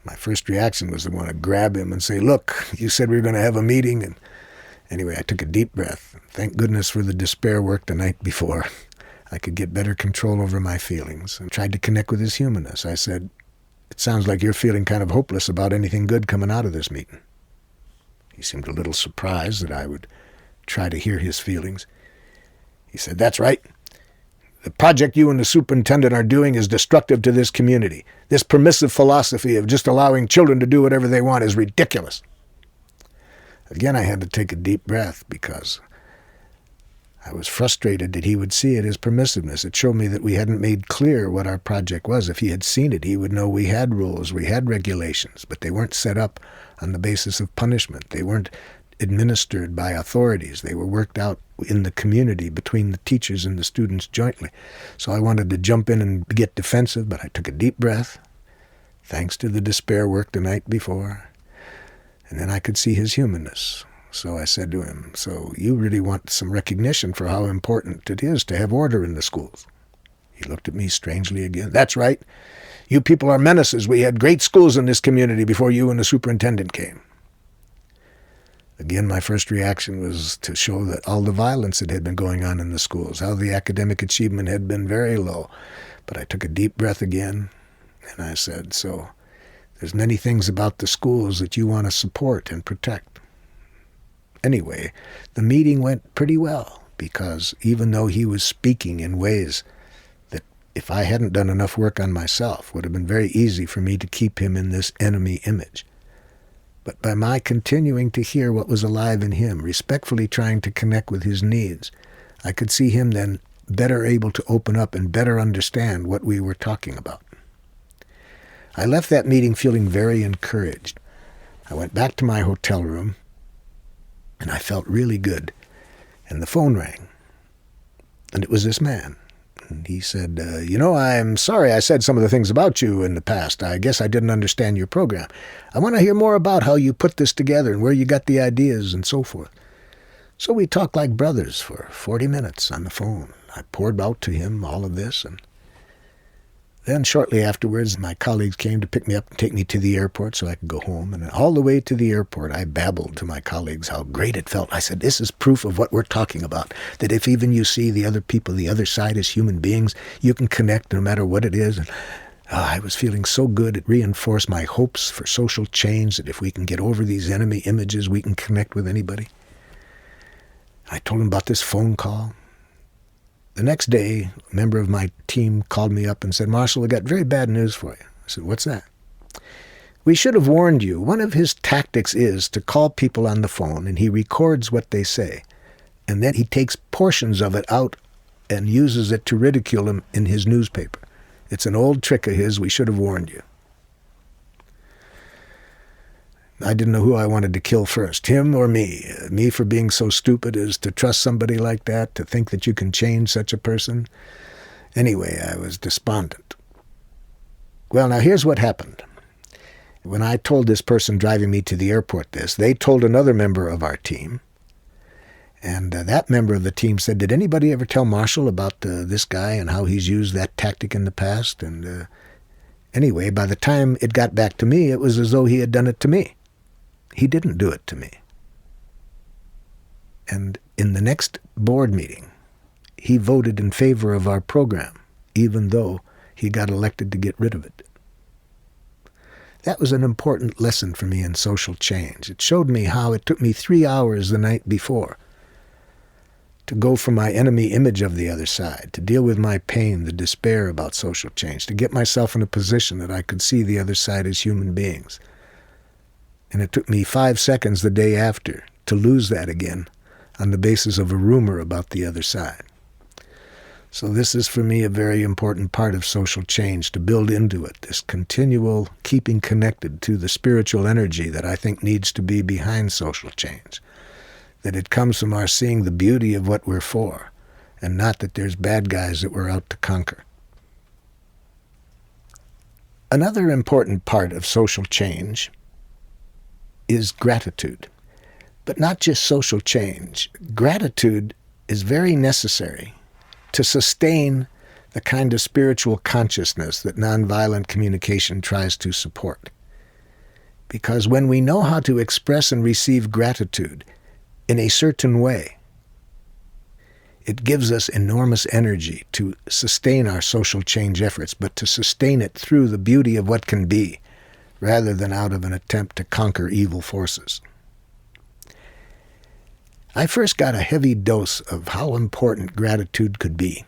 Speaker 1: My first reaction was to want to grab him and say, "Look, you said we were going to have a meeting." And anyway, I took a deep breath. Thank goodness for the despair work the night before. I could get better control over my feelings and tried to connect with his humanness. I said, "It sounds like you're feeling kind of hopeless about anything good coming out of this meeting." He seemed a little surprised that I would try to hear his feelings. He said, "That's right. The project you and the superintendent are doing is destructive to this community. This permissive philosophy of just allowing children to do whatever they want is ridiculous." Again, I had to take a deep breath because I was frustrated that he would see it as permissiveness. It showed me that we hadn't made clear what our project was. If he had seen it, he would know we had rules, we had regulations, but they weren't set up on the basis of punishment. They weren't administered by authorities. They were worked out in the community between the teachers and the students jointly. So I wanted to jump in and get defensive, but I took a deep breath, thanks to the despair work the night before, and then I could see his humanness. So I said to him, "So you really want some recognition for how important it is to have order in the schools?" He looked at me strangely again. "That's right. You people are menaces. We had great schools in this community before you and the superintendent came." Again, my first reaction was to show that all the violence that had been going on in the schools, how the academic achievement had been very low. But I took a deep breath again, and I said, "So there's many things about the schools that you want to support and protect." Anyway, the meeting went pretty well, because even though he was speaking in ways that, if I hadn't done enough work on myself, would have been very easy for me to keep him in this enemy image. But by my continuing to hear what was alive in him, respectfully trying to connect with his needs, I could see him then better able to open up and better understand what we were talking about. I left that meeting feeling very encouraged. I went back to my hotel room, and I felt really good. And the phone rang. And it was this man. And he said, I'm sorry I said some of the things about you in the past. I guess I didn't understand your program. I want to hear more about how you put this together and where you got the ideas and so forth. So we talked like brothers for 40 minutes on the phone. I poured out to him all of this, and then shortly afterwards, my colleagues came to pick me up and take me to the airport so I could go home. And all the way to the airport, I babbled to my colleagues how great it felt. I said, this is proof of what we're talking about, that if even you see the other people, the other side as human beings, you can connect no matter what it is. And I was feeling so good. It reinforced my hopes for social change, that if we can get over these enemy images, we can connect with anybody. I told him about this phone call. The next day, a member of my team called me up and said, Marshall, I got very bad news for you. I said, what's that? We should have warned you. One of his tactics is to call people on the phone, and he records what they say. And then he takes portions of it out and uses it to ridicule them in his newspaper. It's an old trick of his. We should have warned you. I didn't know who I wanted to kill first, him or me. Me for being so stupid as to trust somebody like that, to think that you can change such a person. Anyway, I was despondent. Well, now here's what happened. When I told this person driving me to the airport this, they told another member of our team. And that member of the team said, did anybody ever tell Marshall about this guy and how he's used that tactic in the past? And anyway, by the time it got back to me, it was as though he had done it to me. He didn't do it to me. And in the next board meeting, he voted in favor of our program, even though he got elected to get rid of it. That was an important lesson for me in social change. It showed me how it took me 3 hours the night before to go from my enemy image of the other side, to deal with my pain, the despair about social change, to get myself in a position that I could see the other side as human beings. And it took me 5 seconds the day after to lose that again on the basis of a rumor about the other side. So this is for me a very important part of social change, to build into it, this continual keeping connected to the spiritual energy that I think needs to be behind social change. That it comes from our seeing the beauty of what we're for, and not that there's bad guys that we're out to conquer. Another important part of social change is gratitude. But not just social change. Gratitude is very necessary to sustain the kind of spiritual consciousness that nonviolent communication tries to support. Because when we know how to express and receive gratitude in a certain way, it gives us enormous energy to sustain our social change efforts, but to sustain it through the beauty of what can be, rather than out of an attempt to conquer evil forces. I first got a heavy dose of how important gratitude could be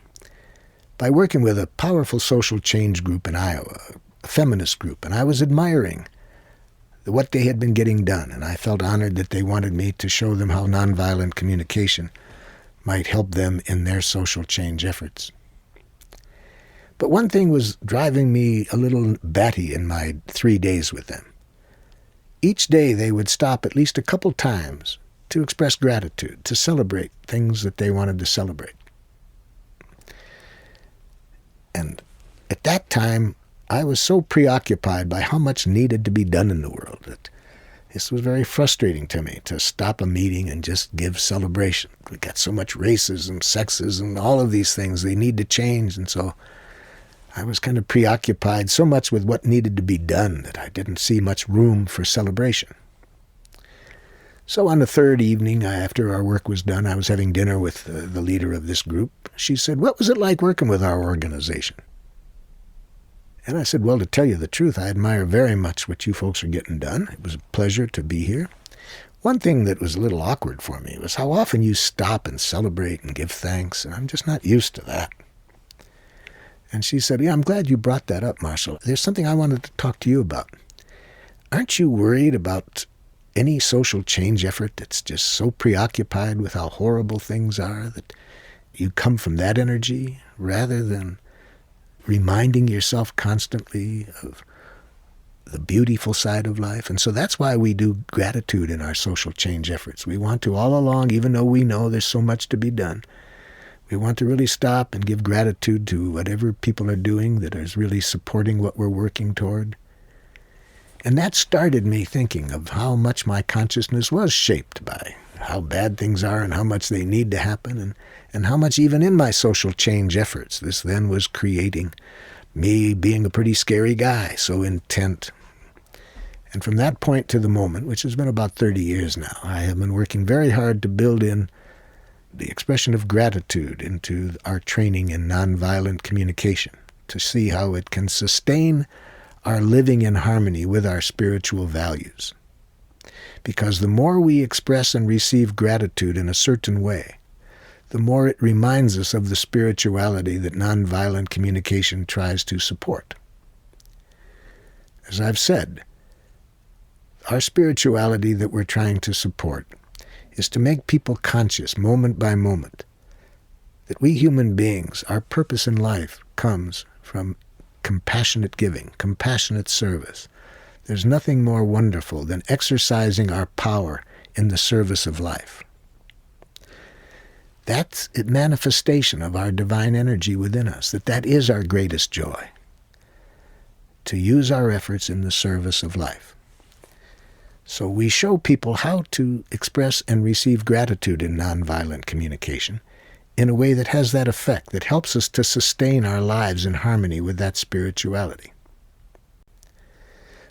Speaker 1: by working with a powerful social change group in Iowa, a feminist group, and I was admiring what they had been getting done, and I felt honored that they wanted me to show them how nonviolent communication might help them in their social change efforts. But one thing was driving me a little batty in my 3 days with them. Each day they would stop at least a couple times to express gratitude, to celebrate things that they wanted to celebrate. And at that time, I was so preoccupied by how much needed to be done in the world that this was very frustrating to me, to stop a meeting and just give celebration. We got so much racism, sexism, all of these things. They need to change, and so I was kind of preoccupied so much with what needed to be done that I didn't see much room for celebration. So on the third evening, after our work was done, I was having dinner with the leader of this group. She said, "What was it like working with our organization?" And I said, "Well, to tell you the truth, I admire very much what you folks are getting done. It was a pleasure to be here. One thing that was a little awkward for me was how often you stop and celebrate and give thanks, and I'm just not used to that." And she said, "Yeah, I'm glad you brought that up, Marshall. There's something I wanted to talk to you about. Aren't you worried about any social change effort that's just so preoccupied with how horrible things are that you come from that energy rather than reminding yourself constantly of the beautiful side of life?" And so that's why we do gratitude in our social change efforts. We want to all along, even though we know there's so much to be done, We want to really stop and give gratitude to whatever people are doing that is really supporting what we're working toward. And that started me thinking of how much my consciousness was shaped by how bad things are and how much they need to happen, and how much even in my social change efforts this then was creating me being a pretty scary guy, so intent. And from that point to the moment, which has been about 30 years now, I have been working very hard to build in the expression of gratitude into our training in nonviolent communication, to see how it can sustain our living in harmony with our spiritual values. Because the more we express and receive gratitude in a certain way, the more it reminds us of the spirituality that nonviolent communication tries to support. As I've said, our spirituality that we're trying to support is to make people conscious moment by moment that we human beings, our purpose in life comes from compassionate giving, compassionate service. There's nothing more wonderful than exercising our power in the service of life. That's a manifestation of our divine energy within us, that is our greatest joy, to use our efforts in the service of life. So we show people how to express and receive gratitude in nonviolent communication in a way that has that effect, that helps us to sustain our lives in harmony with that spirituality.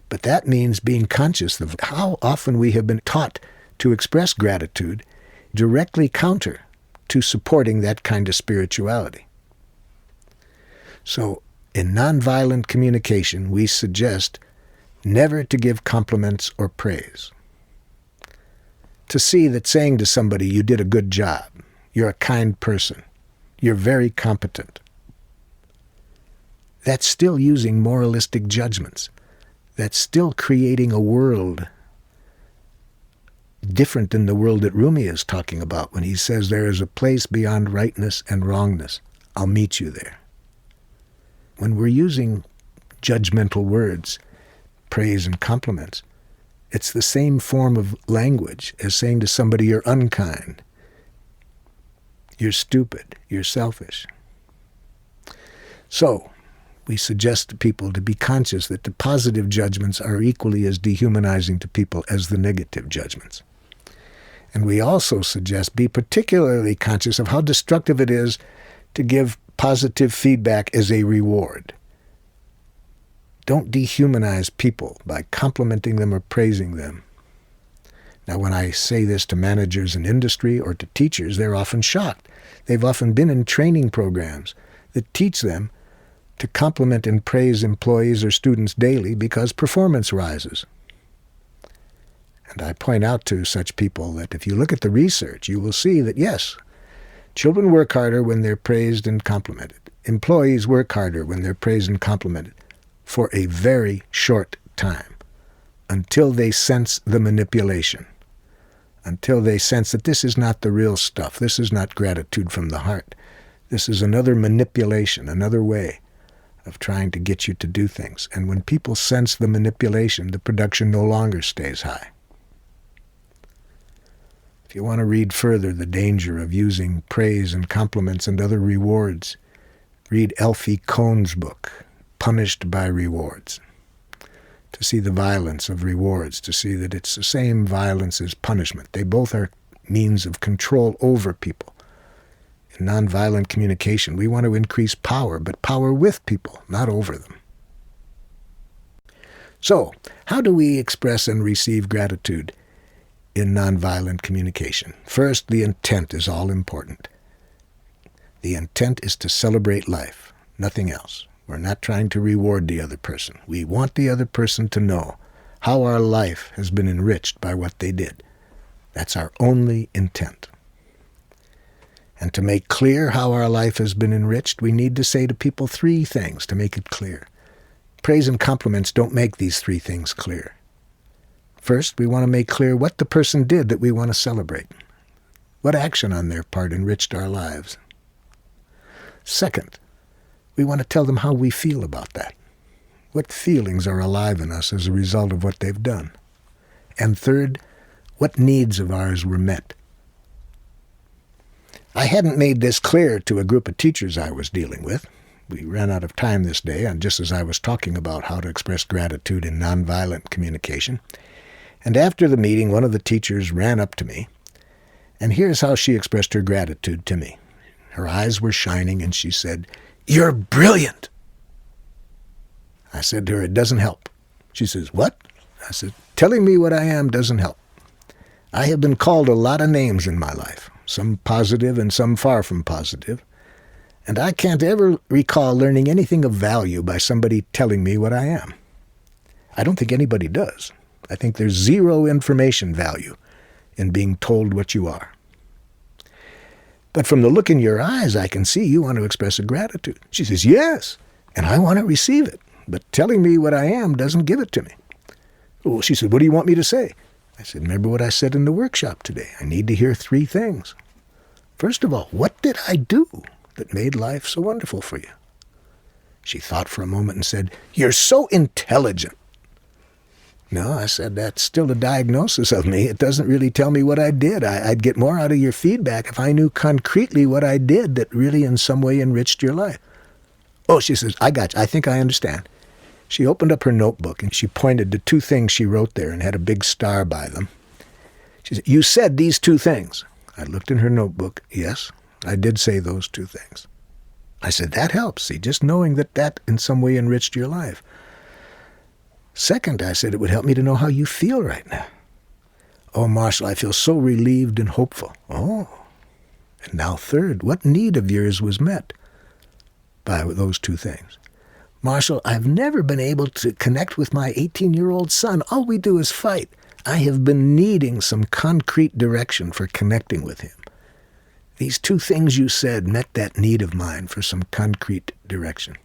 Speaker 1: But that means being conscious of how often we have been taught to express gratitude directly counter to supporting that kind of spirituality. So in nonviolent communication, we suggest never to give compliments or praise. To see that saying to somebody, you did a good job, you're a kind person, you're very competent, that's still using moralistic judgments. That's still creating a world different than the world that Rumi is talking about when he says there is a place beyond rightness and wrongness. I'll meet you there. When we're using judgmental words, praise and compliments, it's the same form of language as saying to somebody you're unkind, you're stupid, you're selfish. So we suggest to people to be conscious that the positive judgments are equally as dehumanizing to people as the negative judgments. And we also suggest be particularly conscious of how destructive it is to give positive feedback as a reward. Don't dehumanize people by complimenting them or praising them. Now, when I say this to managers in industry or to teachers, they're often shocked. They've often been in training programs that teach them to compliment and praise employees or students daily because performance rises. And I point out to such people that if you look at the research, you will see that, yes, children work harder when they're praised and complimented. Employees work harder when they're praised and complimented for a very short time, until they sense the manipulation, until they sense that this is not the real stuff, this is not gratitude from the heart, this is another manipulation, another way of trying to get you to do things. And when people sense the manipulation, the production no longer stays high. If you want to read further the danger of using praise and compliments and other rewards, read Elfie Cohn's book, Punished by Rewards, to see the violence of rewards, to see that it's the same violence as punishment. They both are means of control over people. In nonviolent communication, we want to increase power, but power with people, not over them. So, how do we express and receive gratitude in nonviolent communication? First, the intent is all important. The intent is to celebrate life, nothing else. We're not trying to reward the other person. We want the other person to know how our life has been enriched by what they did. That's our only intent. And to make clear how our life has been enriched, we need to say to people three things to make it clear. Praise and compliments don't make these three things clear. First, we want to make clear what the person did that we want to celebrate. What action on their part enriched our lives? Second, we want to tell them how we feel about that. What feelings are alive in us as a result of what they've done? And third, what needs of ours were met? I hadn't made this clear to a group of teachers I was dealing with. We ran out of time this day, and just as I was talking about how to express gratitude in nonviolent communication. And after the meeting, one of the teachers ran up to me, and here's how she expressed her gratitude to me. Her eyes were shining, and she said, "You're brilliant." I said to her, "It doesn't help." She says, "What?" I said, "Telling me what I am doesn't help. I have been called a lot of names in my life, some positive and some far from positive. And I can't ever recall learning anything of value by somebody telling me what I am. I don't think anybody does. I think there's zero information value in being told what you are. But from the look in your eyes, I can see you want to express a gratitude." She says, "Yes, and I want to receive it. But telling me what I am doesn't give it to me." Well, she said, "What do you want me to say?" I said, "Remember what I said in the workshop today. I need to hear 3 things. First of all, what did I do that made life so wonderful for you?" She thought for a moment and said, "You're so intelligent." "No," I said, "that's still a diagnosis of me. It doesn't really tell me what I did. I'd get more out of your feedback if I knew concretely what I did that really in some way enriched your life." "Oh," she says, "I got you. I think I understand." She opened up her notebook and she pointed to 2 things she wrote there and had a big star by them. She said, "You said these 2 things." I looked in her notebook. Yes, I did say those 2 things. I said, "That helps, see, just knowing that in some way enriched your life." Second, I said, "It would help me to know how you feel right now." "Oh, Marshall, I feel so relieved and hopeful." "Oh." And now third, what need of yours was met by those 2 things? "Marshall, I've never been able to connect with my 18-year-old son. All we do is fight. I have been needing some concrete direction for connecting with him. These 2 things you said met that need of mine for some concrete direction."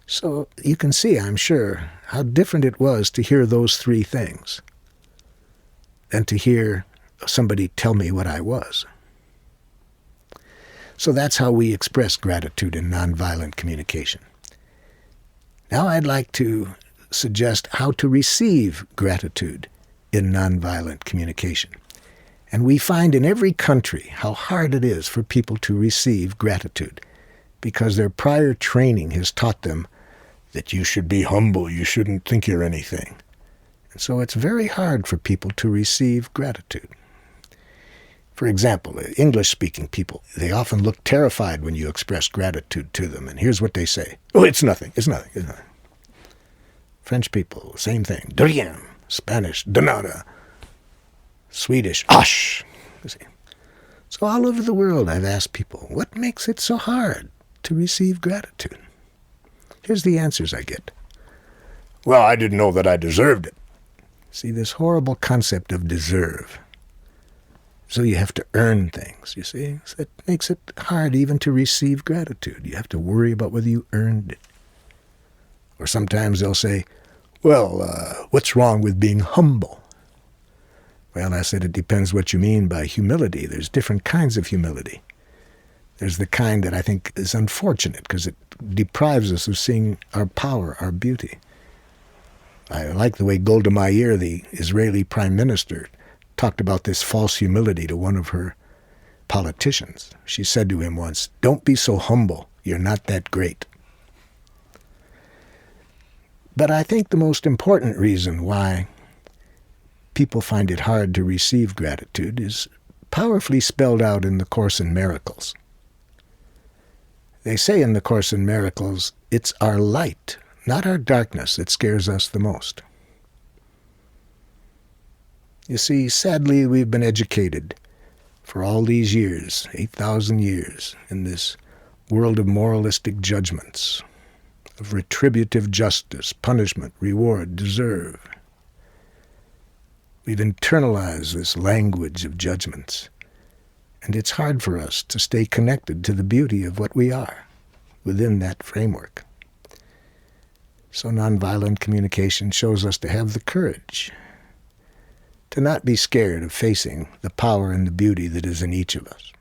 Speaker 1: So you can see, I'm sure, how different it was to hear those 3 things than to hear somebody tell me what I was. So that's how we express gratitude in nonviolent communication. Now I'd like to suggest how to receive gratitude in nonviolent communication. And we find in every country how hard it is for people to receive gratitude because their prior training has taught them that you should be humble, you shouldn't think you're anything. And so it's very hard for people to receive gratitude. For example, English-speaking people, they often look terrified when you express gratitude to them. And here's what they say. "Oh, it's nothing, it's nothing, it's nothing." French people, same thing. "De rien." Spanish, "de nada." Swedish, "ash." So all over the world I've asked people, what makes it so hard to receive gratitude? Here's the answers I get. "Well, I didn't know that I deserved it." See, this horrible concept of deserve. So you have to earn things, you see? So it makes it hard even to receive gratitude. You have to worry about whether you earned it. Or sometimes they'll say, "Well, what's wrong with being humble?" Well, I said it depends what you mean by humility. There's different kinds of humility. There's the kind that I think is unfortunate because it deprives us of seeing our power, our beauty. I like the way Golda Meir, the Israeli prime minister, talked about this false humility to one of her politicians. She said to him once, "Don't be so humble. You're not that great." But I think the most important reason why people find it hard to receive gratitude is powerfully spelled out in the Course in Miracles. They say in the Course in Miracles, it's our light, not our darkness, that scares us the most. You see, sadly, we've been educated for all these years, 8,000 years, in this world of moralistic judgments, of retributive justice, punishment, reward, deserve. We've internalized this language of judgments, and it's hard for us to stay connected to the beauty of what we are within that framework. So nonviolent communication shows us to have the courage to not be scared of facing the power and the beauty that is in each of us.